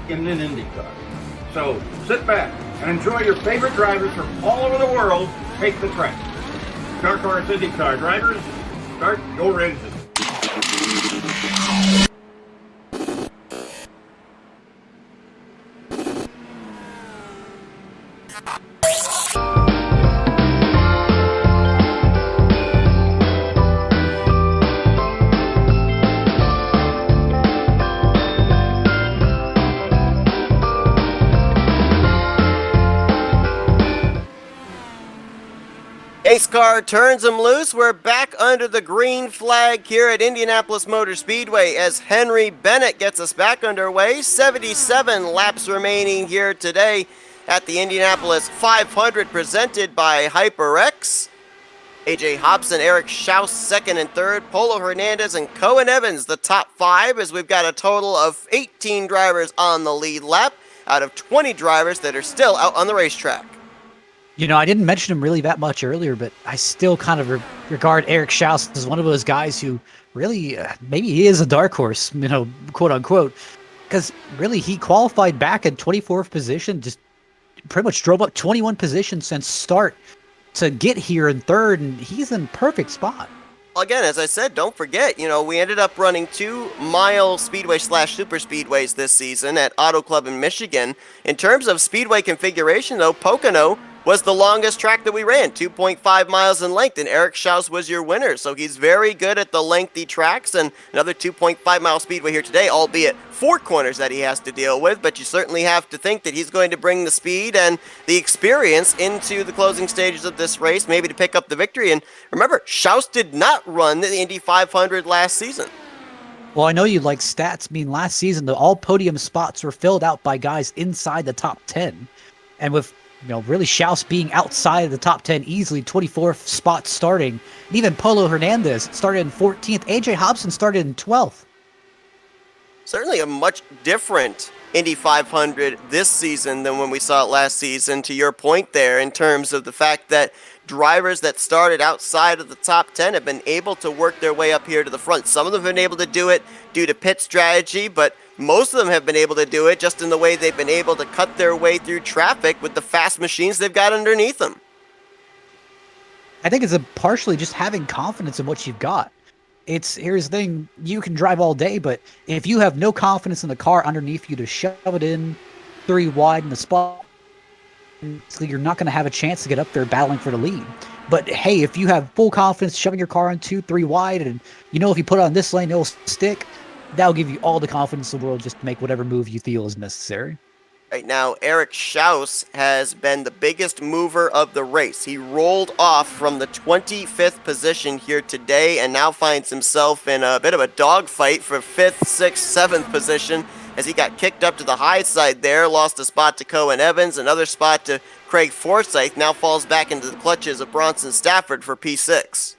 in an IndyCar. So sit back and enjoy your favorite drivers from all over the world take the track. Dark Horse IndyCar drivers, start your engine. Pace car turns him loose. We're back under the green flag here at Indianapolis Motor Speedway as Henry Bennett gets us back underway. 77 laps remaining here today at the Indianapolis 500 presented by HyperX. AJ Hobson, Eric Schaus, second and third. Polo Hernandez and Cohen Evans, the top 5, as we've got a total of 18 drivers on the lead lap out of 20 drivers that are still out on the racetrack. You know, I didn't mention him really that much earlier, but I still kind of regard Eric Schaus as one of those guys who really, maybe he is a dark horse, quote unquote, because really he qualified back in 24th position, just pretty much drove up 21 positions since start to get here in third, and he's in perfect spot. Again, as I said, don't forget, we ended up running 2-mile speedway / super speedways this season at Auto Club in Michigan. In terms of speedway configuration, though, Pocono was the longest track that we ran, 2.5 miles in length, and Eric Schaus was your winner. So he's very good at the lengthy tracks, and another 2.5 mile speedway here today, albeit 4 corners that he has to deal with, but you certainly have to think that he's going to bring the speed and the experience into the closing stages of this race, maybe to pick up the victory. And remember, Schaus did not run the Indy 500 last season. Well, I know you like stats. I mean, last season, all podium spots were filled out by guys inside the top 10. And with, really Schaus being outside of the top 10 easily, 24th spot starting. And even Polo Hernandez started in 14th. AJ Hobson started in 12th. Certainly a much different Indy 500 this season than when we saw it last season, to your point there, in terms of the fact that drivers that started outside of the top 10 have been able to work their way up here to the front. Some of them have been able to do it due to pit strategy, but most of them have been able to do it just in the way they've been able to cut their way through traffic with the fast machines they've got underneath them. I think it's partially just having confidence in what you've got. Here's the thing, you can drive all day, but if you have no confidence in the car underneath you to shove it in 3 wide in the spot, you're not going to have a chance to get up there battling for the lead. But hey, if you have full confidence shoving your car in 2-3 wide, and if you put it on this lane, it'll stick, that'll give you all the confidence in the world just to make whatever move you feel is necessary. Right now, Eric Schaus has been the biggest mover of the race. He rolled off from the 25th position here today and now finds himself in a bit of a dogfight for 5th, 6th, 7th position as he got kicked up to the high side there, lost a spot to Cohen Evans, another spot to Craig Forsyth, now falls back into the clutches of Bronson Stafford for P6.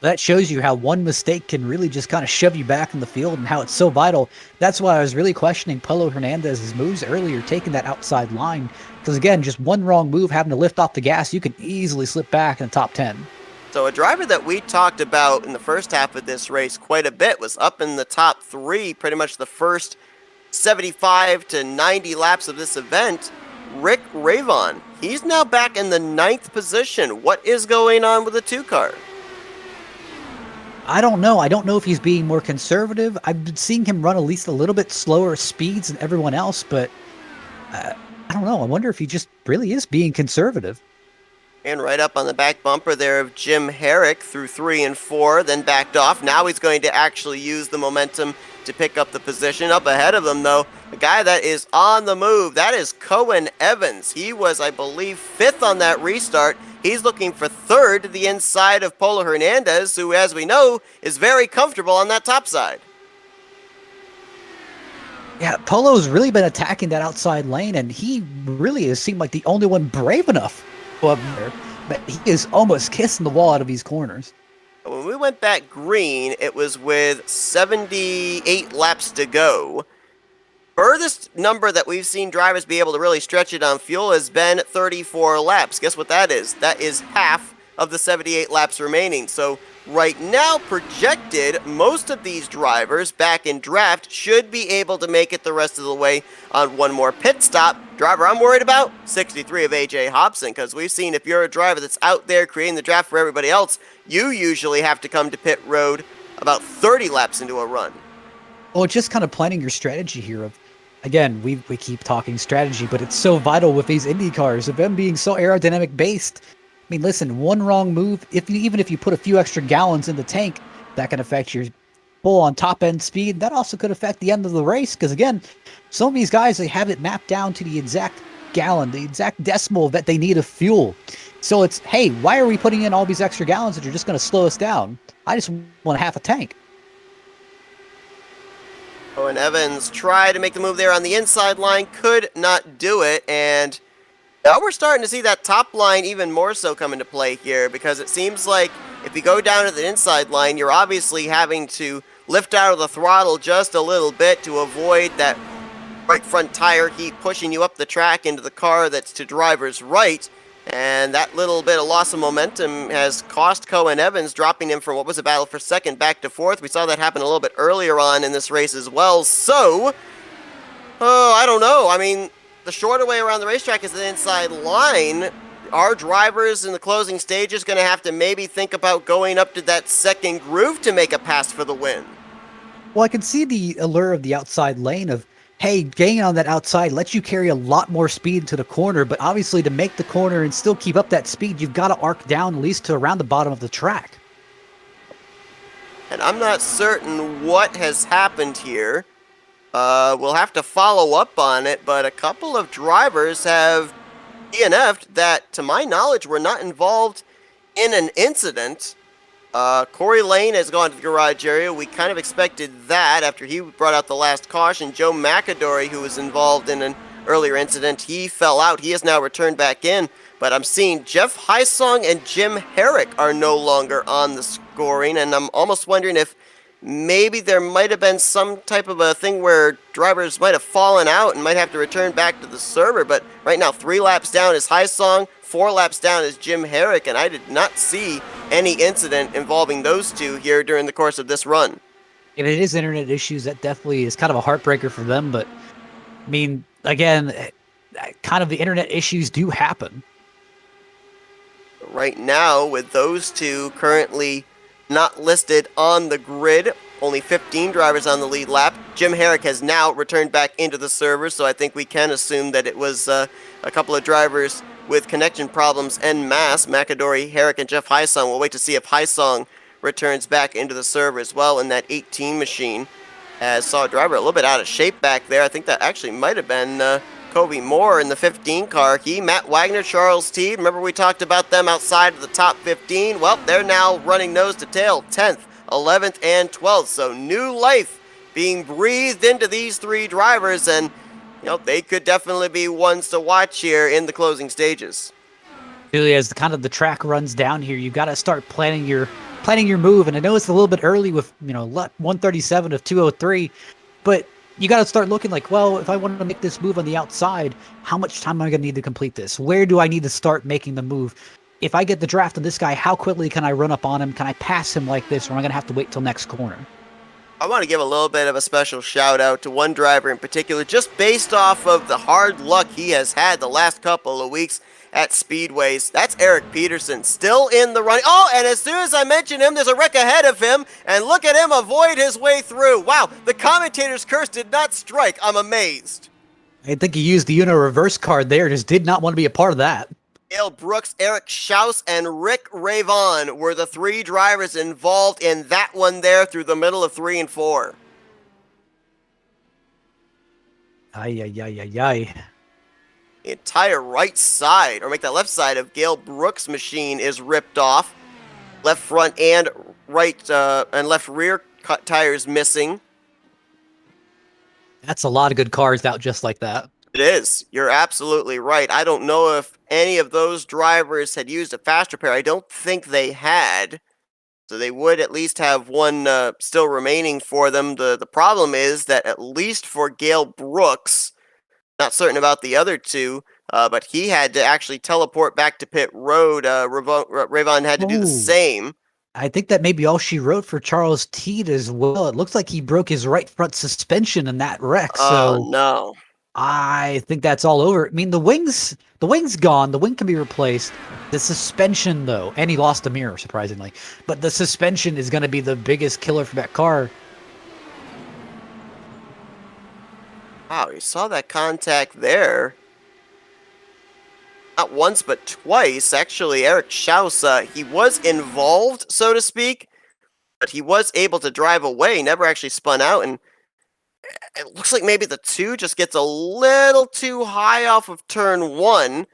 That shows you how one mistake can really just kind of shove you back in the field and how it's so vital. That's why I was really questioning Polo Hernandez's moves earlier, taking that outside line. Because again, just one wrong move, having to lift off the gas, you can easily slip back in the top 10. So a driver that we talked about in the first half of this race quite a bit was up in the top 3 pretty much the first 75 to 90 laps of this event, Rick Ravon. He's now back in the 9th position. What is going on with the 2-car? I don't know. I don't know if he's being more conservative. I've been seeing him run at least a little bit slower speeds than everyone else, but I don't know. I wonder if he just really is being conservative. And right up on the back bumper there of Jim Herrick through 3 and 4, then backed off. Now he's going to actually use the momentum to pick up the position. Up ahead of them, though, a guy that is on the move, that is Cohen Evans. He was, I believe, 5th on that restart. He's looking for 3rd to the inside of Polo Hernandez, who, as we know, is very comfortable on that top side. Yeah, Polo's really been attacking that outside lane, and he really has seemed like the only one brave enough to go up there. But he is almost kissing the wall out of these corners. When we went back green, it was with 78 laps to go. Furthest number that we've seen drivers be able to really stretch it on fuel has been 34 laps. Guess what that is? That is half of the 78 laps remaining. So right now, projected, most of these drivers back in draft should be able to make it the rest of the way on one more pit stop. Driver I'm worried about, 63 of AJ Hobson, because we've seen if you're a driver that's out there creating the draft for everybody else, you usually have to come to pit road about 30 laps into a run. Well, it's just kind of planning your strategy here of, again, we keep talking strategy, but it's so vital with these Indy cars, of them being so aerodynamic based. I mean, listen, one wrong move, even if you put a few extra gallons in the tank, that can affect your full on top end speed. That also could affect the end of the race, because again, some of these guys, they have it mapped down to the exact gallon, the exact decimal that they need of fuel. So it's, hey, why are we putting in all these extra gallons that are just going to slow us down? I just want half a tank. Owen Evans tried to make the move there on the inside line, could not do it, and now we're starting to see that top line even more so come into play here, because it seems like if you go down to the inside line, you're obviously having to lift out of the throttle just a little bit to avoid that right front tire heat pushing you up the track into the car that's to driver's right. And that little bit of loss of momentum has cost Cohen Evans, dropping him from what was a battle for second back to 4th. We saw that happen a little bit earlier on in this race as well. So, I don't know. I mean, the shorter way around the racetrack is the inside line. Our drivers in the closing stages going to have to maybe think about going up to that second groove to make a pass for the win. Well, I can see the allure of the outside lane of, hey, getting on that outside lets you carry a lot more speed to the corner, but obviously to make the corner and still keep up that speed, you've got to arc down at least to around the bottom of the track. And I'm not certain what has happened here. We'll have to follow up on it, but a couple of drivers have DNF'd that, to my knowledge, were not involved in an incident. Corey Lane has gone to the garage area. We kind of expected that after he brought out the last caution. Joe McAdory, who was involved in an earlier incident, he fell out. He has now returned back in. But I'm seeing Jeff Heisong and Jim Herrick are no longer on the scoring, and I'm almost wondering if maybe there might have been some type of a thing where drivers might have fallen out and might have to return back to the server. But right now, 3 laps down is Heisong, 4 laps down is Jim Herrick, and I did not see any incident involving those two here during the course of this run. And it is internet issues. That definitely is kind of a heartbreaker for them. But, I mean, again, kind of the internet issues do happen. Right now, with those two currently not listed on the grid, only 15 drivers on the lead lap. Jim Herrick has now returned back into the server, so I think we can assume that it was a couple of drivers with connection problems en masse. McAdory, Herrick, and Jeff Heisong. We'll wait to see if Heisong returns back into the server as well in that 18 machine. As saw a driver a little bit out of shape back there. I think that actually might have been Kobe Moore in the 15 car. He, Matt Wagner, Charles Teed. Remember we talked about them outside of the top 15? Well, they're now running nose to tail, 10th, 11th, and 12th. So new life being breathed into these 3 drivers, and they could definitely be ones to watch here in the closing stages. Really, as the track runs down here, you got to start planning your move. And I know it's a little bit early with 137 of 203, but you got to start looking like, well, if I want to make this move on the outside, how much time am I going to need to complete this? Where do I need to start making the move? If I get the draft on this guy, how quickly can I run up on him? Can I pass him like this, or am I going to have to wait till next corner? I want to give a little bit of a special shout out to one driver in particular, just based off of the hard luck he has had the last couple of weeks at Speedways. That's Eric Peterson, still in the running. Oh, and as soon as I mention him, there's a wreck ahead of him, and look at him avoid his way through. Wow, the commentator's curse did not strike. I'm amazed. I think he used the Uno reverse card there, just did not want to be a part of that. Dale Brooks, Eric Schaus, and Rick Ravon were the 3 drivers involved in that one there through the middle of 3 and 4. Ay. The entire right side, or make that left side of Gale Brooks' machine is ripped off. Left front and right and left rear tires missing. That's a lot of good cars out just like that. It is. You're absolutely right. I don't know if any of those drivers had used a fast repair. I don't think they had. So they would at least have one still remaining for them. The problem is that at least for Gale Brooks, not certain about the other 2, but he had to actually teleport back to pit road. Ravon had to do the same. I think that may be all she wrote for Charles Teed as well. It looks like he broke his right front suspension in that wreck. Oh, no. I think that's all over. I mean, the wing's gone. The wing can be replaced. The suspension, though, and he lost the mirror, surprisingly. But the suspension is going to be the biggest killer for that car. Wow, you saw that contact there. Not once, but twice. Actually, Eric Schaus, he was involved, so to speak, but he was able to drive away. Never actually spun out, and it looks like maybe the 2 just gets a little too high off of turn 1, and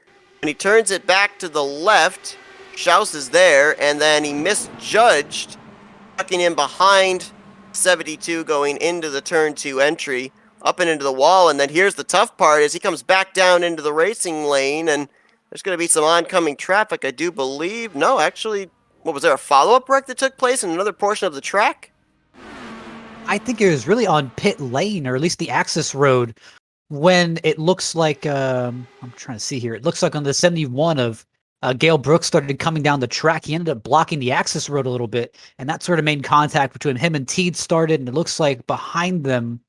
he turns it back to the left. Schaus is there, and then he misjudged, tucking in behind 72 going into the turn 2 entry, up and into the wall. And then here's the tough part, is he comes back down into the racing lane, and there's going to be some oncoming traffic, I do believe. No, actually, what was there, a follow-up wreck that took place in another portion of the track? I think it was really on pit lane, or at least the access road, when it looks like, I'm trying to see here, it looks like on the 71 of Gale Brooks started coming down the track. He ended up blocking the access road a little bit, and that sort of made contact between him and Teed started, and it looks like behind them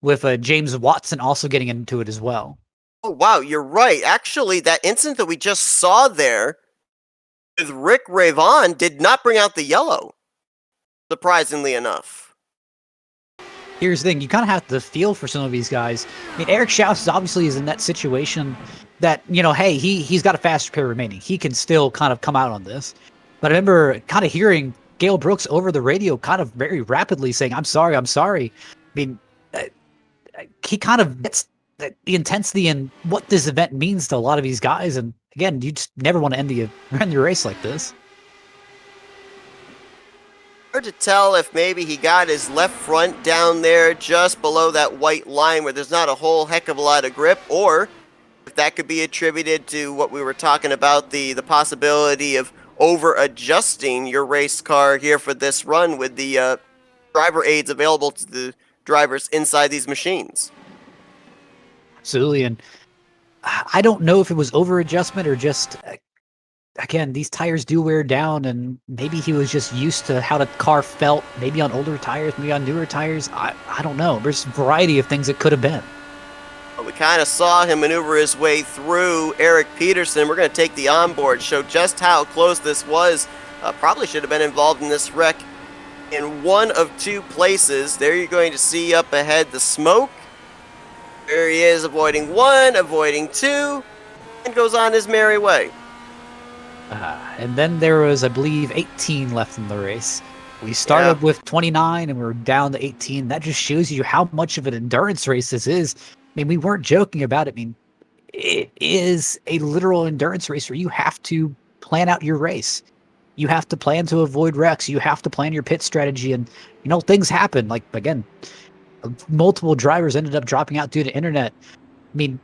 with James Watson also getting into it as well. Oh, wow, you're right. Actually, that incident that we just saw there with Rick Ravon did not bring out the yellow, surprisingly enough. Here's the thing, you kind of have to feel for some of these guys. I mean, Eric Schaus obviously is in that situation that, hey, he's got a fast repair remaining. He can still kind of come out on this. But I remember kind of hearing Gail Brooks over the radio kind of very rapidly saying, I'm sorry. I mean, he kind of gets the intensity and what this event means to a lot of these guys. And again, you just never want to end the race like this. Hard to tell if maybe he got his left front down there just below that white line where there's not a whole heck of a lot of grip, or if that could be attributed to what we were talking about, the possibility of over-adjusting your race car here for this run with the driver aids available to the drivers inside these machines. Absolutely, and I don't know if it was over-adjustment or just... Again, these tires do wear down, and maybe he was just used to how the car felt, maybe on older tires, maybe on newer tires. I don't know. There's a variety of things it could have been. Well, we kind of saw him maneuver his way through Eric Peterson. We're going to take the onboard, show just how close this was. Probably should have been involved in this wreck in one of two places. There you're going to see up ahead the smoke. There he is, avoiding one, avoiding two, and goes on his merry way. And then there was, I believe, 18 left in the race. We started with 29 and we were down to 18. That just shows you how much of an endurance race this is. I mean, we weren't joking about it. I mean, it is a literal endurance race where you have to plan out your race. You have to plan to avoid wrecks. You have to plan your pit strategy. And, things happen. Like, again, multiple drivers ended up dropping out due to internet. I mean,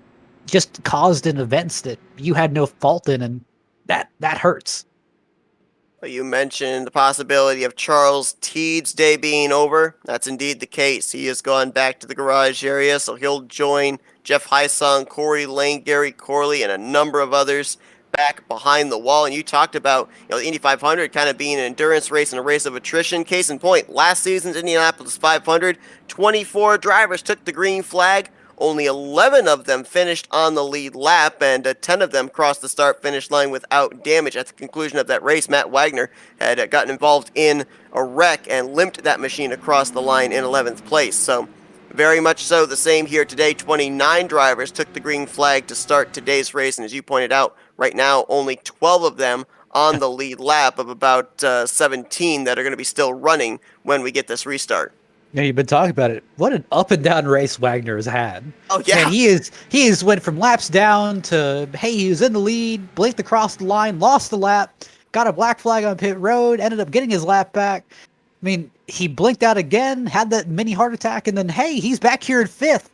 just caused in events that you had no fault in, and that hurts. Well, you mentioned the possibility of Charles Teed's day being over. That's indeed the case. He has gone back to the garage area, so he'll join Jeff Heisong, Corey Lane, Gary Corley, and a number of others back behind the wall. And you talked about the Indy 500 kind of being an endurance race and a race of attrition. Case in point, last season's Indianapolis 500, 24 drivers took the green flag. Only 11 of them finished on the lead lap, and 10 of them crossed the start-finish line without damage. At the conclusion of that race, Matt Wagner had gotten involved in a wreck and limped that machine across the line in 11th place. So, very much so the same here today. 29 drivers took the green flag to start today's race, and as you pointed out, right now only 12 of them on the lead lap of about 17 that are going to be still running when we get this restart. Yeah, you've been talking about it. What an up and down race Wagner has had. Oh yeah, and he is went from laps down to, hey, he was in the lead, blinked across the line, lost the lap, got a black flag on pit road, ended up getting his lap back. I mean, he blinked out again, had that mini heart attack, and then hey, he's back here in 5th.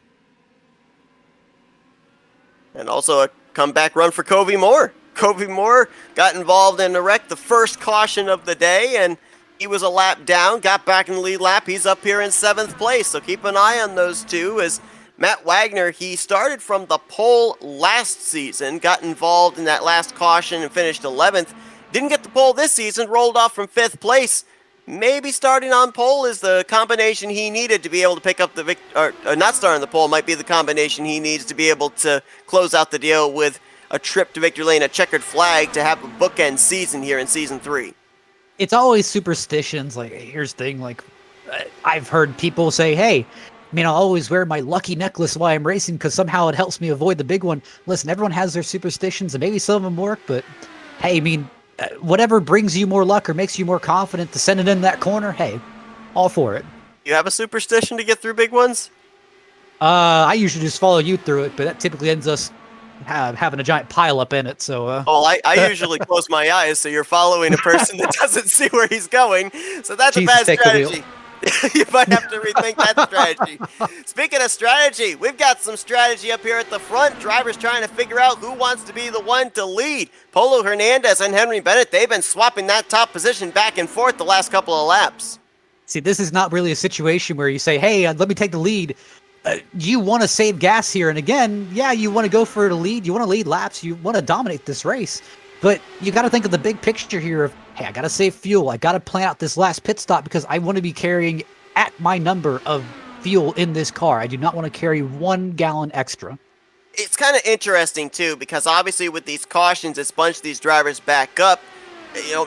And also a comeback run for Covey Moore. Covey Moore got involved in the wreck, the first caution of the day, and he was a lap down, got back in the lead lap. He's up here in 7th place, so keep an eye on those two. As Matt Wagner, he started from the pole last season, got involved in that last caution and finished 11th. Didn't get the pole this season, rolled off from 5th place. Maybe starting on pole is the combination he needed to be able to pick up the or not starting the pole might be the combination he needs to be able to close out the deal with a trip to victory lane, a checkered flag, to have a bookend season here in season 3. It's always superstitions. Like, here's the thing, like, I've heard people say, hey, I'll always wear my lucky necklace while I'm racing because somehow it helps me avoid the big one. Listen, everyone has their superstitions, and maybe some of them work, but hey, whatever brings you more luck or makes you more confident to send it in that corner, hey, all for it. You have a superstition to get through big ones? I usually just follow you through it, but that typically ends us having a giant pile up in it. So I usually close my eyes, so you're following a person that doesn't see where he's going. So that's Jesus, a bad strategy. You might have to rethink that strategy. Speaking of strategy, we've got some strategy up here at the front. Drivers trying to figure out who wants to be the one to lead. Polo Hernandez and Henry Bennett, they've been swapping that top position back and forth the last couple of laps. See, this is not really a situation where you say, hey, let me take the lead. You want to save gas here. And again, yeah, you want to go for the lead. You want to lead laps. You want to dominate this race. But you got to think of the big picture here of, hey, I got to save fuel. I got to plan out this last pit stop because I want to be carrying at my number of fuel in this car. I do not want to carry 1 gallon extra. It's kind of interesting, too, because obviously with these cautions, it's bunched these drivers back up.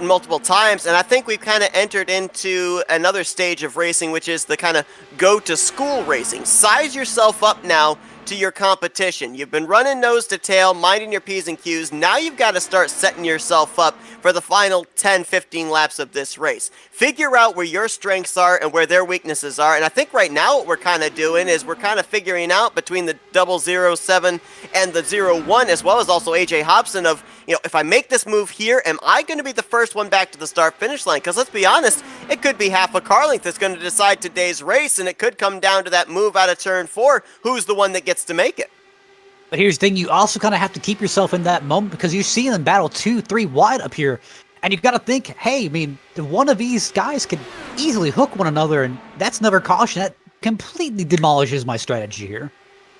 multiple times, and I think we've kind of entered into another stage of racing, which is the kind of go to school racing. Size yourself up now to your competition. You've been running nose to tail, minding your P's and Q's. Now you've got to start setting yourself up for the final 10, 15 laps of this race. Figure out where your strengths are and where their weaknesses are. And I think right now what we're kind of doing is we're kind of figuring out between the 007 and the 01, as well as also AJ Hobson, of, if I make this move here, am I going to be the first one back to the start finish line? Because let's be honest, it could be half a car length that's going to decide today's race, and it could come down to that move out of turn 4. Who's the one that gets to make it? But here's the thing, you also kind of have to keep yourself in that moment, because you see them battle 2, 3 wide up here, and you've got to think, hey, I mean, one of these guys could easily hook one another, and that's another caution. That completely demolishes my strategy here.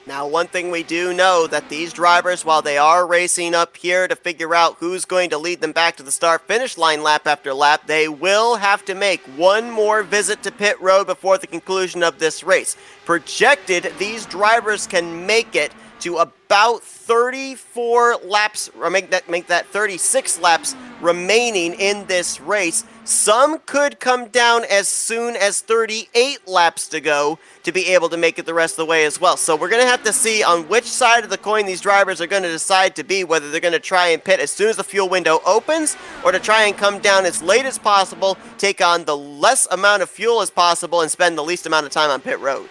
Now, one thing we do know, that these drivers, while they are racing up here to figure out who's going to lead them back to the start-finish line lap after lap, they will have to make one more visit to pit road before the conclusion of this race. Projected, these drivers can make it to about 34 laps, or make that 36 laps remaining in this race. Some could come down as soon as 38 laps to go to be able to make it the rest of the way as well. So we're going to have to see on which side of the coin these drivers are going to decide to be, whether they're going to try and pit as soon as the fuel window opens, or to try and come down as late as possible, take on the less amount of fuel as possible, and spend the least amount of time on pit road.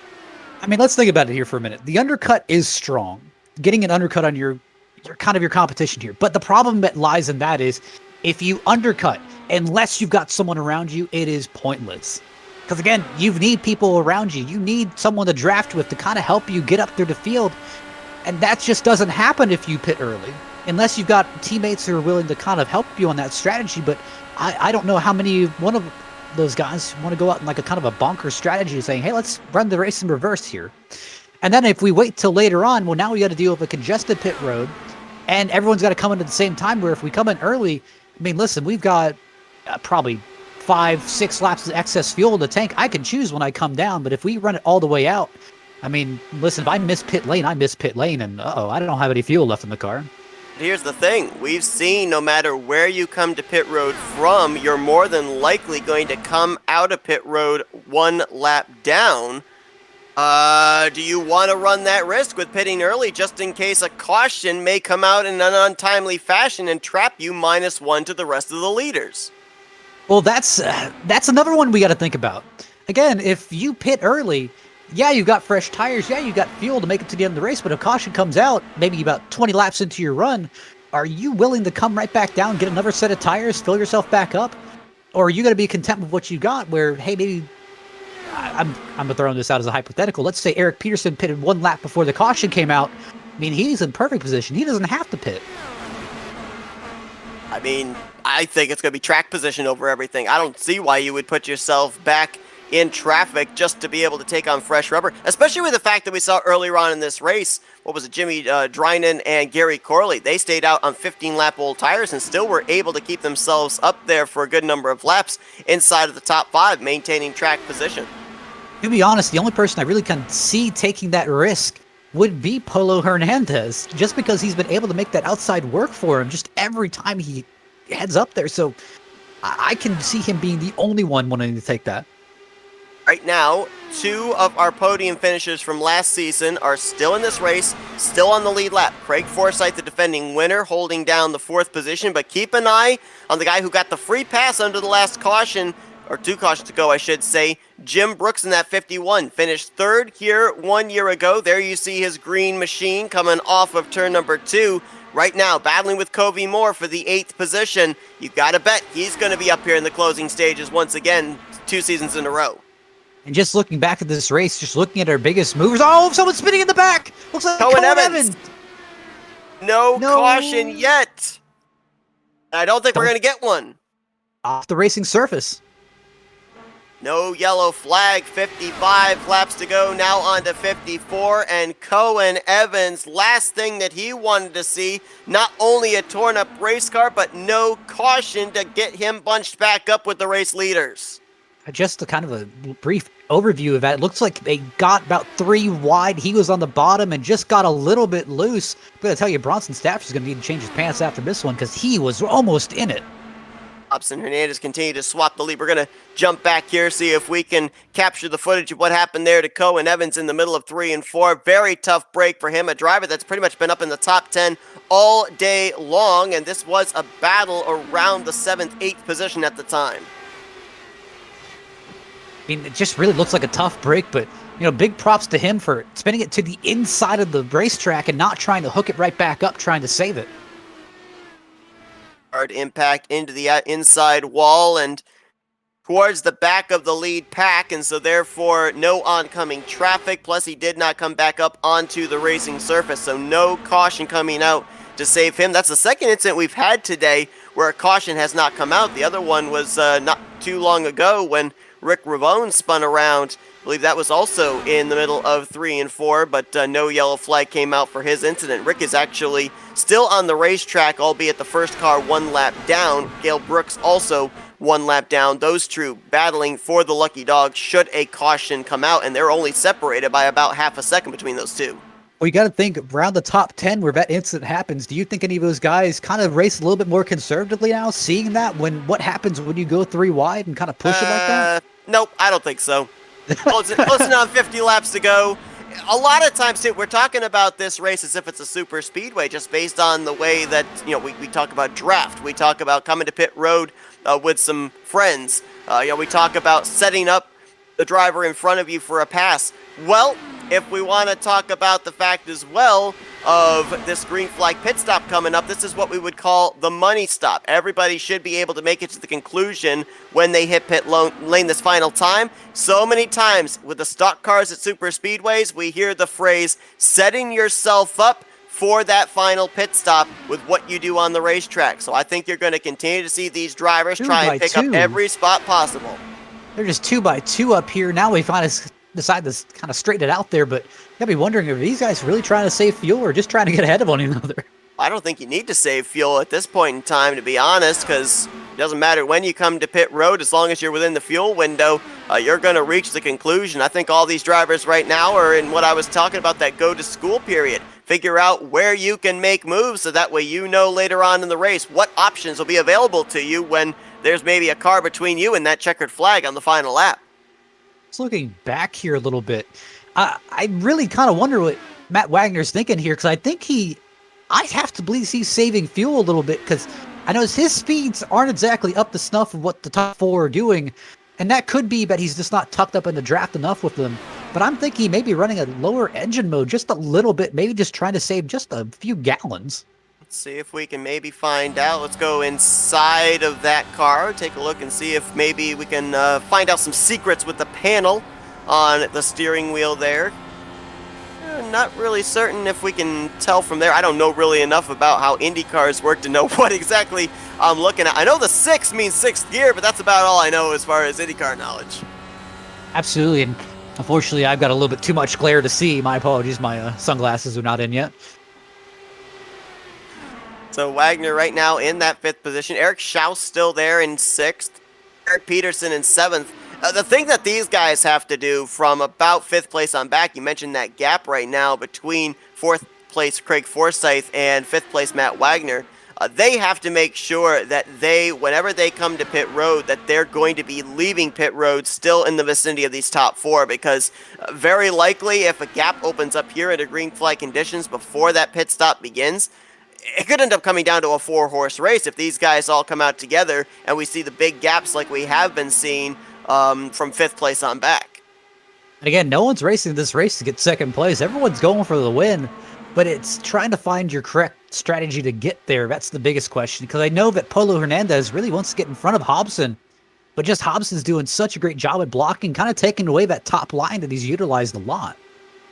I mean, let's think about it here for a minute. The undercut is strong. Getting an undercut on your competition here. But the problem that lies in that is, if you undercut, unless you've got someone around you, it is pointless. Because again, you need people around you. You need someone to draft with to kind of help you get up through the field. And that just doesn't happen if you pit early. Unless you've got teammates who are willing to kind of help you on that strategy. But I don't know how many one of those guys want to go out in like a kind of a bonker strategy saying, hey, let's run the race in reverse here. And then if we wait till later on, well, now we got to deal with a congested pit road, and everyone's got to come in at the same time, where if we come in early, I mean, listen, we've got probably 5-6 laps of excess fuel in the tank. I can choose when I come down, but if we run it all the way out, I mean, listen, if I miss pit lane, I miss pit lane, and I don't have any fuel left in the car. Here's the thing. We've seen no matter where you come to pit road from, you're more than likely going to come out of pit road one lap down. Do you want to run that risk with pitting early just in case a caution may come out in an untimely fashion and trap you -1 to the rest of the leaders? Well, that's another one we got to think about. Again, if you pit early, yeah, you got fresh tires, yeah, you got fuel to make it to the end of the race, but if caution comes out maybe about 20 laps into your run, are you willing to come right back down, get another set of tires, fill yourself back up? Or are you going to be content with what you got, where, hey, maybe I'm throwing this out as a hypothetical. Let's say Eric Peterson pitted 1 lap before the caution came out. I mean, he's in perfect position. He doesn't have to pit. I mean, I think it's going to be track position over everything. I don't see why you would put yourself back in traffic just to be able to take on fresh rubber, especially with the fact that we saw earlier on in this race, what was it, Jimmy Drynan and Gary Corley, they stayed out on 15-lap old tires and still were able to keep themselves up there for a good number of laps inside of the top 5, maintaining track position. To be honest, the only person I really can see taking that risk would be Polo Hernandez, just because he's been able to make that outside work for him just every time he heads up there. So I can see him being the only one wanting to take that. Right now, 2 of our podium finishers from last season are still in this race, still on the lead lap. Craig Forsyth, the defending winner, holding down the 4th position, but keep an eye on the guy who got the free pass under the last caution, or 2 cautions to go, I should say. Jim Brooks in that 51 finished 3rd here 1 year ago. There you see his green machine coming off of turn number 2. Right now, battling with Covey Moore for the 8th position. You got to bet he's going to be up here in the closing stages once again, 2 seasons in a row. And just looking back at this race, just looking at our biggest movers. Oh, someone's spinning in the back. Looks like Cohen Evans. No caution yet. I don't think we're going to get one. Off the racing surface. No yellow flag, 55 laps to go, now on to 54, and Cohen Evans, last thing that he wanted to see, not only a torn up race car, but no caution to get him bunched back up with the race leaders. Just a kind of a brief overview of that. It looks like they got about 3 wide. He was on the bottom and just got a little bit loose. I'm going to tell you, Bronson Stafford is going to need to change his pants after this one, because he was almost in it. Hobson Hernandez continue to swap the lead. We're going to jump back here, see if we can capture the footage of what happened there to Cohen Evans in the middle of 3 and 4. Very tough break for him, a driver that's pretty much been up in the top 10 all day long, and this was a battle around the 7th, 8th position at the time. I mean, it just really looks like a tough break, but, big props to him for spinning it to the inside of the racetrack and not trying to hook it right back up, trying to save it. Hard impact into the inside wall and towards the back of the lead pack, and so therefore no oncoming traffic, plus he did not come back up onto the racing surface, so no caution coming out to save him. That's the second incident we've had today where a caution has not come out. The other one was not too long ago when Rick Ravone spun around. I believe that was also in the middle of 3 and 4, but no yellow flag came out for his incident. Rick is actually still on the racetrack, albeit the first car 1 lap down. Gail Brooks also 1 lap down. Those two battling for the lucky dog should a caution come out, and they're only separated by about half a second between those two. Well, you got to think around the top 10 where that incident happens. Do you think any of those guys kind of race a little bit more conservatively now, seeing that what happens when you go 3 wide and kind of push it like that? Nope, I don't think so. Close on 50 laps to go. A lot of times, too, we're talking about this race as if it's a super speedway, just based on the way that, we talk about draft. We talk about coming to pit road with some friends. We talk about setting up the driver in front of you for a pass. Well, if we want to talk about the fact as well of this green flag pit stop coming up, this is what we would call the money stop. Everybody should be able to make it to the conclusion when they hit pit lane this final time. So many times with the stock cars at super speedways, we hear the phrase, setting yourself up for that final pit stop with what you do on the racetrack. So I think you're going to continue to see these drivers try and pick up every spot possible. They're just 2 by 2 up here. Now we finally decide to kind of straighten it out there, but you gotta be wondering, are these guys really trying to save fuel or just trying to get ahead of one another? I don't think you need to save fuel at this point in time, to be honest, because it doesn't matter when you come to pit road, as long as you're within the fuel window, you're going to reach the conclusion. I think all these drivers right now are in what I was talking about, that go to school period. Figure out where you can make moves so that way you know later on in the race what options will be available to you when there's maybe a car between you and that checkered flag on the final lap. Just looking back here a little bit, I really kind of wonder what Matt Wagner's thinking here, because I think I have to believe he's saving fuel a little bit, because I know his speeds aren't exactly up to snuff of what the top 4 are doing, and that could be that he's just not tucked up in the draft enough with them. But I'm thinking he may be running a lower engine mode just a little bit, maybe just trying to save just a few gallons. Let's see if we can maybe find out. Let's go inside of that car, take a look and see if maybe we can find out some secrets with the panel on the steering wheel there. Not really certain if we can tell from there. I don't know really enough about how IndyCars work to know what exactly I'm looking at. I know the 6 means 6th gear, but that's about all I know as far as IndyCar knowledge. Absolutely, and unfortunately I've got a little bit too much glare to see. My apologies, my sunglasses are not in yet. So Wagner right now in that 5th position. Eric Schaus still there in 6th. Eric Peterson in 7th. The thing that these guys have to do from about 5th place on back, you mentioned that gap right now between 4th place Craig Forsyth and 5th place Matt Wagner. They have to make sure that whenever they come to pit road, that they're going to be leaving pit road still in the vicinity of these top 4, because very likely if a gap opens up here under green flag conditions before that pit stop begins, it could end up coming down to a 4-horse race if these guys all come out together and we see the big gaps like we have been seeing from 5th place on back. And again, no one's racing this race to get 2nd place. Everyone's going for the win, but it's trying to find your correct strategy to get there. That's the biggest question, because I know that Polo Hernandez really wants to get in front of Hobson, but just Hobson's doing such a great job at blocking, kind of taking away that top line that he's utilized a lot.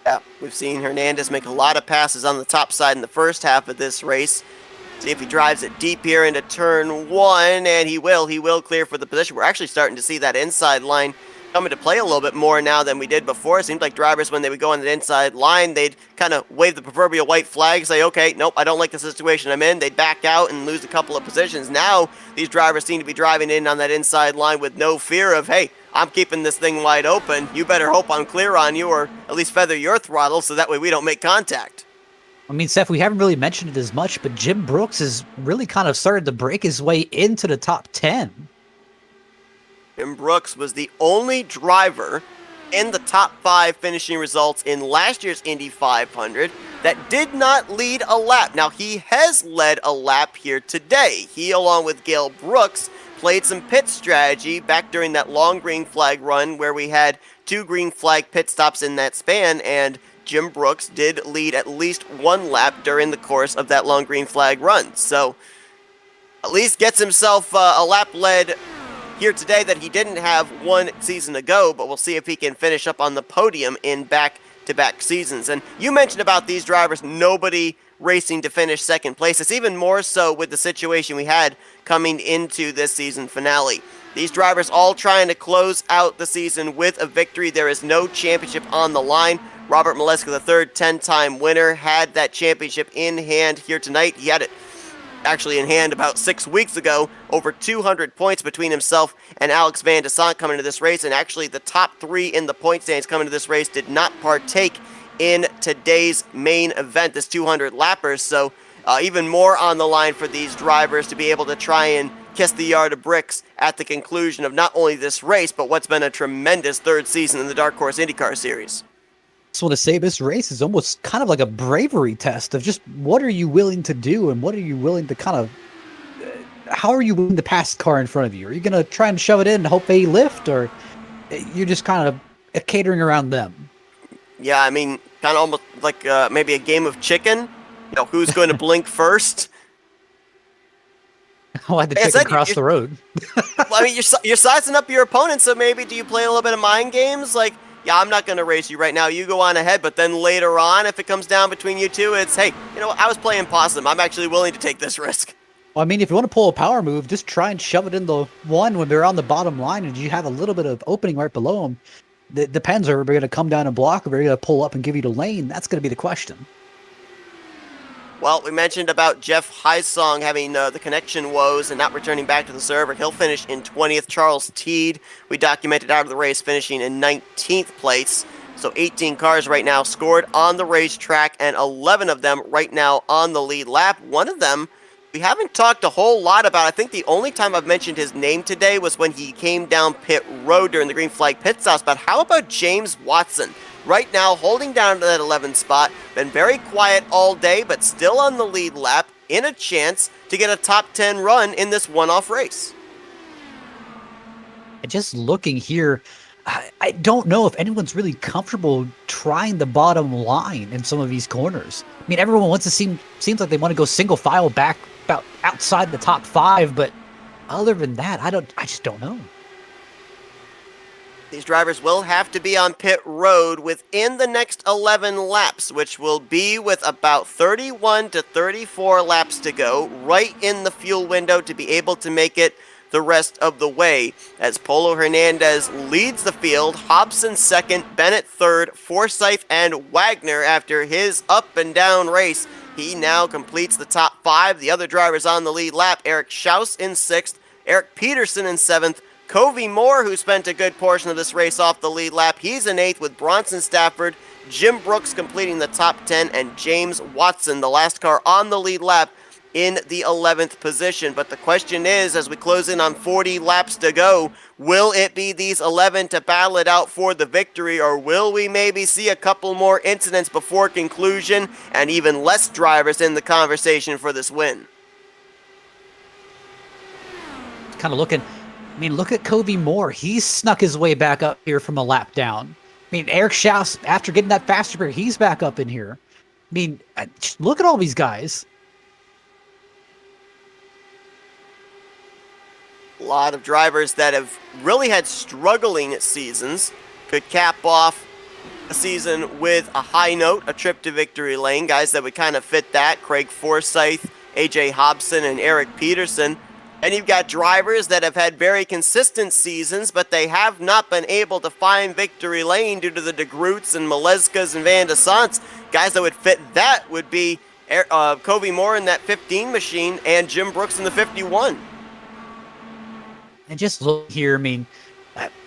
Yeah, we've seen Hernandez make a lot of passes on the top side in the first half of this race. See if he drives it deep here into turn 1, and he will clear for the position. We're actually starting to see that inside line come into play a little bit more now than we did before. It seemed like drivers, when they would go on the inside line, they'd kind of wave the proverbial white flag, say, okay, nope, I don't like the situation I'm in. They'd back out and lose a couple of positions. Now, these drivers seem to be driving in on that inside line with no fear of, hey, I'm keeping this thing wide open. You better hope I'm clear on you, or at least feather your throttle so that way we don't make contact. I mean, Seth, we haven't really mentioned it as much, but Jim Brooks has really kind of started to break his way into the top 10. Jim Brooks was the only driver in the top 5 finishing results in last year's Indy 500 that did not lead a lap. Now, he has led a lap here today. He, along with Gale Brooks, played some pit strategy back during that long green flag run where we had 2 green flag pit stops in that span, and Jim Brooks did lead at least 1 lap during the course of that long green flag run. So, at least gets himself a lap led here today that he didn't have 1 season ago, but we'll see if he can finish up on the podium in back-to-back seasons. And you mentioned about these drivers, nobody racing to finish second place. It's even more so with the situation we had coming into this season finale. These drivers all trying to close out the season with a victory. There is no championship on the line. Robert Maleska III, 10-time winner, had that championship in hand here tonight. He had it actually in hand about 6 weeks ago. Over 200 points between himself and Alex Van de Sant coming to this race, and actually the top 3 in the point standings coming to this race did not partake in today's main event, this 200 lappers. So even more on the line for these drivers to be able to try and kiss the yard of bricks at the conclusion of not only this race, but what's been a tremendous 3rd season in the Dark Horse IndyCar Series. So to say this race is almost kind of like a bravery test of just what are you willing to do and what are you willing to kind of, how are you willing to pass the car in front of you? Are you going to try and shove it in and hope they lift, or you're just kind of catering around them? Yeah, I mean, kind of almost like maybe a game of chicken. You know, who's going to blink first? Why'd the chicken cross the road? Well, I mean, you're sizing up your opponent, so maybe do you play a little bit of mind games? Like, yeah, I'm not going to race you right now. You go on ahead, but then later on, if it comes down between you two, it's, hey, you know what? I was playing possum. I'm actually willing to take this risk. Well, I mean, if you want to pull a power move, just try and shove it in the one when they're on the bottom line and you have a little bit of opening right below them. It depends. Are we going to come down and block, or are we going to pull up and give you the lane? That's going to be the question. Well, we mentioned about Jeff Heisong having the connection woes and not returning back to the server. He'll finish in 20th. Charles Teed, we documented out of the race, finishing in 19th place. So 18 cars right now scored on the racetrack, and 11 of them right now on the lead lap. One of them we haven't talked a whole lot about. I think the only time I've mentioned his name today was when he came down pit road during the green flag pit stops. But how about James Watson? Right now, holding down to that 11th spot, been very quiet all day, but still on the lead lap, in a chance to get a top 10 run in this one-off race. Just looking here, I don't know if anyone's really comfortable trying the bottom line in some of these corners. I mean, everyone wants to seems like they want to go single file back about outside the top 5, but other than that, I just don't know. These drivers will have to be on pit road within the next 11 laps, which will be with about 31 to 34 laps to go, right in the fuel window to be able to make it the rest of the way. As Polo Hernandez leads the field, Hobson second, Bennett third, Forsyth and Wagner after his up and down race. He now completes the top 5. The other drivers on the lead lap, Eric Schaus in 6th, Eric Peterson in 7th, Covey Moore, who spent a good portion of this race off the lead lap, he's in 8th with Bronson Stafford, Jim Brooks completing the top 10, and James Watson, the last car on the lead lap, in the 11th position. But the question is, as we close in on 40 laps to go, will it be these 11 to battle it out for the victory, or will we maybe see a couple more incidents before conclusion and even less drivers in the conversation for this win? Kind of looking... I mean, look at Covey Moore. He snuck his way back up here from a lap down. I mean, Eric Schaus, after getting that faster break, he's back up in here. I mean, look at all these guys. A lot of drivers that have really had struggling seasons could cap off a season with a high note, a trip to victory lane. Guys that would kind of fit that, Craig Forsyth, AJ Hobson, and Eric Peterson. And you've got drivers that have had very consistent seasons, but they have not been able to find victory lane due to the DeGroots and Maleskas and Van de Sants. Guys that would fit that would be Covey Moore in that 15 machine and Jim Brooks in the 51. And just look here, I mean,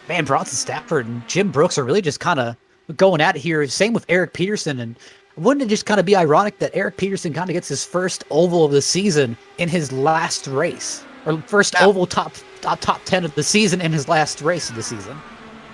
man, Bronson Stafford and Jim Brooks are really just kind of going at it here. Same with Eric Peterson. And wouldn't it just kind of be ironic that Eric Peterson kind of gets his first oval of the season in his last race, or first oval top 10 of the season in his last race of the season?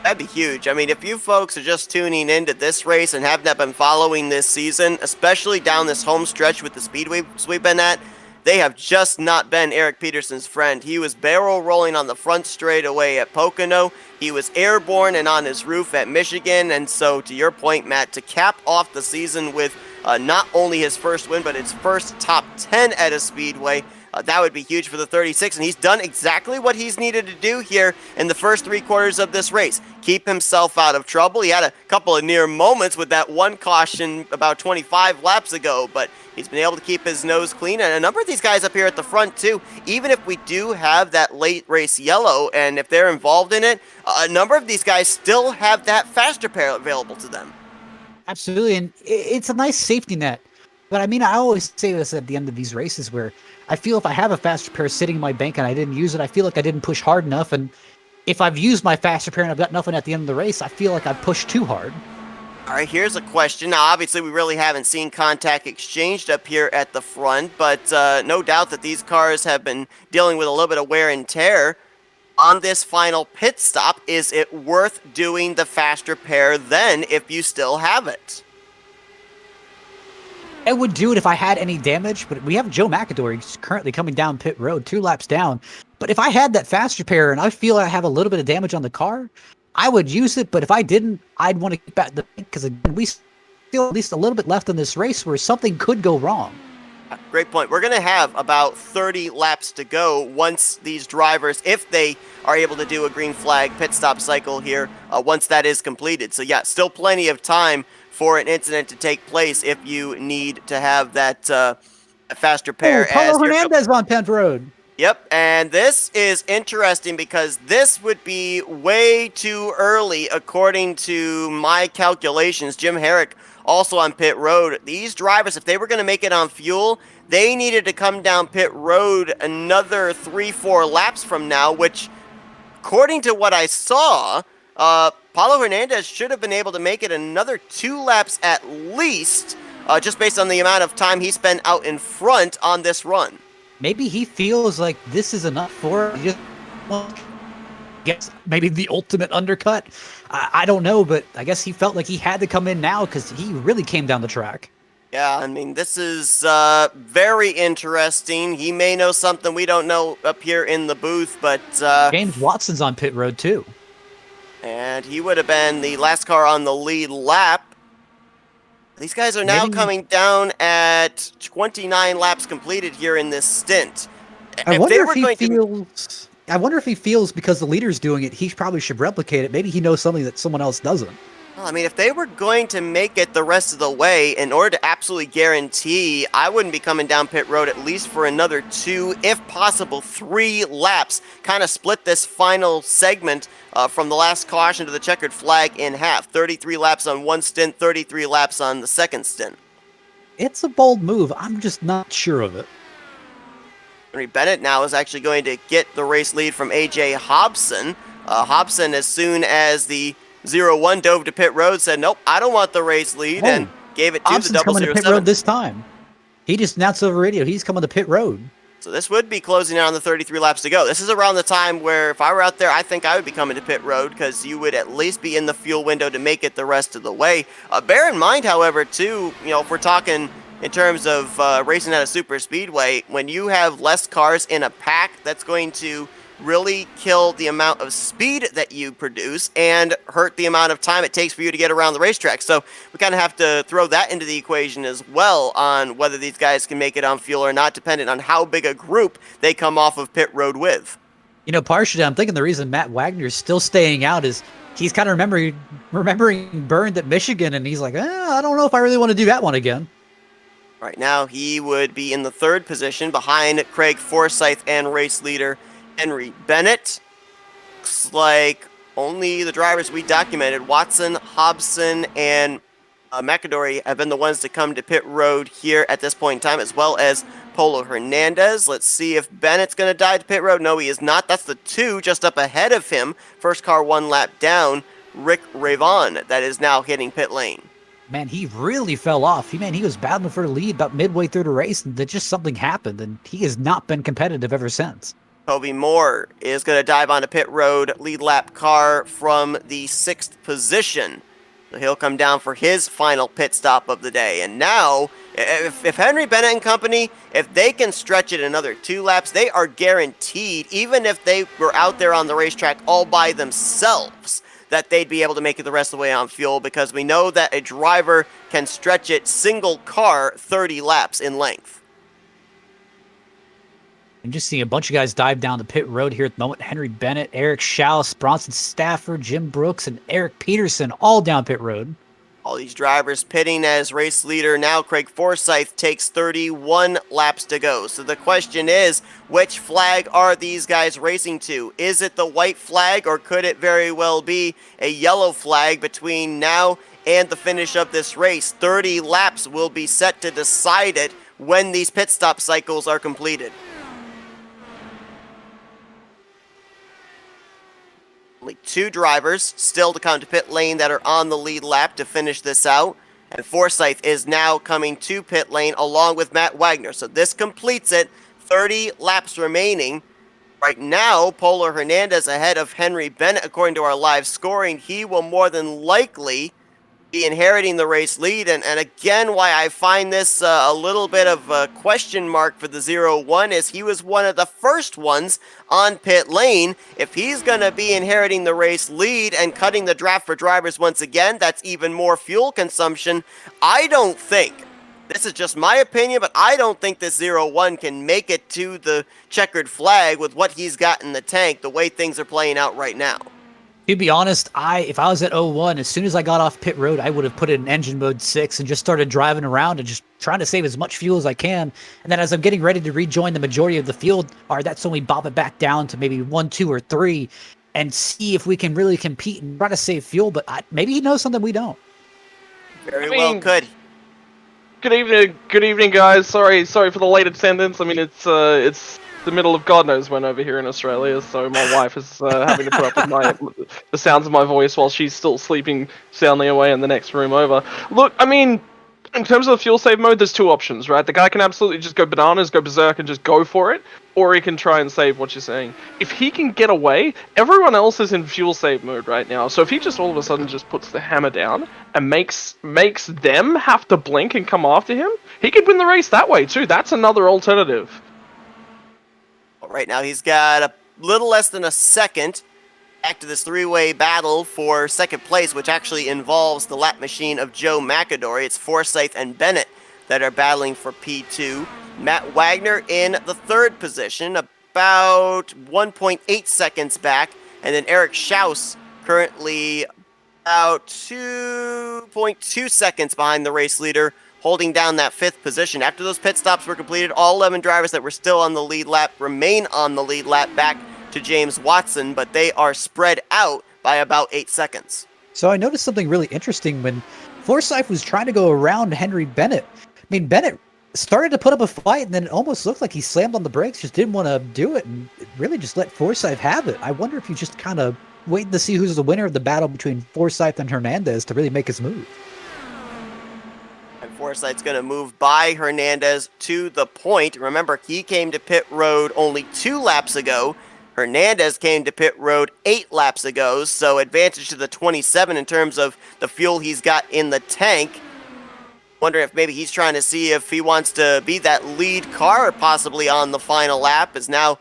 That'd be huge. I mean, if you folks are just tuning into this race and have not been following this season, especially down this home stretch with the speedway we've been at, they have just not been Eric Peterson's friend. He was barrel rolling on the front straightaway at Pocono. He was airborne and on his roof at Michigan. And so, to your point, Matt, to cap off the season with not only his first win, but his first top 10 at a speedway, that would be huge for the 36, and he's done exactly what he's needed to do here in the first 3 quarters of this race. Keep himself out of trouble. He had a couple of near moments with that one caution about 25 laps ago, but he's been able to keep his nose clean. And a number of these guys up here at the front, too, even if we do have that late race yellow, and if they're involved in it, a number of these guys still have that faster pair available to them. Absolutely, and it's a nice safety net. But I mean, I always say this at the end of these races where I feel if I have a faster pair sitting in my bank and I didn't use it, I feel like I didn't push hard enough. And if I've used my faster pair and I've got nothing at the end of the race, I feel like I pushed too hard. All right, here's a question. Now, obviously, we really haven't seen contact exchanged up here at the front, but no doubt that these cars have been dealing with a little bit of wear and tear. On this final pit stop, is it worth doing the faster pair then if you still have it? I would do it if I had any damage, but we have Joe McAdory who's currently coming down pit road, 2 laps down. But if I had that faster pair and I feel I have a little bit of damage on the car, I would use it. But if I didn't, I'd want to keep at the because we still at least a little bit left in this race where something could go wrong. Great point. We're going to have about 30 laps to go once these drivers, if they are able to do a green flag pit stop cycle here, once that is completed. So yeah, still plenty of time for an incident to take place if you need to have that faster pair. Paulo Hernandez on pit road. Yep, and this is interesting because this would be way too early according to my calculations. Jim Herrick also on pit road. These drivers, if they were going to make it on fuel, they needed to come down pit road another 3-4 laps from now, which, according to what I saw, Paulo Hernandez should have been able to make it another 2 laps at least, just based on the amount of time he spent out in front on this run. Maybe he feels like this is enough for him. He just gets maybe the ultimate undercut. I don't know, but I guess he felt like he had to come in now because he really came down the track. Yeah, I mean, this is very interesting. He may know something we don't know up here in the booth, but... James Watson's on pit road, too. And he would have been the last car on the lead lap. These guys are now coming down at 29 laps completed here in this stint. I wonder if he feels because the leader's doing it, he probably should replicate it. Maybe he knows something that someone else doesn't. Well, I mean, if they were going to make it the rest of the way, in order to absolutely guarantee, I wouldn't be coming down pit road at least for another 2, if possible 3 laps. Kind of split this final segment from the last caution to the checkered flag in half. 33 laps on one stint, 33 laps on the second stint. It's a bold move. I'm just not sure of it. Henry Bennett now is actually going to get the race lead from A.J. Hobson. Hobson, as soon as the 0-1 dove to pit road, said, nope, I don't want the race lead, and gave it to Hobson's the coming to pit road this time. He just announced over radio he's coming to pit road. So this would be closing out on the 33 laps to go. This is around the time where if I were out there, I think I would be coming to pit road because you would at least be in the fuel window to make it the rest of the way. Bear in mind, however, too, if we're talking in terms of racing at a super speedway, when you have less cars in a pack, that's going to really kill the amount of speed that you produce and hurt the amount of time it takes for you to get around the racetrack. So we kind of have to throw that into the equation as well on whether these guys can make it on fuel or not, dependent on how big a group they come off of pit road with. Partially, I'm thinking the reason Matt Wagner's still staying out is he's kind of remembering burned at Michigan, and he's like, I don't know if I really want to do that one again. Right now, he would be in the 3rd position behind Craig Forsyth and race leader Henry Bennett. Looks like only the drivers we documented, Watson, Hobson, and McAdory, have been the ones to come to pit road here at this point in time, as well as Paulo Hernandez. Let's see if Bennett's going to dive to pit road. No, he is not. That's the 2 just up ahead of him. First car 1 lap down, Rick Ravon, that is now hitting pit lane. man, he really fell off. He was battling for the lead about midway through the race, and then just something happened, and he has not been competitive ever since. Toby Moore is going to dive onto pit road, lead lap car from the 6th position. So he'll come down for his final pit stop of the day. And now, if Henry Bennett and company, if they can stretch it another 2 laps, they are guaranteed, even if they were out there on the racetrack all by themselves, that they'd be able to make it the rest of the way on fuel, because we know that a driver can stretch it single car 30 laps in length. I'm just seeing a bunch of guys dive down the pit road here at the moment. Henry Bennett, Eric Schaus, Bronson Stafford, Jim Brooks, and Eric Peterson all down pit road. All these drivers pitting as race leader. Now Craig Forsyth takes 31 laps to go. So the question is, which flag are these guys racing to? Is it the white flag, or could it very well be a yellow flag between now and the finish of this race? 30 laps will be set to decide it when these pit stop cycles are completed. Only 2 drivers still to come to pit lane that are on the lead lap to finish this out. And Forsyth is now coming to pit lane along with Matt Wagner. So this completes it. 30 laps remaining. Right now, Polo Hernandez ahead of Henry Bennett according to our live scoring. He will more than likely be inheriting the race lead. And again, why I find this a little bit of a question mark for the 0-1 is he was one of the first ones on pit lane. If he's going to be inheriting the race lead and cutting the draft for drivers once again, that's even more fuel consumption. I don't think, this is just my opinion, but I don't think this 0-1 can make it to the checkered flag with what he's got in the tank, the way things are playing out right now. To be honest, if I was at 0-1, as soon as I got off pit road, I would have put it in engine mode 6 and just started driving around and just trying to save as much fuel as I can. And then as I'm getting ready to rejoin the majority of the field, that's when we bop it back down to maybe 1, 2, or 3 and see if we can really compete and try to save fuel. But maybe he knows something we don't. Very well could. Good evening, guys. Sorry for the late attendance. I mean, it's the middle of God knows when over here in Australia, so my wife is having to put up with the sounds of my voice while she's still sleeping soundly away in the next room over. Look, I mean, in terms of the fuel save mode, there's 2 options, right? The guy can absolutely just go bananas, go berserk, and just go for it, or he can try and save what you're saying. If he can get away, everyone else is in fuel save mode right now, so if he just all of a sudden just puts the hammer down and makes them have to blink and come after him, he could win the race that way too. That's another alternative. Right now he's got a little less than a second back to this 3-way battle for second place, which actually involves the lap machine of Joe McAdory. It's Forsyth and Bennett that are battling for P2. Matt Wagner in the 3rd position, about 1.8 seconds back. And then Eric Schaus currently about 2.2 seconds behind the race leader, holding down that 5th position. After those pit stops were completed, all 11 drivers that were still on the lead lap remain on the lead lap back to James Watson, but they are spread out by about 8 seconds. So I noticed something really interesting when Forsyth was trying to go around Henry Bennett. I mean, Bennett started to put up a fight, and then it almost looked like he slammed on the brakes, just didn't want to do it, and really just let Forsyth have it. I wonder if he just kind of waiting to see who's the winner of the battle between Forsyth and Hernandez to really make his move. Forsyth's going to move by Hernandez to the point. Remember, he came to pit road only 2 laps ago. Hernandez came to pit road 8 laps ago, so advantage to the 27 in terms of the fuel he's got in the tank. Wonder if maybe he's trying to see if he wants to be that lead car possibly on the final lap, as now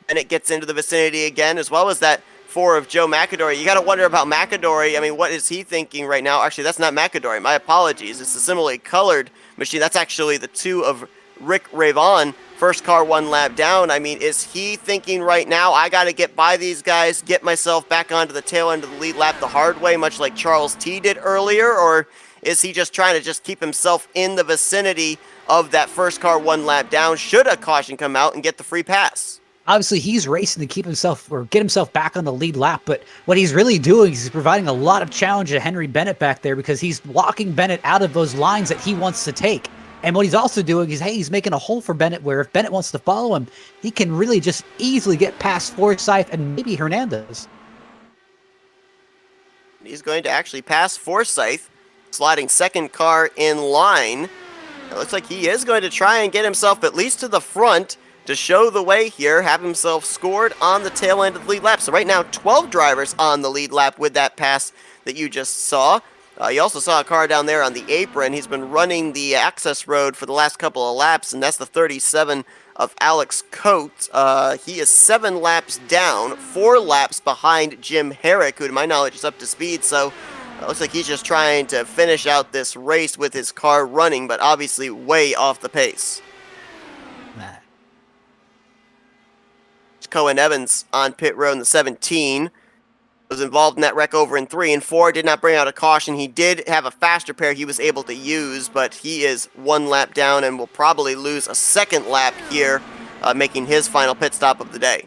Bennett gets into the vicinity again, as well as that 4 of Joe McAdory. You got to wonder about McAdory. I mean, what is he thinking right now? Actually, that's not McAdory. My apologies. It's a similarly colored machine. That's actually the 2 of Rick Ravon. First car 1 lap down. I mean, is he thinking right now, I got to get by these guys, get myself back onto the tail end of the lead lap the hard way, much like Charles T did earlier? Or is he just trying to just keep himself in the vicinity of that first car 1 lap down, should a caution come out, and get the free pass? Obviously, he's racing to keep himself or get himself back on the lead lap, but what he's really doing is he's providing a lot of challenge to Henry Bennett back there, because he's locking Bennett out of those lines that he wants to take. And what he's also doing is, he's making a hole for Bennett where if Bennett wants to follow him, he can really just easily get past Forsyth and maybe Hernandez. He's going to actually pass Forsyth. sliding second car in line. It looks like he is going to try and get himself at least to the front to show the way here, have himself scored on the tail end of the lead lap. So right now, 12 drivers on the lead lap with that pass that you just saw. You also saw a car down there on the apron. He's been running the access road for the last couple of laps, and that's the 37 of Alex Coates. He is 7 laps down, 4 laps behind Jim Herrick, who to my knowledge is up to speed, so looks like he's just trying to finish out this race with his car running, but obviously way off the pace. Cohen Evans on pit road in the 17. Was involved in that wreck over in 3 and 4. Did not bring out a caution. He did have a faster pair he was able to use, but he is 1 lap down and will probably lose a second lap here, making his final pit stop of the day.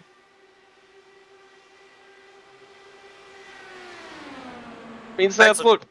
Means that, look,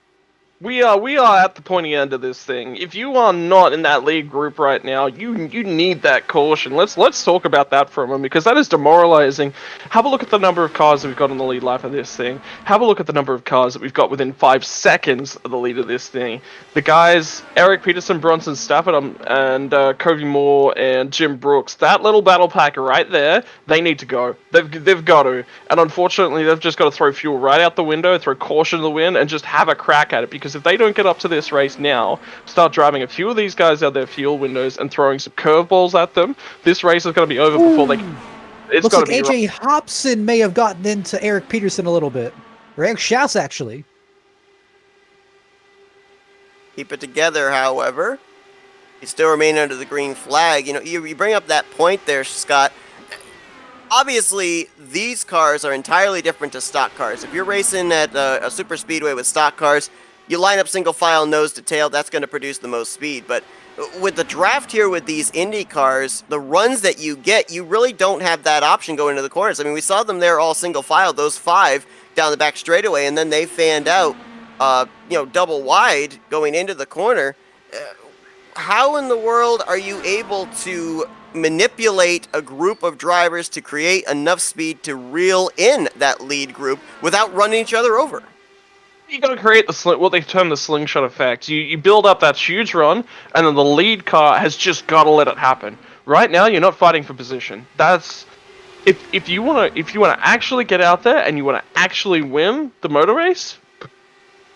we are at the pointy end of this thing. If you are not in that lead group right now, you need that caution. Let's talk about that for a moment, because that is demoralizing. Have a look at the number of cars that we've got on the lead lap of this thing. Have a look at the number of cars that we've got within 5 seconds of the lead of this thing. The guys, Eric Peterson, Bronson Stafford, and Covey Moore and Jim Brooks, that little battle pack right there, they need to go. They've got to. And unfortunately, they've just got to throw fuel right out the window, throw caution to the wind, and just have a crack at it, because if they don't get up to this race now, start driving a few of these guys out their fuel windows and throwing some curveballs at them, this race is going to be over before they can. It's Looks got to like be AJ Hobson may have gotten into Eric Peterson a little bit. Or Eric Schaus, actually. Keep it together, however. You still remain under the green flag. You know, you bring up that point there, Scott. Obviously, these cars are entirely different to stock cars. If you're racing at a super speedway with stock cars, you line up single file nose to tail, that's going to produce the most speed. But with the draft here with these Indy cars, the runs that you get, you really don't have that option going into the corners. I mean, we saw them there all single file, those 5 down the back straightaway, and then they fanned out, double wide going into the corner. How in the world are you able to manipulate a group of drivers to create enough speed to reel in that lead group without running each other over? You got to create what they term the slingshot effect. You build up that huge run, and then the lead car has just got to let it happen. Right now, you're not fighting for position. That's if you want to actually get out there and you want to actually win the motor race,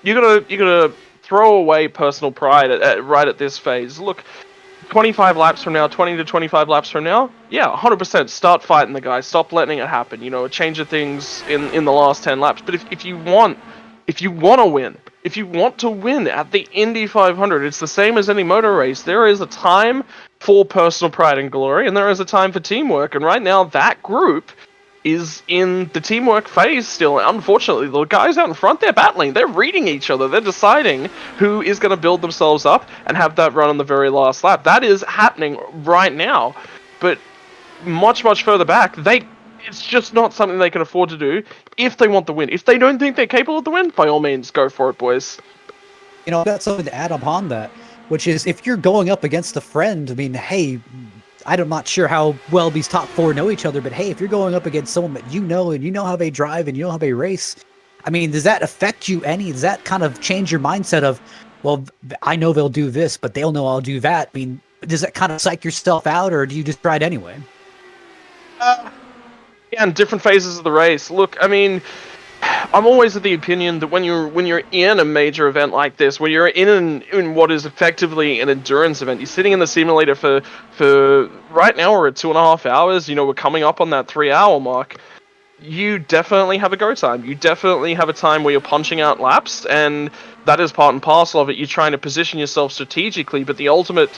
you gotta throw away personal pride right at this phase. Look, 25 laps from now, 20 to 25 laps from now, yeah, 100%. Start fighting the guy. Stop letting it happen. You know, a change of things in the last 10 laps. But if you want to win, if you want to win at the Indy 500, it's the same as any motor race. There is a time for personal pride and glory, and there is a time for teamwork. And right now, that group is in the teamwork phase still. Unfortunately, the guys out in front, they're battling. They're reading each other. They're deciding who is going to build themselves up and have that run on the very last lap. That is happening right now. But much, much further back, it's just not something they can afford to do if they want the win. If they don't think they're capable of the win, by all means, go for it, boys. You know, I've got something to add upon that, which is if you're going up against a friend, I mean, hey, I'm not sure how well these top 4 know each other, but hey, if you're going up against someone that you know and you know how they drive and you know how they race, I mean, does that affect you any? Does that kind of change your mindset of, well, I know they'll do this, but they'll know I'll do that? I mean, does that kind of psych yourself out, or do you just try it anyway? Yeah, in different phases of the race. Look, I mean, I'm always of the opinion that when you're in a major event like this, where you're in what is effectively an endurance event, you're sitting in the simulator for right now we're at 2.5 hours. You know, we're coming up on that 3-hour mark. You definitely have a go time. You definitely have a time where you're punching out laps, and that is part and parcel of it. You're trying to position yourself strategically, but the ultimate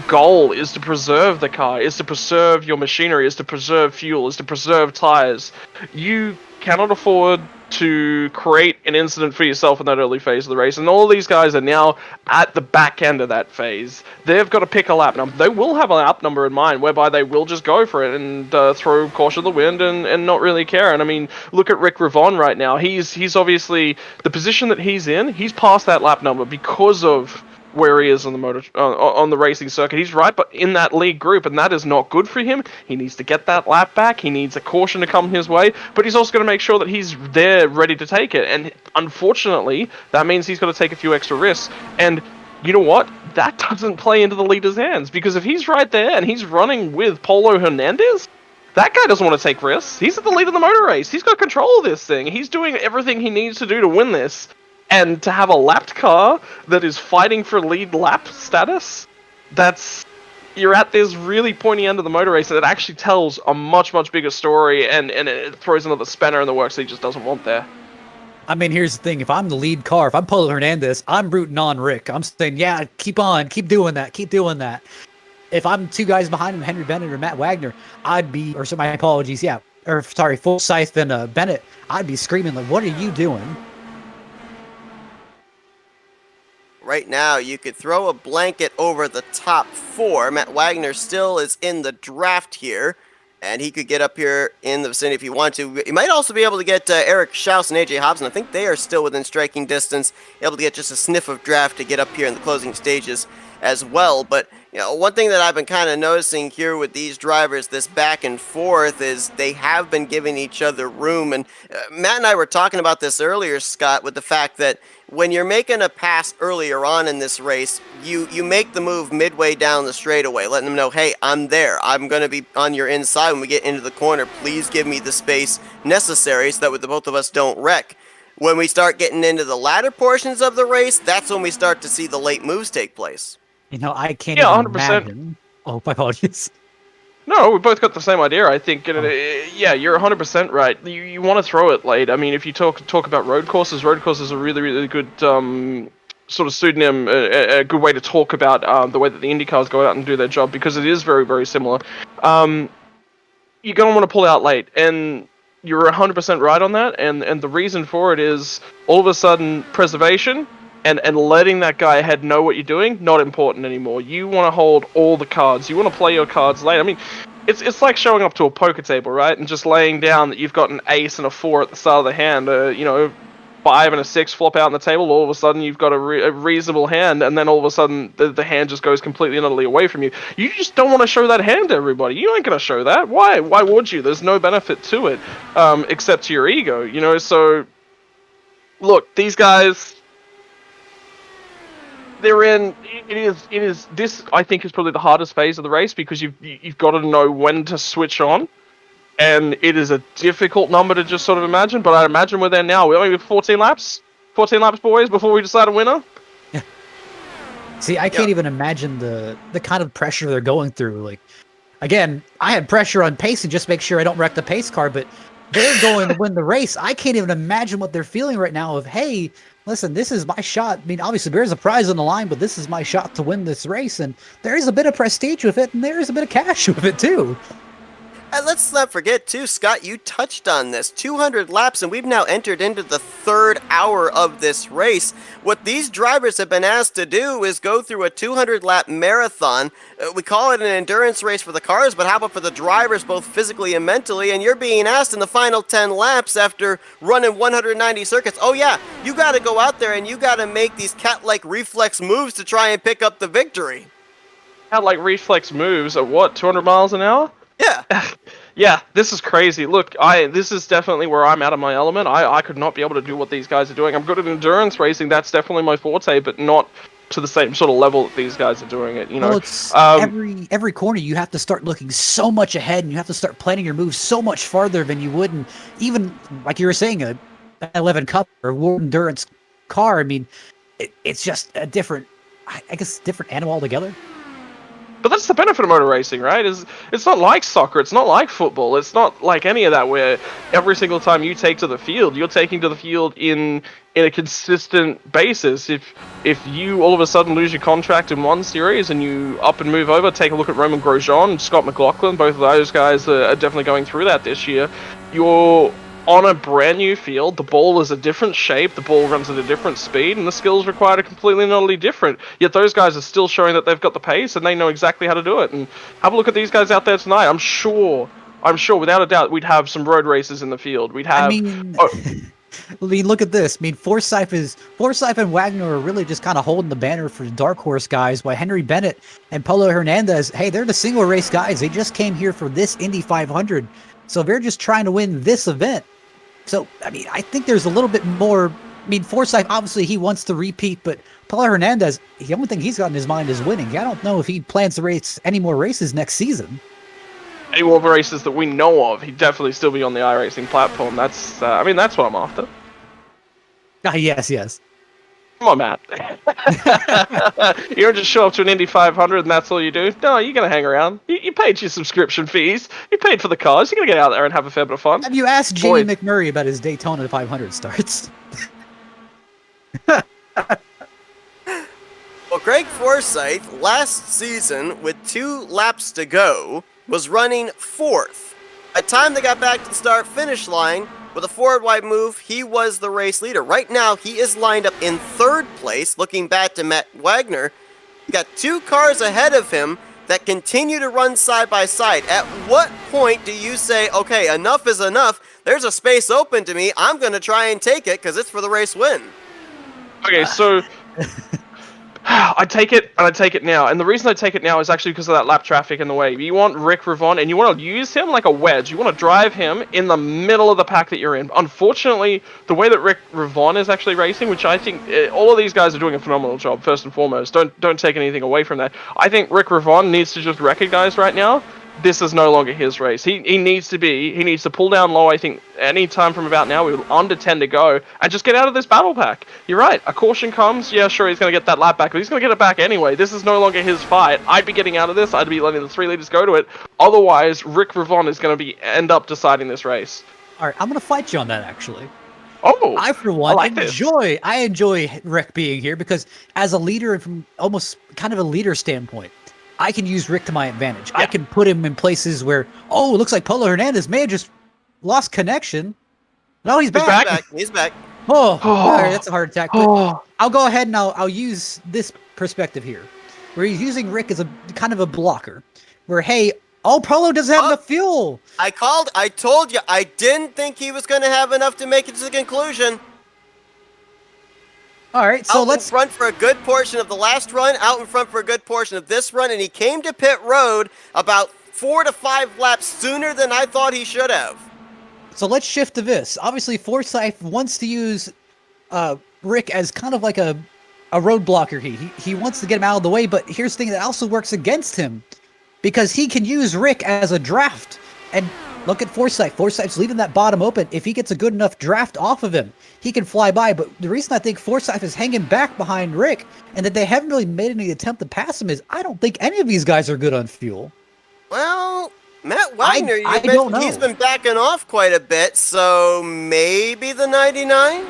goal is to preserve the car, is to preserve your machinery, is to preserve fuel, is to preserve tires. You cannot afford to create an incident for yourself in that early phase of the race, and all these guys are now at the back end of that phase. They've got to pick a lap number. They will have a lap number in mind whereby they will just go for it and throw caution to the wind and not really care. And I mean, look at Rick Ravon right now. He's obviously, the position that he's in, he's past that lap number because of where he is on the on the racing circuit. He's right, but in that lead group, and that is not good for him. He needs to get that lap back. He needs a caution to come his way, but he's also going to make sure that he's there ready to take it. And unfortunately, that means he's got to take a few extra risks. And you know what? That doesn't play into the leader's hands, because if he's right there and he's running with Polo Hernandez, that guy doesn't want to take risks. He's at the lead of the motor race. He's got control of this thing. He's doing everything he needs to do to win this. And to have a lapped car that is fighting for lead lap status, you're at this really pointy end of the motor race that actually tells a much, much bigger story, and it throws another spanner in the works that he just doesn't want there. I mean, here's the thing. If I'm the lead car, if I'm Polo Hernandez, I'm rooting on Rick. I'm saying, yeah, keep on, keep doing that, keep doing that. If I'm two guys behind him, Henry Bennett or Matt Wagner, my apologies, yeah. Or, sorry, Forsyth and Bennett, I'd be screaming, like, what are you doing? Right now, you could throw a blanket over the top four. Matt Wagner still is in the draft here, and he could get up here in the vicinity if he wanted to. He might also be able to get Eric Schaus and AJ Hobson. I think they are still within striking distance, able to get just a sniff of draft to get up here in the closing stages as well. But one thing that I've been kind of noticing here with these drivers, this back and forth, is they have been giving each other room. And Matt and I were talking about this earlier, Scott, with the fact that when you're making a pass earlier on in this race, you make the move midway down the straightaway, letting them know, hey, I'm there. I'm going to be on your inside when we get into the corner. Please give me the space necessary so that the both of us don't wreck. When we start getting into the latter portions of the race, that's when we start to see the late moves take place. I can't Yeah, even 100%. imagine. Oh, my apologies. No, we both got the same idea, I think. Yeah, you're 100% right. You want to throw it late. I mean, if you talk about road courses are a really, really good sort of pseudonym, a good way to talk about the way that the IndyCars go out and do their job, because it is very, very similar. You're going to want to pull out late, and you're 100% right on that, and the reason for it is all of a sudden preservation and letting that guy ahead know what you're doing, not important anymore. You want to hold all the cards. You want to play your cards late. I mean, it's like showing up to a poker table, right? And just laying down that you've got an ace and a 4 at the start of the hand. 5 and a 6 flop out on the table. All of a sudden, you've got a reasonable hand, and then all of a sudden, the hand just goes completely and utterly away from you. You just don't want to show that hand to everybody. You ain't going to show that. Why? Why would you? There's no benefit to it, except to your ego, So, look, these guys, they're in. It is. This, I think, is probably the hardest phase of the race, because you've got to know when to switch on, and it is a difficult number to just sort of imagine. But I imagine we're there now. We're only 14 laps, boys, before we decide a winner. See, I can't even imagine the kind of pressure they're going through. Like, again, I had pressure on pacing just to make sure I don't wreck the pace car, but they're going to win the race. I can't even imagine what they're feeling right now of, hey, listen, this is my shot. I mean, obviously there's a prize on the line, but this is my shot to win this race, and there is a bit of prestige with it, and there is a bit of cash with it too. And let's not forget, too, Scott, you touched on this. 200 laps, and we've now entered into the third hour of this race. What these drivers have been asked to do is go through a 200-lap marathon. We call it an endurance race for the cars, but how about for the drivers, both physically and mentally? And you're being asked in the final 10 laps after running 190 circuits, oh yeah, you got to go out there and you got to make these cat-like reflex moves to try and pick up the victory. Cat-like reflex moves at what, 200 miles an hour? Yeah. Yeah, this is crazy. Look, this is definitely where I'm out of my element. I could not be able to do what these guys are doing. I'm good at endurance racing. That's definitely my forte, but not to the same sort of level that these guys are doing it. Well, it's every corner you have to start looking so much ahead, and you have to start planning your moves so much farther than you would, and even like you were saying, a 11 Cup or World Endurance car. I mean, it's just a different, I guess, different animal altogether. But that's the benefit of motor racing, right? It's not like soccer, it's not like football, it's not like any of that where every single time you take to the field, you're taking to the field in a consistent basis. If you all of a sudden lose your contract in one series and you up and move over, take a look at Roman Grosjean and Scott McLaughlin, both of those guys are definitely going through that this year. You're on a brand new field, the ball is a different shape, the ball runs at a different speed, and the skills required are completely and utterly different. Yet those guys are still showing that they've got the pace and they know exactly how to do it. And have a look at these guys out there tonight. I'm sure, without a doubt, we'd have some road races in the field. We'd have. I mean, look at this. I mean, Forsyth and Wagner are really just kind of holding the banner for the Dark Horse guys, while Henry Bennett and Polo Hernandez, hey, they're the single race guys. They just came here for this Indy 500. So they're just trying to win this event. So, I mean, I think there's a little bit more. I mean, Forsyth, obviously, he wants to repeat, but Polo Hernandez, the only thing he's got in his mind is winning. I don't know if he plans to race any more races next season. Any more races that we know of, he'd definitely still be on the iRacing platform. That's, I mean, that's what I'm after. Ah, yes. Come on, Matt. You don't just show up to an Indy 500 and that's all you do. No, you're going to hang around. You paid your subscription fees. You paid for the cars. You're going to get out there and have a fair bit of fun. Have you asked Jamie McMurray about his Daytona 500 starts? Well, Greg Forsyth, last season, with 2 laps to go, was running 4th. By the time they got back to the start-finish line, with a forward-wide move, he was the race leader. Right now, he is lined up in 3rd place, looking back to Matt Wagner. He got 2 cars ahead of him that continue to run side by side. At what point do you say, okay, enough is enough, there's a space open to me, I'm going to try and take it because it's for the race win? Okay, so I take it, and I take it now. And the reason I take it now is actually because of that lap traffic in the way. You want Rick Ravon, and you want to use him like a wedge. You want to drive him in the middle of the pack that you're in. Unfortunately, the way that Rick Ravon is actually racing, which I think all of these guys are doing a phenomenal job, first and foremost. Don't take anything away from that. I think Rick Ravon needs to just recognize right now, this is no longer his race. He needs to pull down low. I think any time from about now, we're under 10 to go, and just get out of this battle pack. You're right. A caution comes. Yeah, sure, he's going to get that lap back, but he's going to get it back anyway. This is no longer his fight. I'd be getting out of this. I'd be letting the 3 leaders go to it. Otherwise, Rick Ravon is going to end up deciding this race. All right, I'm going to fight you on that, actually. Oh, I, for one, like I enjoy Rick being here because as a leader and from almost kind of a leader standpoint, I can use Rick to my advantage. Yeah. I can put him in places where, it looks like Polo Hernandez may have just lost connection. No, he's back. He's back. All right, that's a heart attack. But I'll go ahead and I'll use this perspective here, where he's using Rick as a kind of a blocker, where, hey, Polo doesn't have enough fuel. I told you, I didn't think he was going to have enough to make it to the conclusion. All right, so let's front for a good portion of the last run, out in front for a good portion of this run, and he came to pit road about 4 to 5 laps sooner than I thought he should have. So let's shift to this. Obviously, Forsyth wants to use Rick as kind of like a road blocker. He wants to get him out of the way, but here's the thing that also works against him, because he can use Rick as a draft. And look at Forsyth. Forsyth's leaving that bottom open. If he gets a good enough draft off of him, he can fly by. But the reason I think Forsyth is hanging back behind Rick and that they haven't really made any attempt to pass him is I don't think any of these guys are good on fuel. Well, Matt Wagner, don't know. He's been backing off quite a bit, so maybe the 99?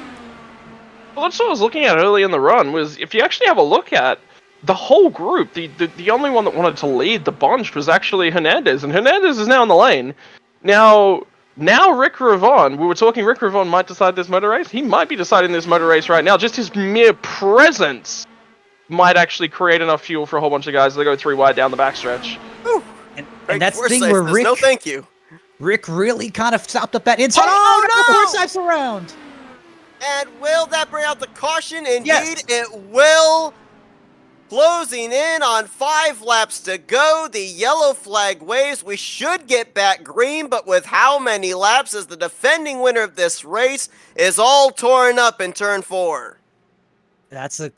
Well, that's what I was looking at early in the run, was if you actually have a look at the whole group, the only one that wanted to lead the bunch was actually Hernandez, and Hernandez is now in the lane. Now Rick Ravon, we were talking Rick Ravon might decide this motor race. He might be deciding this motor race right now. Just his mere presence might actually create enough fuel for a whole bunch of guys to go 3 wide down the backstretch. And that's the thing where Rick... No, thank you. Rick really kind of stopped up that inside. No! Forsyth's around! And will that bring out the caution? Indeed, yes. It will. Closing in on 5 laps to go. The yellow flag waves. We should get back green, but with how many laps as the defending winner of this race is all torn up in turn 4. That's the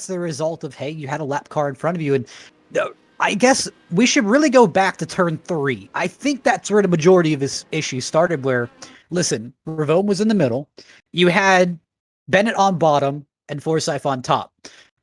result of, hey, you had a lap car in front of you, and I guess we should really go back to turn 3. I think that's where the majority of this issue started, where, listen, Ravon was in the middle. You had Bennett on bottom and Forsyth on top.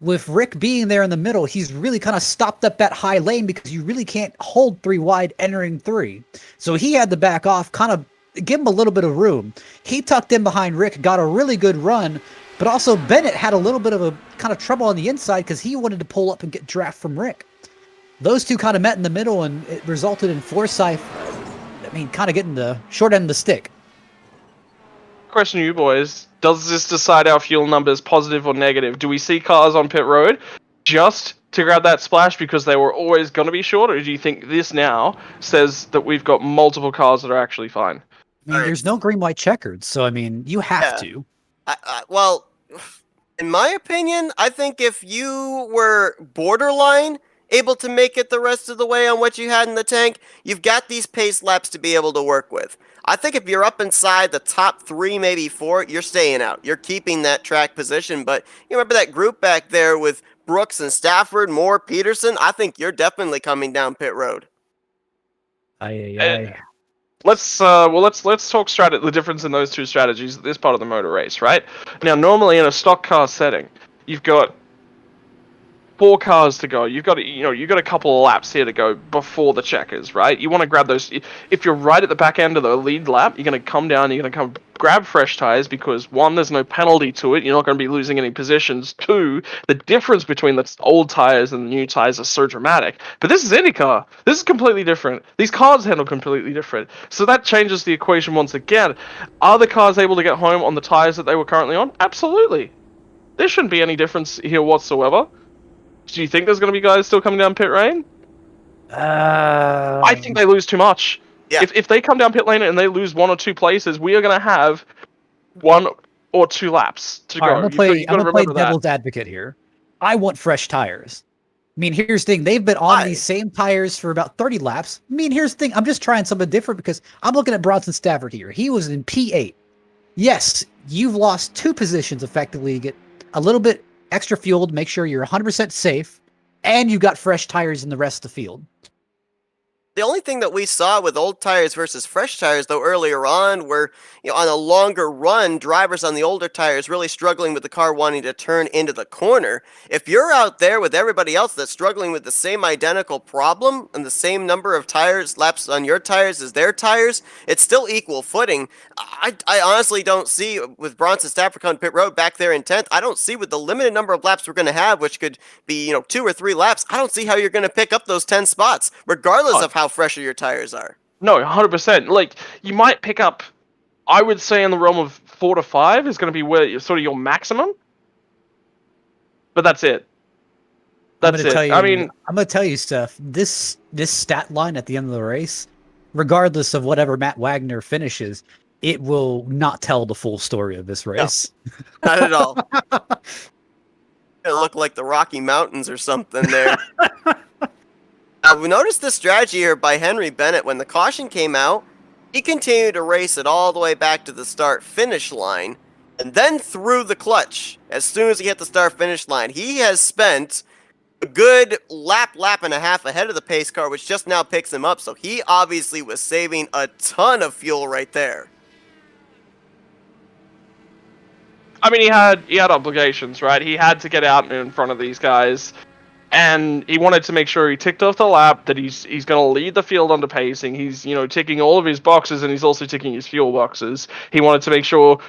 With Rick being there in the middle, he's really kind of stopped up that high lane because you really can't hold 3 wide entering 3. So he had to back off, kind of give him a little bit of room. He tucked in behind Rick, got a really good run, but also Bennett had a little bit of a kind of trouble on the inside because he wanted to pull up and get draft from Rick. Those two kind of met in the middle, and it resulted in Forsyth, kind of getting the short end of the stick. Question to you boys, does this decide our fuel numbers, positive or negative? Do we see cars on pit road just to grab that splash because they were always going to be short, or do you think this now says that we've got multiple cars that are actually fine? I mean, there's no green, white, checkered. So, I mean, you have Yeah. to. Well, in my opinion, I think if you were borderline able to make it the rest of the way on what you had in the tank, you've got these pace laps to be able to work with. I think if you're up inside the top 3, maybe 4, you're staying out. You're keeping that track position. But you remember that group back there with Brooks and Stafford, Moore, Peterson? I think you're definitely coming down pit road. Aye. Let's talk the difference in those two strategies at this part of the motor race, right? Now, normally in a stock car setting, you've got 4 cars to go. You've got a couple of laps here to go before the checkers, right? You want to grab those. If you're right at the back end of the lead lap, you're going to come down. You're going to come grab fresh tires because 1, there's no penalty to it. You're not going to be losing any positions. 2, the difference between the old tires and the new tires are so dramatic. But this is IndyCar. This is completely different. These cars handle completely different. So that changes the equation once again. Are the cars able to get home on the tires that they were currently on? Absolutely. There shouldn't be any difference here whatsoever. Do you think there's going to be guys still coming down pit lane? I think they lose too much. Yeah. If they come down pit lane and they lose 1 or 2 places, we are going to have 1 or 2 laps to go. I'm gonna play remember that. devil's advocate here. I want fresh tires. I mean, here's the thing. They've been on these same tires for about 30 laps. I mean, here's the thing. I'm just trying something different because I'm looking at Bronson Stafford here. He was in P8. Yes, you've lost 2 positions effectively to get a little bit extra fuel to make sure you're 100% safe, and you got fresh tires in the rest of the field. The only thing that we saw with old tires versus fresh tires, though, earlier on, were on a longer run, drivers on the older tires really struggling with the car wanting to turn into the corner. If you're out there with everybody else that's struggling with the same identical problem and the same number of tires laps on your tires as their tires, it's still equal footing. I honestly don't see, with Bronson Stafford on pit road back there in 10th, I don't see with the limited number of laps we're going to have, which could be 2 or 3 laps, I don't see how you're going to pick up those 10 spots, regardless of how fresher your tires are. No, 100%. Like, you might pick up, I would say in the realm of 4 to 5 is going to be where sort of your maximum. But that's it. That's it. I mean, I'm going to tell you, Steph, this stat line at the end of the race, regardless of whatever Matt Wagner finishes, it will not tell the full story of this race. No, not at all. It looked like the Rocky Mountains or something there. We noticed this strategy here by Henry Bennett. When the caution came out, he continued to race it all the way back to the start-finish line, and then threw the clutch as soon as he hit the start-finish line. He has spent a good lap and a half ahead of the pace car, which just now picks him up, so he obviously was saving a ton of fuel right there. I mean, he had obligations, right? He had to get out in front of these guys. And he wanted to make sure he ticked off the lap, that he's going to lead the field under pacing. He's, ticking all of his boxes, and he's also ticking his fuel boxes. He wanted to make sure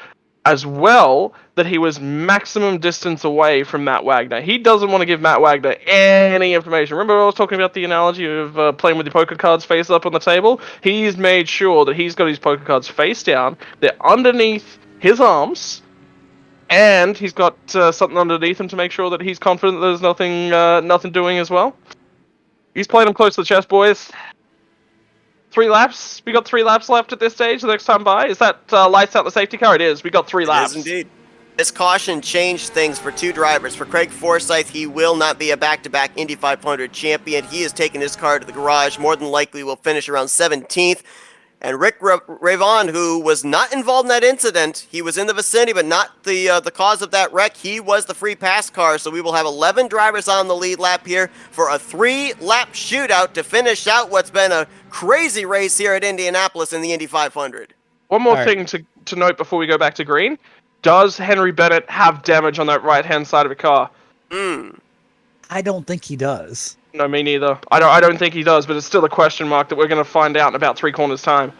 as well that he was maximum distance away from Matt Wagner. He doesn't want to give Matt Wagner any information. Remember I was talking about the analogy of playing with your poker cards face up on the table? He's made sure that he's got his poker cards face down. They're underneath his arms. And he's got something underneath him to make sure that he's confident that there's nothing doing as well. He's playing him close to the chest, boys. 3 laps. We got 3 laps left at this stage. The next time by, is that lights out the safety car? It is. We got 3 laps. It is indeed. This caution changed things for 2 drivers. For Craig Forsyth, he will not be a back-to-back Indy 500 champion. He is taking his car to the garage. More than likely will finish around 17th. And Rick Ravon, who was not involved in that incident, he was in the vicinity, but not the cause of that wreck. He was the free pass car, so we will have 11 drivers on the lead lap here for a 3-lap shootout to finish out what's been a crazy race here at Indianapolis in the Indy 500. One more thing to note before we go back to green. Does Henry Bennett have damage on that right-hand side of the car? I don't think he does. No, me neither. I don't think he does, but it's still a question mark that we're going to find out in about 3 corners time.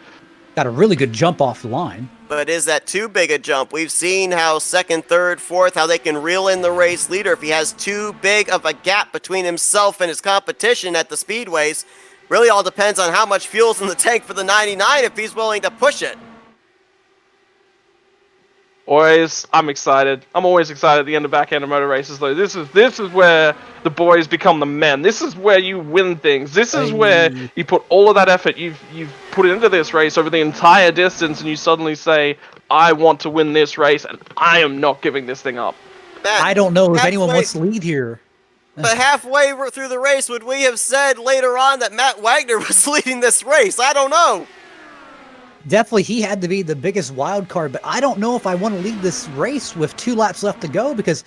Got a really good jump off the line. But is that too big a jump? We've seen how 2nd, 3rd, 4th, how they can reel in the race leader if he has too big of a gap between himself and his competition at the speedways. Really all depends on how much fuel's in the tank for the 99 if he's willing to push it. Boys, I'm excited. I'm always excited at the end of back end of motor races, though. This is where the boys become the men. This is where you win things. This is where you put all of that effort you've put into this race over the entire distance, and you suddenly say, "I want to win this race, and I am not giving this thing up." Matt, I don't know if anyone halfway- wants to lead here. But halfway through the race, would we have said later on that Matt Wagner was leading this race? I don't know. Definitely, he had to be the biggest wild card, but I don't know if I want to lead this race with 2 laps left to go because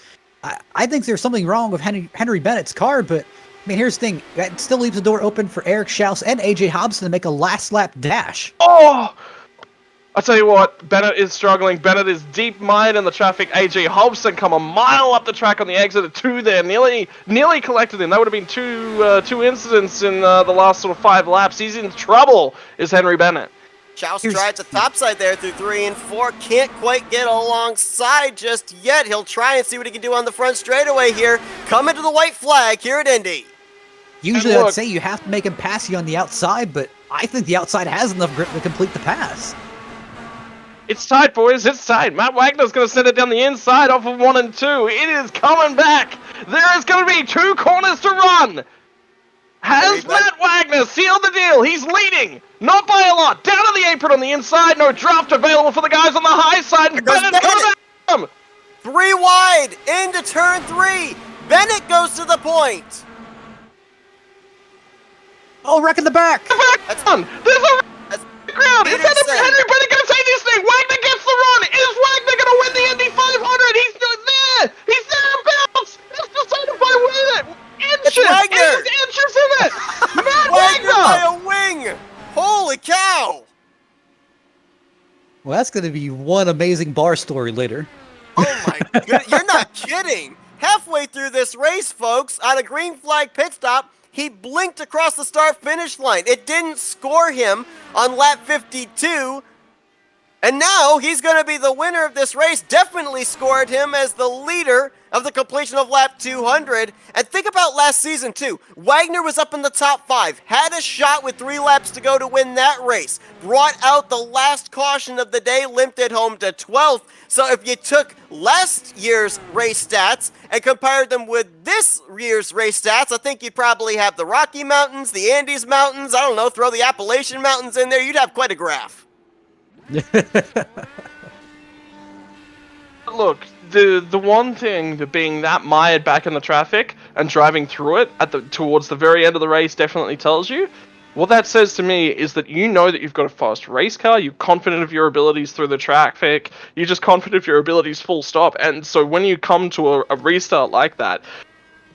I think there's something wrong with Henry Bennett's car. But I mean, here's the thing: that still leaves the door open for Eric Schaus and AJ Hobson to make a last lap dash. Oh! I tell you what, Bennett is struggling. Bennett is deep mired in the traffic. AJ Hobson come a mile up the track on the exit of 2 there, nearly collected him. That would have been two incidents in the last sort of 5 laps. He's in trouble, is Henry Bennett. Schaus tries the top side there through 3 and 4. Can't quite get alongside just yet. He'll try and see what he can do on the front straightaway here. Coming to the white flag here at Indy. Usually, I'd say you have to make him pass you on the outside, but I think the outside has enough grip to complete the pass. It's tight, boys. It's tight. Matt Wagner's going to send it down the inside off of 1 and 2. It is coming back. There is going to be 2 corners to run. Has Matt Wagner sealed the deal? He's leading. Not by a lot. Down to the apron on the inside. No draft available for the guys on the high side. And Bennett goes at him. 3 wide into turn 3. Bennett goes to the point. Oh, wreck in the back. That's There's a ground. Is that Peterson. Henry Bennett going to take this thing? Wagner gets the run. Is Wagner going to win the Indy 500? He's there. He's thereabouts. It's decided by winning. Inches. Wagner. Inches in it. Matt Wagner by Wagner. a wing. Holy cow. Well, that's going to be one amazing bar story later. Oh my god, you're not kidding. Halfway through this race, folks, on a green flag pit stop, he blinked across the start-finish line. It didn't score him on lap 52. And now he's going to be the winner of this race. Definitely scored him as the leader of the completion of lap 200. And think about last season, too. Wagner was up in the top 5, had a shot with 3 laps to go to win that race. Brought out the last caution of the day, limped it home to 12th. So if you took last year's race stats and compared them with this year's race stats, I think you'd probably have the Rocky Mountains, the Andes Mountains, I don't know, throw the Appalachian Mountains in there. You'd have quite a graph. Look, the one thing that being that mired back in the traffic and driving through it towards the very end of the race definitely tells you. What that says to me is that you know that you've got a fast race car, you're confident of your abilities through the traffic, you're just confident of your abilities full stop, and so when you come to a restart like that,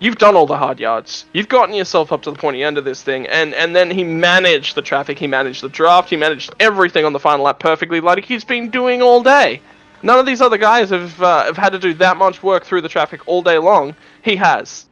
you've done all the hard yards. You've gotten yourself up to the pointy end of this thing, and then he managed the traffic, he managed the draft, he managed everything on the final lap perfectly like he's been doing all day. None of these other guys have had to do that much work through the traffic all day long. He has.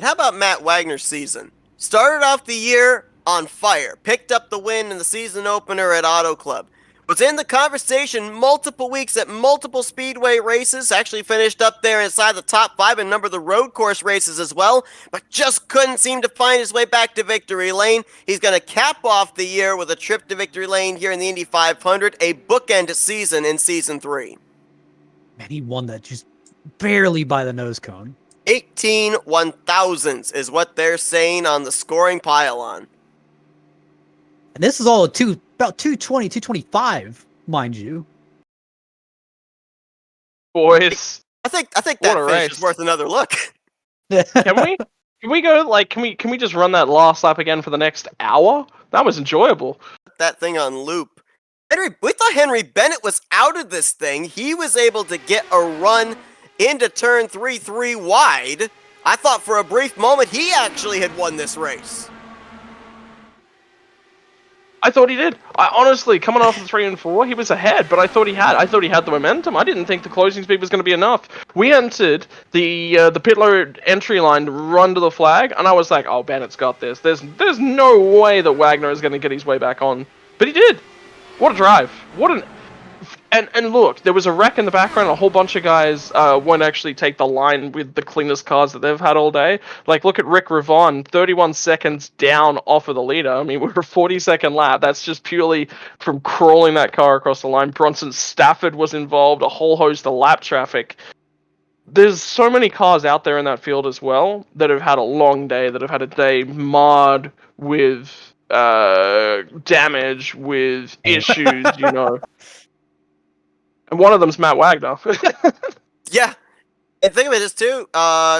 How about Matt Wagner's season? Started off the year on fire, picked up the win in the season opener at Auto Club. Was in the conversation multiple weeks at multiple speedway races, actually finished up there inside the top 5 in a number of the road course races as well, but just couldn't seem to find his way back to victory lane. He's going to cap off the year with a trip to victory lane here in the Indy 500, a bookend season in season 3. Man, he won that just barely by the nose cone. 18 1,000ths is what they're saying on the scoring pylon. And this is all about 220, 225, mind you. Boys, I think that What a finish race. is worth another look. can we go like can we just run that last lap again for the next hour? That was enjoyable. That thing on loop. We thought Henry Bennett was out of this thing. He was able to get a run into turn 3 wide. I thought for a brief moment he actually had won this race. I thought he did. I honestly, coming off the 3 and 4, he was ahead, but I thought he had the momentum. I didn't think the closing speed was going to be enough. We entered the pit road entry line to run to the flag, and I was like, oh, Bennett's got this. There's no way that Wagner is going to get his way back on. But he did. What a drive. And look, there was a wreck in the background. A whole bunch of guys won't actually take the line with the cleanest cars that they've had all day. Like, look at Rick Ravon, 31 seconds down off of the leader. I mean, we're a 40-second lap. That's just purely from crawling that car across the line. Bronson Stafford was involved, a whole host of lap traffic. There's so many cars out there in that field as well that have had a long day, that have had a day marred with damage, with issues, you know. And one of them's Matt Wagner. Yeah. And think of it is too,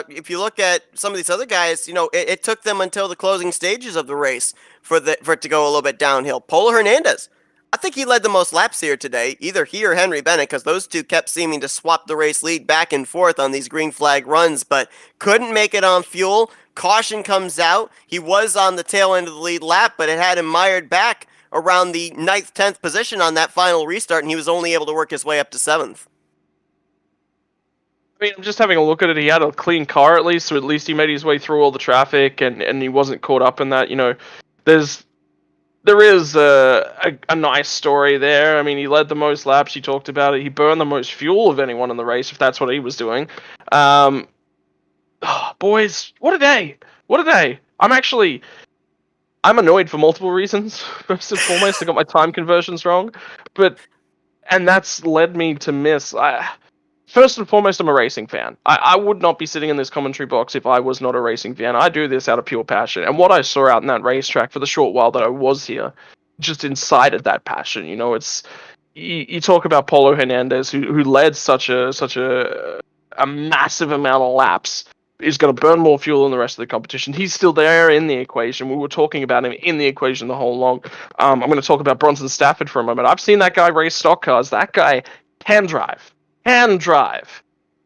if you look at some of these other guys, you know, it took them until the closing stages of the race for it to go a little bit downhill. Polo Hernandez, I think he led the most laps here today, either he or Henry Bennett, because those two kept seeming to swap the race lead back and forth on these green flag runs, but couldn't make it on fuel. Caution comes out. He was on the tail end of the lead lap, but it had him mired back around the 9th, 10th position on that final restart, and he was only able to work his way up to 7th. I mean, I'm just having a look at it. He had a clean car at least, so at least he made his way through all the traffic, and he wasn't caught up in that. You know, there is a nice story there. I mean, he led the most laps. You talked about it. He burned the most fuel of anyone in the race, if that's what he was doing. Boys, what a day! What a day! I'm annoyed for multiple reasons. First and foremost, I got my time conversions wrong, and that's led me to miss. First and foremost, I'm a racing fan. I would not be sitting in this commentary box if I was not a racing fan. I do this out of pure passion, and what I saw out in that racetrack for the short while that I was here just incited that passion. You know, it's you talk about Polo Hernandez, who led such a massive amount of laps. Is going to burn more fuel than the rest of the competition. He's still there in the equation. We were talking about him in the equation the whole long. I'm going to talk about Bronson Stafford for a moment. I've seen that guy race stock cars. That guy can drive,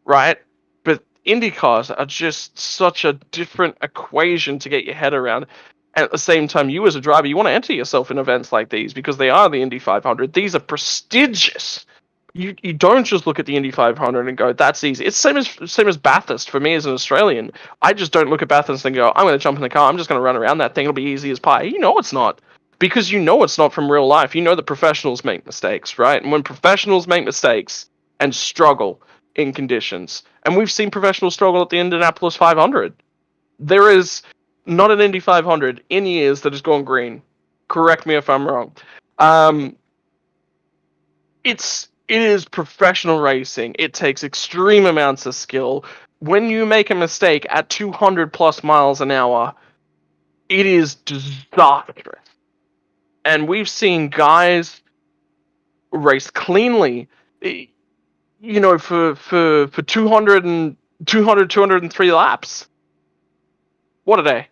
right? But Indy cars are just such a different equation to get your head around. And at the same time, you as a driver, you want to enter yourself in events like these because they are the Indy 500. These are prestigious. You don't just look at the Indy 500 and go, that's easy. It's same as Bathurst for me as an Australian. I just don't look at Bathurst and go, I'm going to jump in the car. I'm just going to run around that thing. It'll be easy as pie. You know it's not. Because you know it's not from real life. You know that professionals make mistakes, right? And when professionals make mistakes and struggle in conditions, and we've seen professionals struggle at the Indianapolis 500. There is not an Indy 500 in years that has gone green. Correct me if I'm wrong. It is professional racing. It takes extreme amounts of skill. When you make a mistake at 200 plus miles an hour, it is disastrous. And we've seen guys race cleanly, you know, for 203 laps. What a day.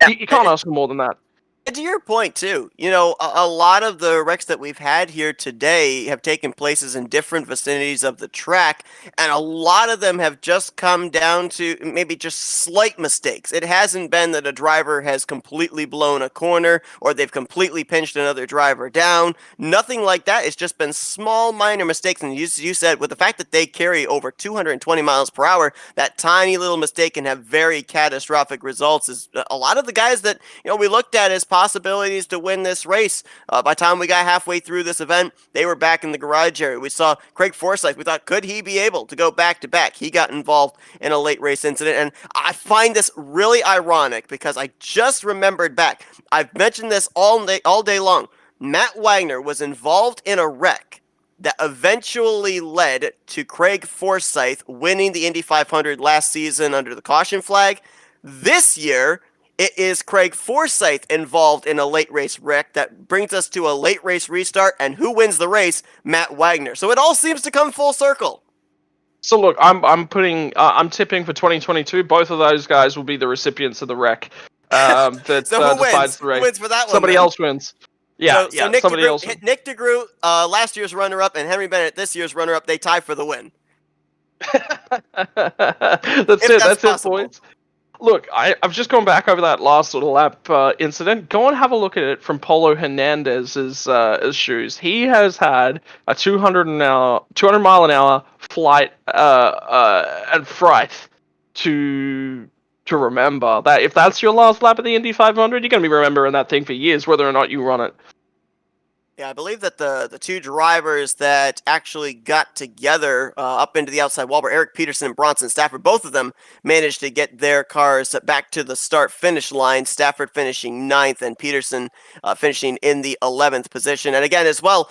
You can't ask for more than that. And to your point, too, you know, a lot of the wrecks that we've had here today have taken places in different vicinities of the track, and a lot of them have just come down to maybe just slight mistakes. It hasn't been that a driver has completely blown a corner or they've completely pinched another driver down. Nothing like that. It's just been small, minor mistakes. And you said, with the fact that they carry over 220 miles per hour, that tiny little mistake can have very catastrophic results. Is a lot of the guys that, you know, we looked at as possibilities to win this race. By the time we got halfway through this event, they were back in the garage area. We saw Craig Forsyth. We thought, could he be able to go back to back? He got involved in a late race incident, and I find this really ironic because I just remembered back. I've mentioned this all day long. Matt Wagner was involved in a wreck that eventually led to Craig Forsyth winning the Indy 500 last season under the caution flag. This year, it is Craig Forsyth involved in a late race wreck that brings us to a late race restart, and who wins the race? Matt Wagner. So it all seems to come full circle. So look, I'm tipping for 2022. Both of those guys will be the recipients of the wreck. So who decides wins? the race. Who wins for that one? Somebody else wins. Yeah, so Nick somebody else. Nick DeGroot, last year's runner-up, and Henry Bennett, this year's runner-up, they tie for the win. That's it, boys. Look, I've just gone back over that last little lap incident. Go and have a look at it from Polo Hernandez's shoes. He has had a 200 mile an hour flight and fright to remember. That if that's your last lap of the Indy 500, you're going to be remembering that thing for years, whether or not you run it. Yeah, I believe that the two drivers that actually got together up into the outside wall were Eric Peterson and Bronson Stafford. Both of them managed to get their cars back to the start-finish line. Stafford finishing 9th and Peterson finishing in the 11th position. And again, as well,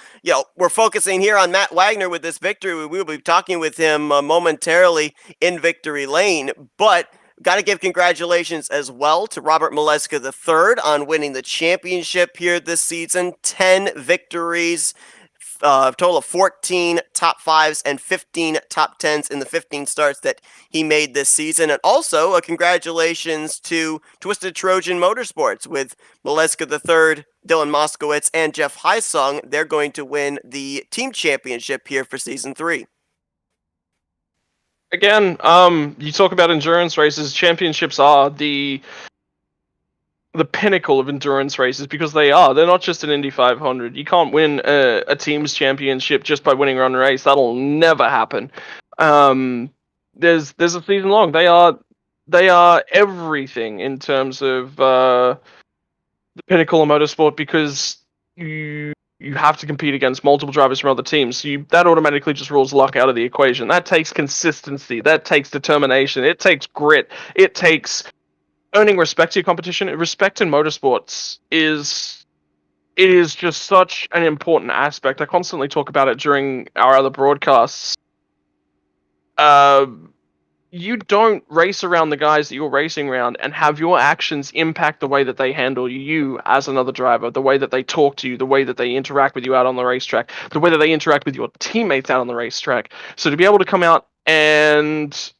we're focusing here on Matt Wagner with this victory. We will be talking with him momentarily in victory lane, but got to give congratulations as well to Robert Mileska III on winning the championship here this season. 10 victories, a total of 14 top 5s and 15 top 10s in the 15 starts that he made this season. And also a congratulations to Twisted Trojan Motorsports with Mileska III, Dylan Moskowitz, and Jeff Heisong. They're going to win the team championship here for Season 3. Again, you talk about endurance races. Championships are the pinnacle of endurance races because they are. They're not just an Indy 500. You can't win a team's championship just by winning one race. That'll never happen. There's a season long. They are everything in terms of the pinnacle of motorsport because you have to compete against multiple drivers from other teams. So that automatically just rules luck out of the equation. That takes consistency. That takes determination. It takes grit. It takes earning respect to your competition. Respect in motorsports is just such an important aspect. I constantly talk about it during our other broadcasts. You don't race around the guys that you're racing around and have your actions impact the way that they handle you as another driver, the way that they talk to you, the way that they interact with you out on the racetrack, the way that they interact with your teammates out on the racetrack. So to be able to come out and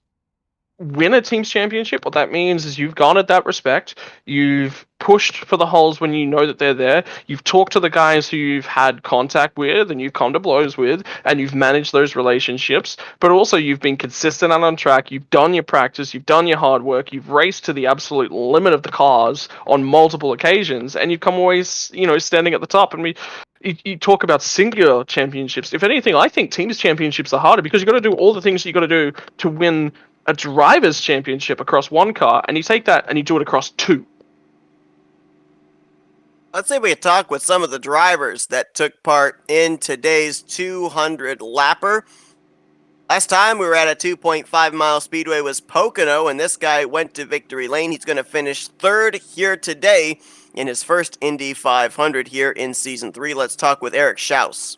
win a team's championship, what that means is you've garnered that respect, you've pushed for the holes when you know that they're there, you've talked to the guys who you've had contact with and you've come to blows with, and you've managed those relationships, but also you've been consistent and on track, you've done your practice, you've done your hard work, you've raced to the absolute limit of the cars on multiple occasions, and you've come always, standing at the top. And you talk about singular championships. If anything, I think teams championships are harder because you've got to do all the things that you've got to do to win a driver's championship across one car, and you take that and you do it across two. Let's say we could talk with some of the drivers that took part in today's 200 lapper. Last time we were at a 2.5 mile speedway was Pocono, and this guy went to victory lane. He's going to finish 3rd here today in his first Indy 500 here in Season 3. Let's talk with Eric Schaus.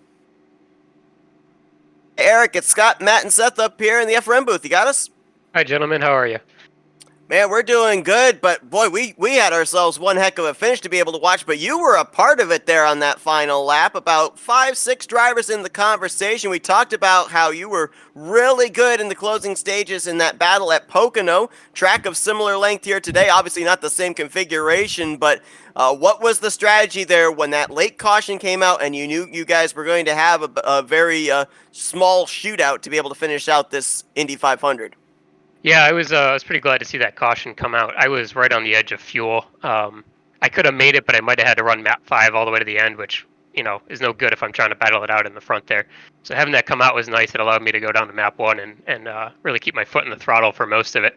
Hey Eric, it's Scott, Matt, and Seth up here in the FRM booth. You got us? Hi, gentlemen. How are you? Man, we're doing good, but boy, we had ourselves one heck of a finish to be able to watch, but you were a part of it there on that final lap. About 5-6 drivers in the conversation. We talked about how you were really good in the closing stages in that battle at Pocono. Track of similar length here today. Obviously not the same configuration, but what was the strategy there when that late caution came out and you knew you guys were going to have a very small shootout to be able to finish out this Indy 500? Yeah, I was pretty glad to see that caution come out. I was right on the edge of fuel. I could have made it, but I might have had to run map 5 all the way to the end, which, is no good if I'm trying to battle it out in the front there. So having that come out was nice. It allowed me to go down to map 1 and really keep my foot in the throttle for most of it.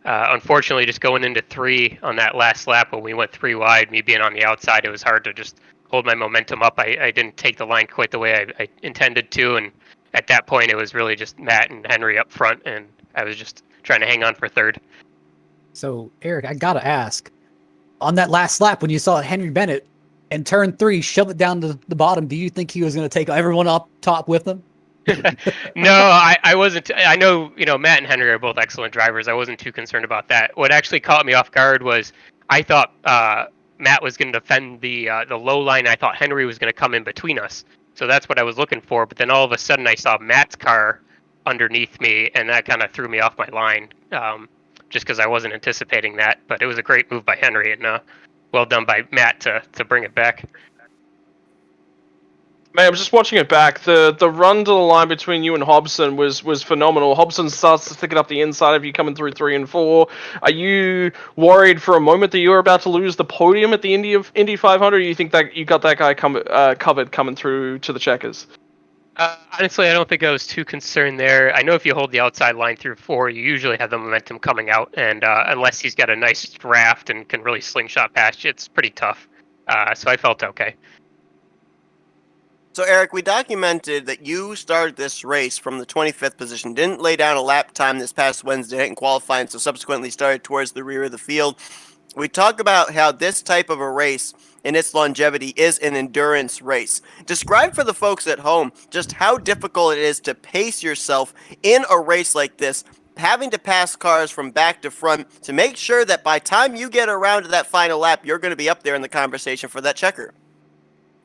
Unfortunately, just going into 3 on that last lap when we went 3 wide, me being on the outside, it was hard to just hold my momentum up. I didn't take the line quite the way I intended to, and at that point, it was really just Matt and Henry up front, and I was just trying to hang on for 3rd. So, Eric, I gotta ask, on that last lap when you saw Henry Bennett in turn 3 shove it down to the bottom, do you think he was going to take everyone up top with him? No, I wasn't. I know, Matt and Henry are both excellent drivers. I wasn't too concerned about that. What actually caught me off guard was I thought Matt was going to defend the low line. I thought Henry was going to come in between us. So that's what I was looking for. But then all of a sudden I saw Matt's car underneath me, and that kind of threw me off my line, just because I wasn't anticipating that. But it was a great move by Henry, and well done by Matt to bring it back. Man, I was just watching it back. The run to the line between you and Hobson was phenomenal. Hobson starts to stick it up the inside of you coming through 3 and 4. Are you worried for a moment that you were about to lose the podium at the Indy 500, or do you think that you got that guy covered coming through to the checkers? Honestly, I don't think I was too concerned there. I know if you hold the outside line through 4, you usually have the momentum coming out, and unless he's got a nice draft and can really slingshot past you, it's pretty tough. So I felt okay. So, Eric, we documented that you started this race from the 25th position, didn't lay down a lap time this past Wednesday in qualifying, so subsequently started towards the rear of the field. We talk about how this type of a race in its longevity is an endurance race. Describe for the folks at home just how difficult it is to pace yourself in a race like this, having to pass cars from back to front to make sure that by time you get around to that final lap, you're going to be up there in the conversation for that checker.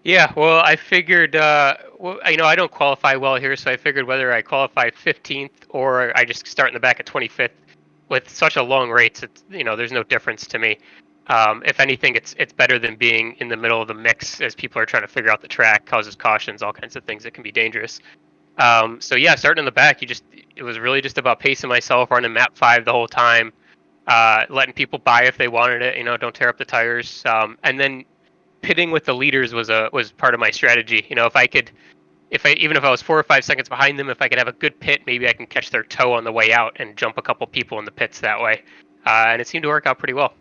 Yeah, well, I figured, I don't qualify well here, so I figured whether I qualify 15th or I just start in the back at 25th, with such a long race, it's, there's no difference to me. If anything, it's better than being in the middle of the mix as people are trying to figure out the track, causes cautions, all kinds of things that can be dangerous. So yeah, starting in the back, it was really just about pacing myself, running map 5 the whole time, letting people by if they wanted it, don't tear up the tires, and then pitting with the leaders was part of my strategy. Even if I was 4 or 5 seconds behind them, if I could have a good pit, maybe I can catch their toe on the way out and jump a couple people in the pits that way. And it seemed to work out pretty well.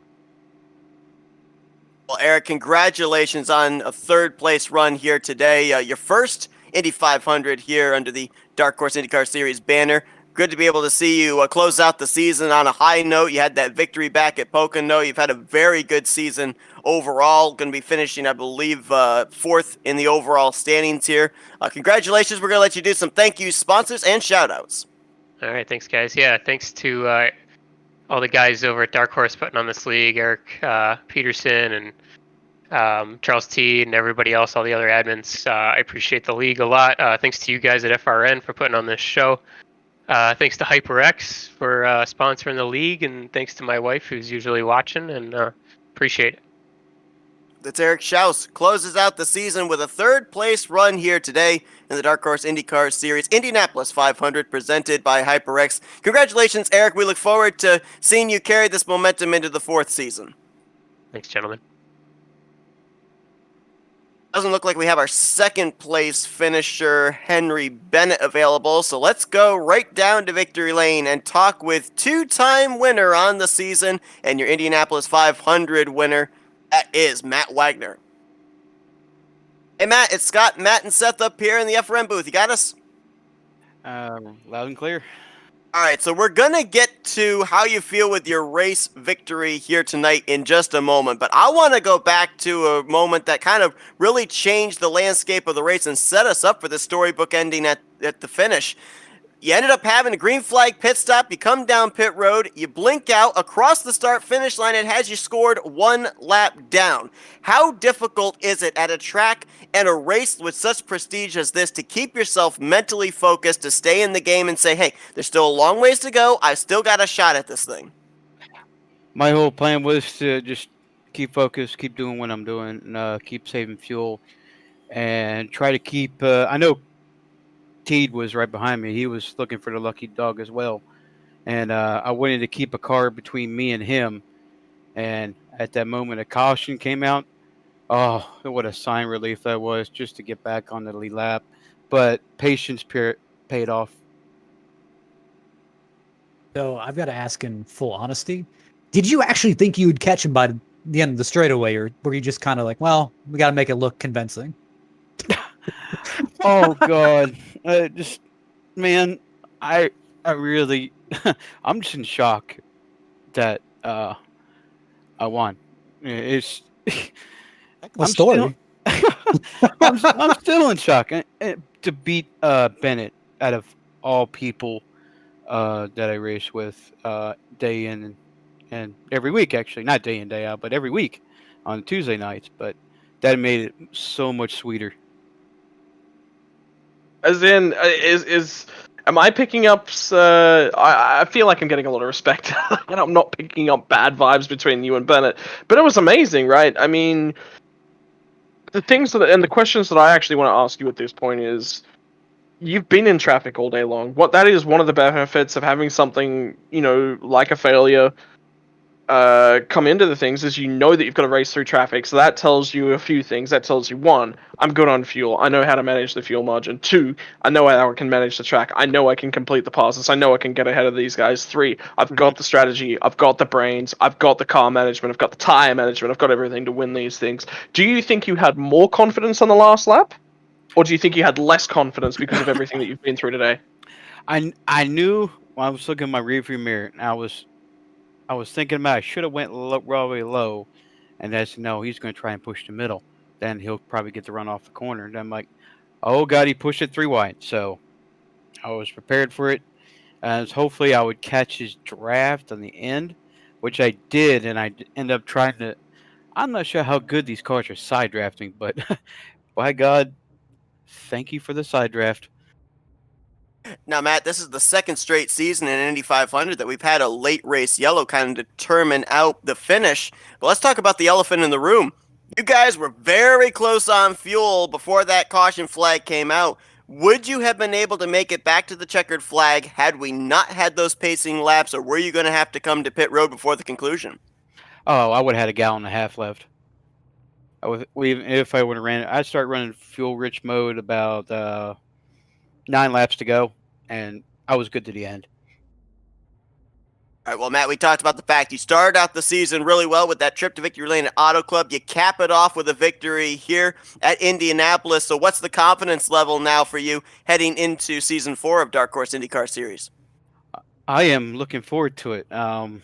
Well, Eric, congratulations on a third-place run here today. Your first Indy 500 here under the Dark Horse IndyCar Series banner. Good to be able to see you close out the season on a high note. You had that victory back at Pocono. You've had a very good season overall. Going to be finishing, I believe, 4th in the overall standings here. Congratulations. We're going to let you do some thank you sponsors and shout-outs. All right, thanks, guys. Yeah, thanks to all the guys over at Dark Horse putting on this league, Eric Peterson and Charles T and everybody else, all the other admins. I appreciate the league a lot. Thanks to you guys at FRN for putting on this show. Thanks to HyperX for sponsoring the league, and thanks to my wife who's usually watching, and appreciate it. That's Eric Schaus. Closes out the season with a third-place run here today in the Dark Horse IndyCar Series Indianapolis 500 presented by HyperX. Congratulations, Eric. We look forward to seeing you carry this momentum into the 4th season. Thanks, gentlemen. Doesn't look like we have our second-place finisher, Henry Bennett, available, so let's go right down to victory lane and talk with two-time winner on the season and your Indianapolis 500 winner. That is Matt Wagner. Hey, Matt, it's Scott, Matt, and Seth up here in the FRN booth. You got us? Loud and clear. All right, so we're going to get to how you feel with your race victory here tonight in just a moment, but I want to go back to a moment that kind of really changed the landscape of the race and set us up for the storybook ending at the finish. You ended up having a green flag pit stop, you come down pit road, you blink out, across the start-finish line, it has you scored 1 lap down. How difficult is it at a track and a race with such prestige as this to keep yourself mentally focused, to stay in the game and say, hey, there's still a long ways to go, I still got a shot at this thing? My whole plan was to just keep focused, keep doing what I'm doing, and keep saving fuel, and try to keep, I know Teed was right behind me. He was looking for the lucky dog as well. And I wanted to keep a car between me and him. And at that moment, a caution came out. Oh, what a sign of relief that was, just to get back on the lead lap. But patience paid off. So I've got to ask in full honesty, did you actually think you would catch him by the end of the straightaway, or were you just kind of like, well, we got to make it look convincing? Oh, God. Man, I really, I'm just in shock that I won. It's A story. I'm still in shock. To beat Bennett out of all people that I race with day in and every week, actually. Not day in, day out, but every week on Tuesday nights. But that made it so much sweeter. As in, am I picking up? I feel like I'm getting a lot of respect, and I'm not picking up bad vibes between you and Bennett. But it was amazing, right? I mean, the things and the questions that I actually want to ask you at this point is, you've been in traffic all day long. That is one of the benefits of having something, like a failure, come into the things, is that you've got to race through traffic. So that tells you a few things. That tells you, 1, I'm good on fuel. I know how to manage the fuel margin. 2, I know how I can manage the track. I know I can complete the passes. I know I can get ahead of these guys. 3, I've got the strategy. I've got the brains. I've got the car management. I've got the tire management. I've got everything to win these things. Do you think you had more confidence on the last lap? Or do you think you had less confidence because of everything that you've been through today? I knew when I was looking in my rearview mirror, and I was thinking about I should have went really low, and that's no, he's going to try and push the middle. Then he'll probably get the run off the corner. And I'm like, oh god, he pushed it 3 wide. So I was prepared for it. As hopefully I would catch his draft on the end, which I did, and I ended up trying to. I'm not sure how good these cars are side drafting, but by God, thank you for the side draft. Now, Matt, this is the second straight season in Indy 500 that we've had a late race yellow kind of determine out the finish. But let's talk about the elephant in the room. You guys were very close on fuel before that caution flag came out. Would you have been able to make it back to the checkered flag had we not had those pacing laps, or were you going to have to come to pit road before the conclusion? Oh, I would have had a gallon and a half left. If I would have ran, I'd start running fuel rich mode about 9 laps to go, and I was good to the end. All right, well, Matt, we talked about the fact you started out the season really well with that trip to victory lane at Auto Club. You cap it off with a victory here at Indianapolis. So what's the confidence level now for you heading into Season 4 of Dark Horse IndyCar Series? I am looking forward to it. I'm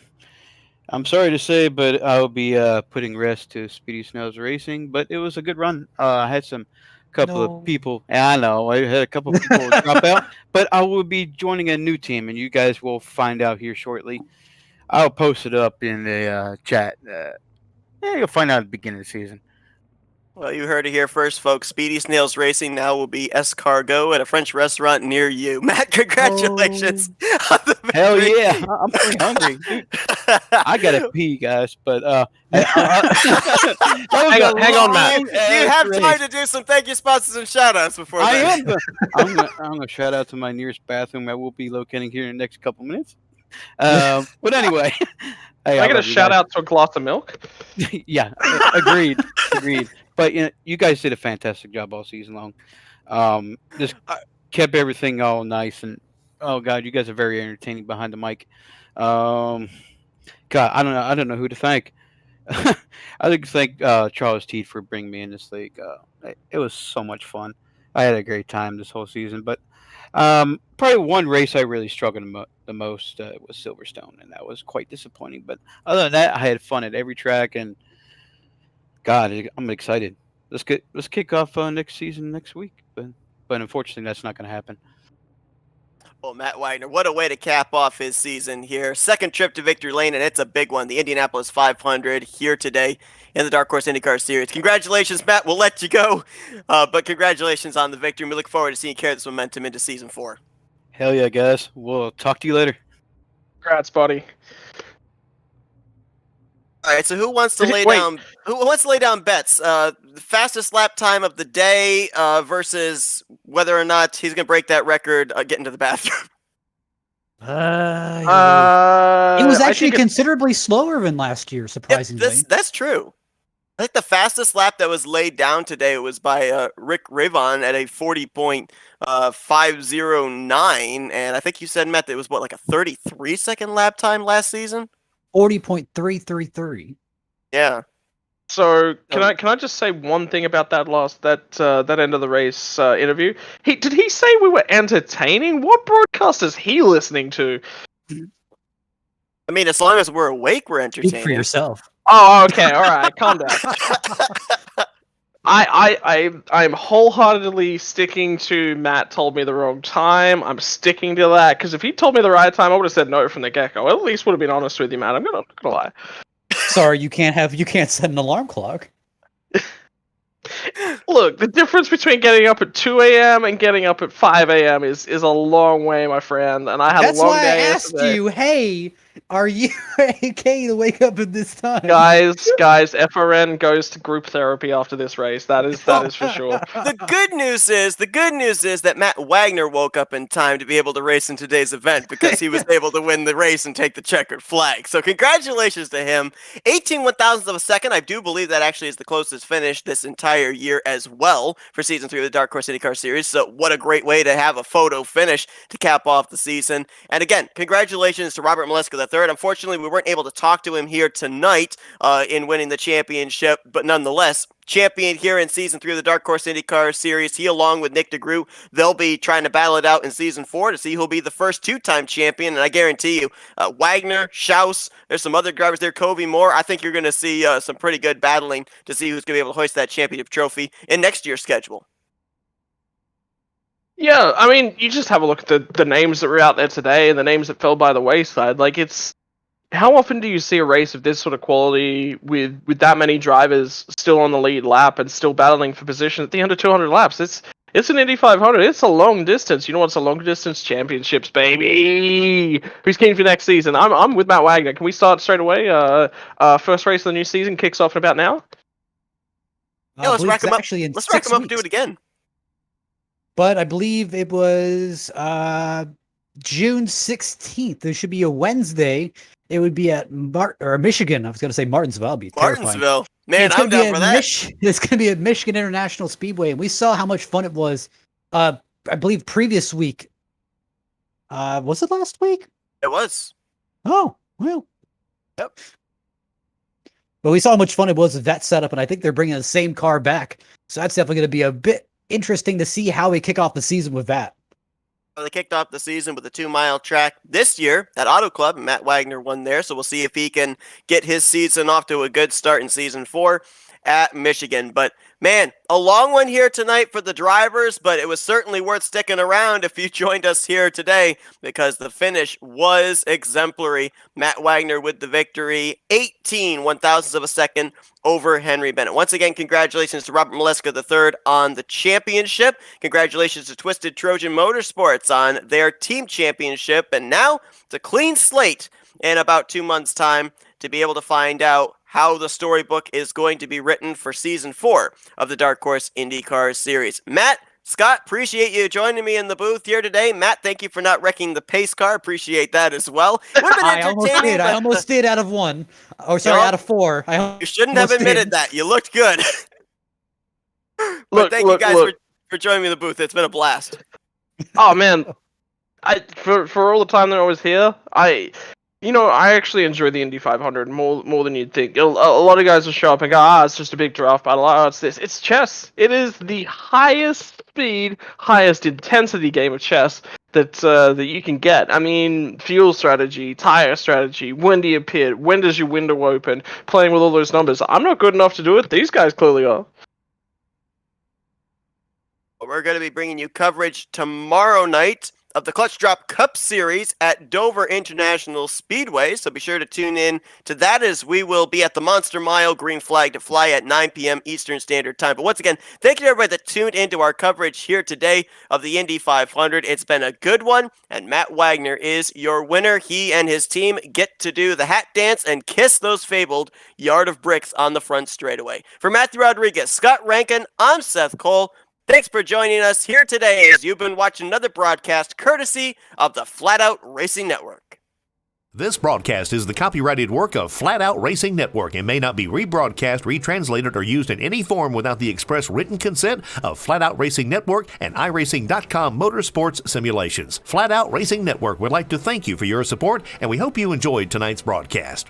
sorry to say, but I'll be putting rest to Speedy Snails Racing, but it was a good run. I had couple of people. I know I had a couple of people drop out, but I will be joining a new team, and you guys will find out here shortly. I'll post it up in the chat. You'll find out at the beginning of the season. Well, you heard it here first, folks. Speedy Snails Racing now will be escargot at a French restaurant near you. Matt, congratulations on the victory. Hell yeah! I'm pretty hungry. Dude. I gotta pee, guys. But hang on, Matt. You have time to do some thank you sponsors and shout outs before that. I'm gonna shout out to my nearest bathroom. I will be locating here in the next couple minutes. But anyway, hey, I got a shout out to a glass of milk. Yeah, agreed. But you guys did a fantastic job all season long. Just kept everything all nice, and oh god, you guys are very entertaining behind the mic. God, I don't know who to thank. I think to thank Charles Teed for bringing me in this league. It was so much fun. I had a great time this whole season, but probably one race I really struggled the most was Silverstone, and that was quite disappointing. But other than that, I had fun at every track, and God, I'm excited. Let's kick off next season next week, but unfortunately, that's not going to happen. Well, Matt Wagner, what a way to cap off his season here. Second trip to victory lane, and it's a big one. The Indianapolis 500 here today in the Dark Horse IndyCar Series. Congratulations, Matt. We'll let you go, but congratulations on the victory. And we look forward to seeing you carry this momentum into Season 4. Hell yeah, guys. We'll talk to you later. Congrats, buddy. All right, so who wants to lay down? Who wants to lay down bets? The fastest lap time of the day versus whether or not he's going to break that record getting to the bathroom. It was actually considerably slower than last year, surprisingly. Yep, that's true. I think the fastest lap that was laid down today was by Rick Rivon at a 40.509, and I think you said, Matt, that it was like a 33-second lap time last season. 40.333. Yeah. So can I just say one thing about that that end of the race interview? Did he say we were entertaining? What broadcast is he listening to? I mean, as long as we're awake, we're entertaining. Speak for yourself. Oh, okay, all right, calm down. I'm wholeheartedly sticking to Matt told me the wrong time. I'm sticking to that because if he told me the right time, I would have said no from the get-go. At least would have been honest with you, Matt. I'm not gonna lie. Sorry, you can't set an alarm clock. Look, the difference between getting up at 2 a.m. and getting up at 5 a.m. is a long way, my friend. And I had That's a long why day I asked yesterday. you, hey, are you okay to wake up at this time? Guys, FRN goes to group therapy after this race. That is for sure. The good news is that Matt Wagner woke up in time to be able to race in today's event because he was able to win the race and take the checkered flag. So congratulations to him. 18 one-thousandths of a second. I do believe that actually is the closest finish this entire year as well for Season 3 of the Dark Horse IndyCar Series. So what a great way to have a photo finish to cap off the season. And again, congratulations to Robert Malesko. III. Unfortunately, we weren't able to talk to him here tonight in winning the championship, but nonetheless, champion here in Season 3 of the Dark Horse IndyCar Series. He, along with Nick DeGroot, they'll be trying to battle it out in Season 4 to see who'll be the first two-time champion, and I guarantee you, Wagner, Schaus, there's some other drivers there, Covey Moore. I think you're going to see some pretty good battling to see who's going to be able to hoist that championship trophy in next year's schedule. Yeah, I mean, you just have a look at the names that were out there today and the names that fell by the wayside. Like, it's... How often do you see a race of this sort of quality with that many drivers still on the lead lap and still battling for position at the end of 200 laps? It's an Indy 500. It's a long distance. You know what's a long distance? Championships, baby. Who's keen for next season? I'm with Matt Wagner. Can we start straight away? First race of the new season kicks off in about now. Yeah, let's rack them up. Actually, Let's rack them up and do it again. But I believe it was June 16th. There should be a Wednesday. It would be at Michigan. I was going to say Martinsville. That'd be terrifying. Martinsville. Man, I'm down for that. It's going to be at Michigan International Speedway. And we saw how much fun it was, I believe, previous week. Was it last week? It was. Oh, well. Yep. But we saw how much fun it was with that setup, and I think they're bringing the same car back. So that's definitely going to be a bit interesting to see how we kick off the season with that. They kicked off the season with a 2-mile track this year at Auto Club, and Matt Wagner won there, so we'll see if he can get his season off to a good start in Season 4 at Michigan. But, man, a long one here tonight for the drivers, but it was certainly worth sticking around if you joined us here today because the finish was exemplary. Matt Wagner with the victory, 18 one-thousandths of a second over Henry Bennett. Once again, congratulations to Robert Maleska III on the championship. Congratulations to Twisted Trojan Motorsports on their team championship. And now it's a clean slate in about 2 months' time to be able to find out how the storybook is going to be written for Season 4 of the Dark Horse IndyCar Series. Matt, Scott, appreciate you joining me in the booth here today. Matt, thank you for not wrecking the pace car. Appreciate that as well. I almost did out of one. Oh, sorry, out of four. You shouldn't have admitted that. You looked good. But thank you guys for joining me in the booth. It's been a blast. Oh, man. For all the time that I was here, I actually enjoy the Indy 500 more than you'd think. A lot of guys will show up and go, it's just a big draft battle. It's this. It's chess. It is the highest speed, highest intensity game of chess that you can get. I mean, fuel strategy, tire strategy, when do you pit, when does your window open, playing with all those numbers. I'm not good enough to do it. These guys clearly are. We're going to be bringing you coverage tomorrow night of the Clutch Drop Cup Series at Dover International Speedway, so be sure to tune in to that as we will be at the Monster Mile green flag to fly at 9 p.m. Eastern Standard Time. But once again, thank you to everybody that tuned into our coverage here today of the Indy 500. It's been a good one, and Matt Wagner is your winner. He and his team get to do the hat dance and kiss those fabled yard of bricks on the front straightaway. For Matthew Rodriguez, Scott Rankin, I'm Seth Cole. Thanks for joining us here today as you've been watching another broadcast courtesy of the Flat Out Racing Network. This broadcast is the copyrighted work of Flat Out Racing Network and may not be rebroadcast, retranslated, or used in any form without the express written consent of Flat Out Racing Network and iRacing.com Motorsports Simulations. Flat Out Racing Network would like to thank you for your support, and we hope you enjoyed tonight's broadcast.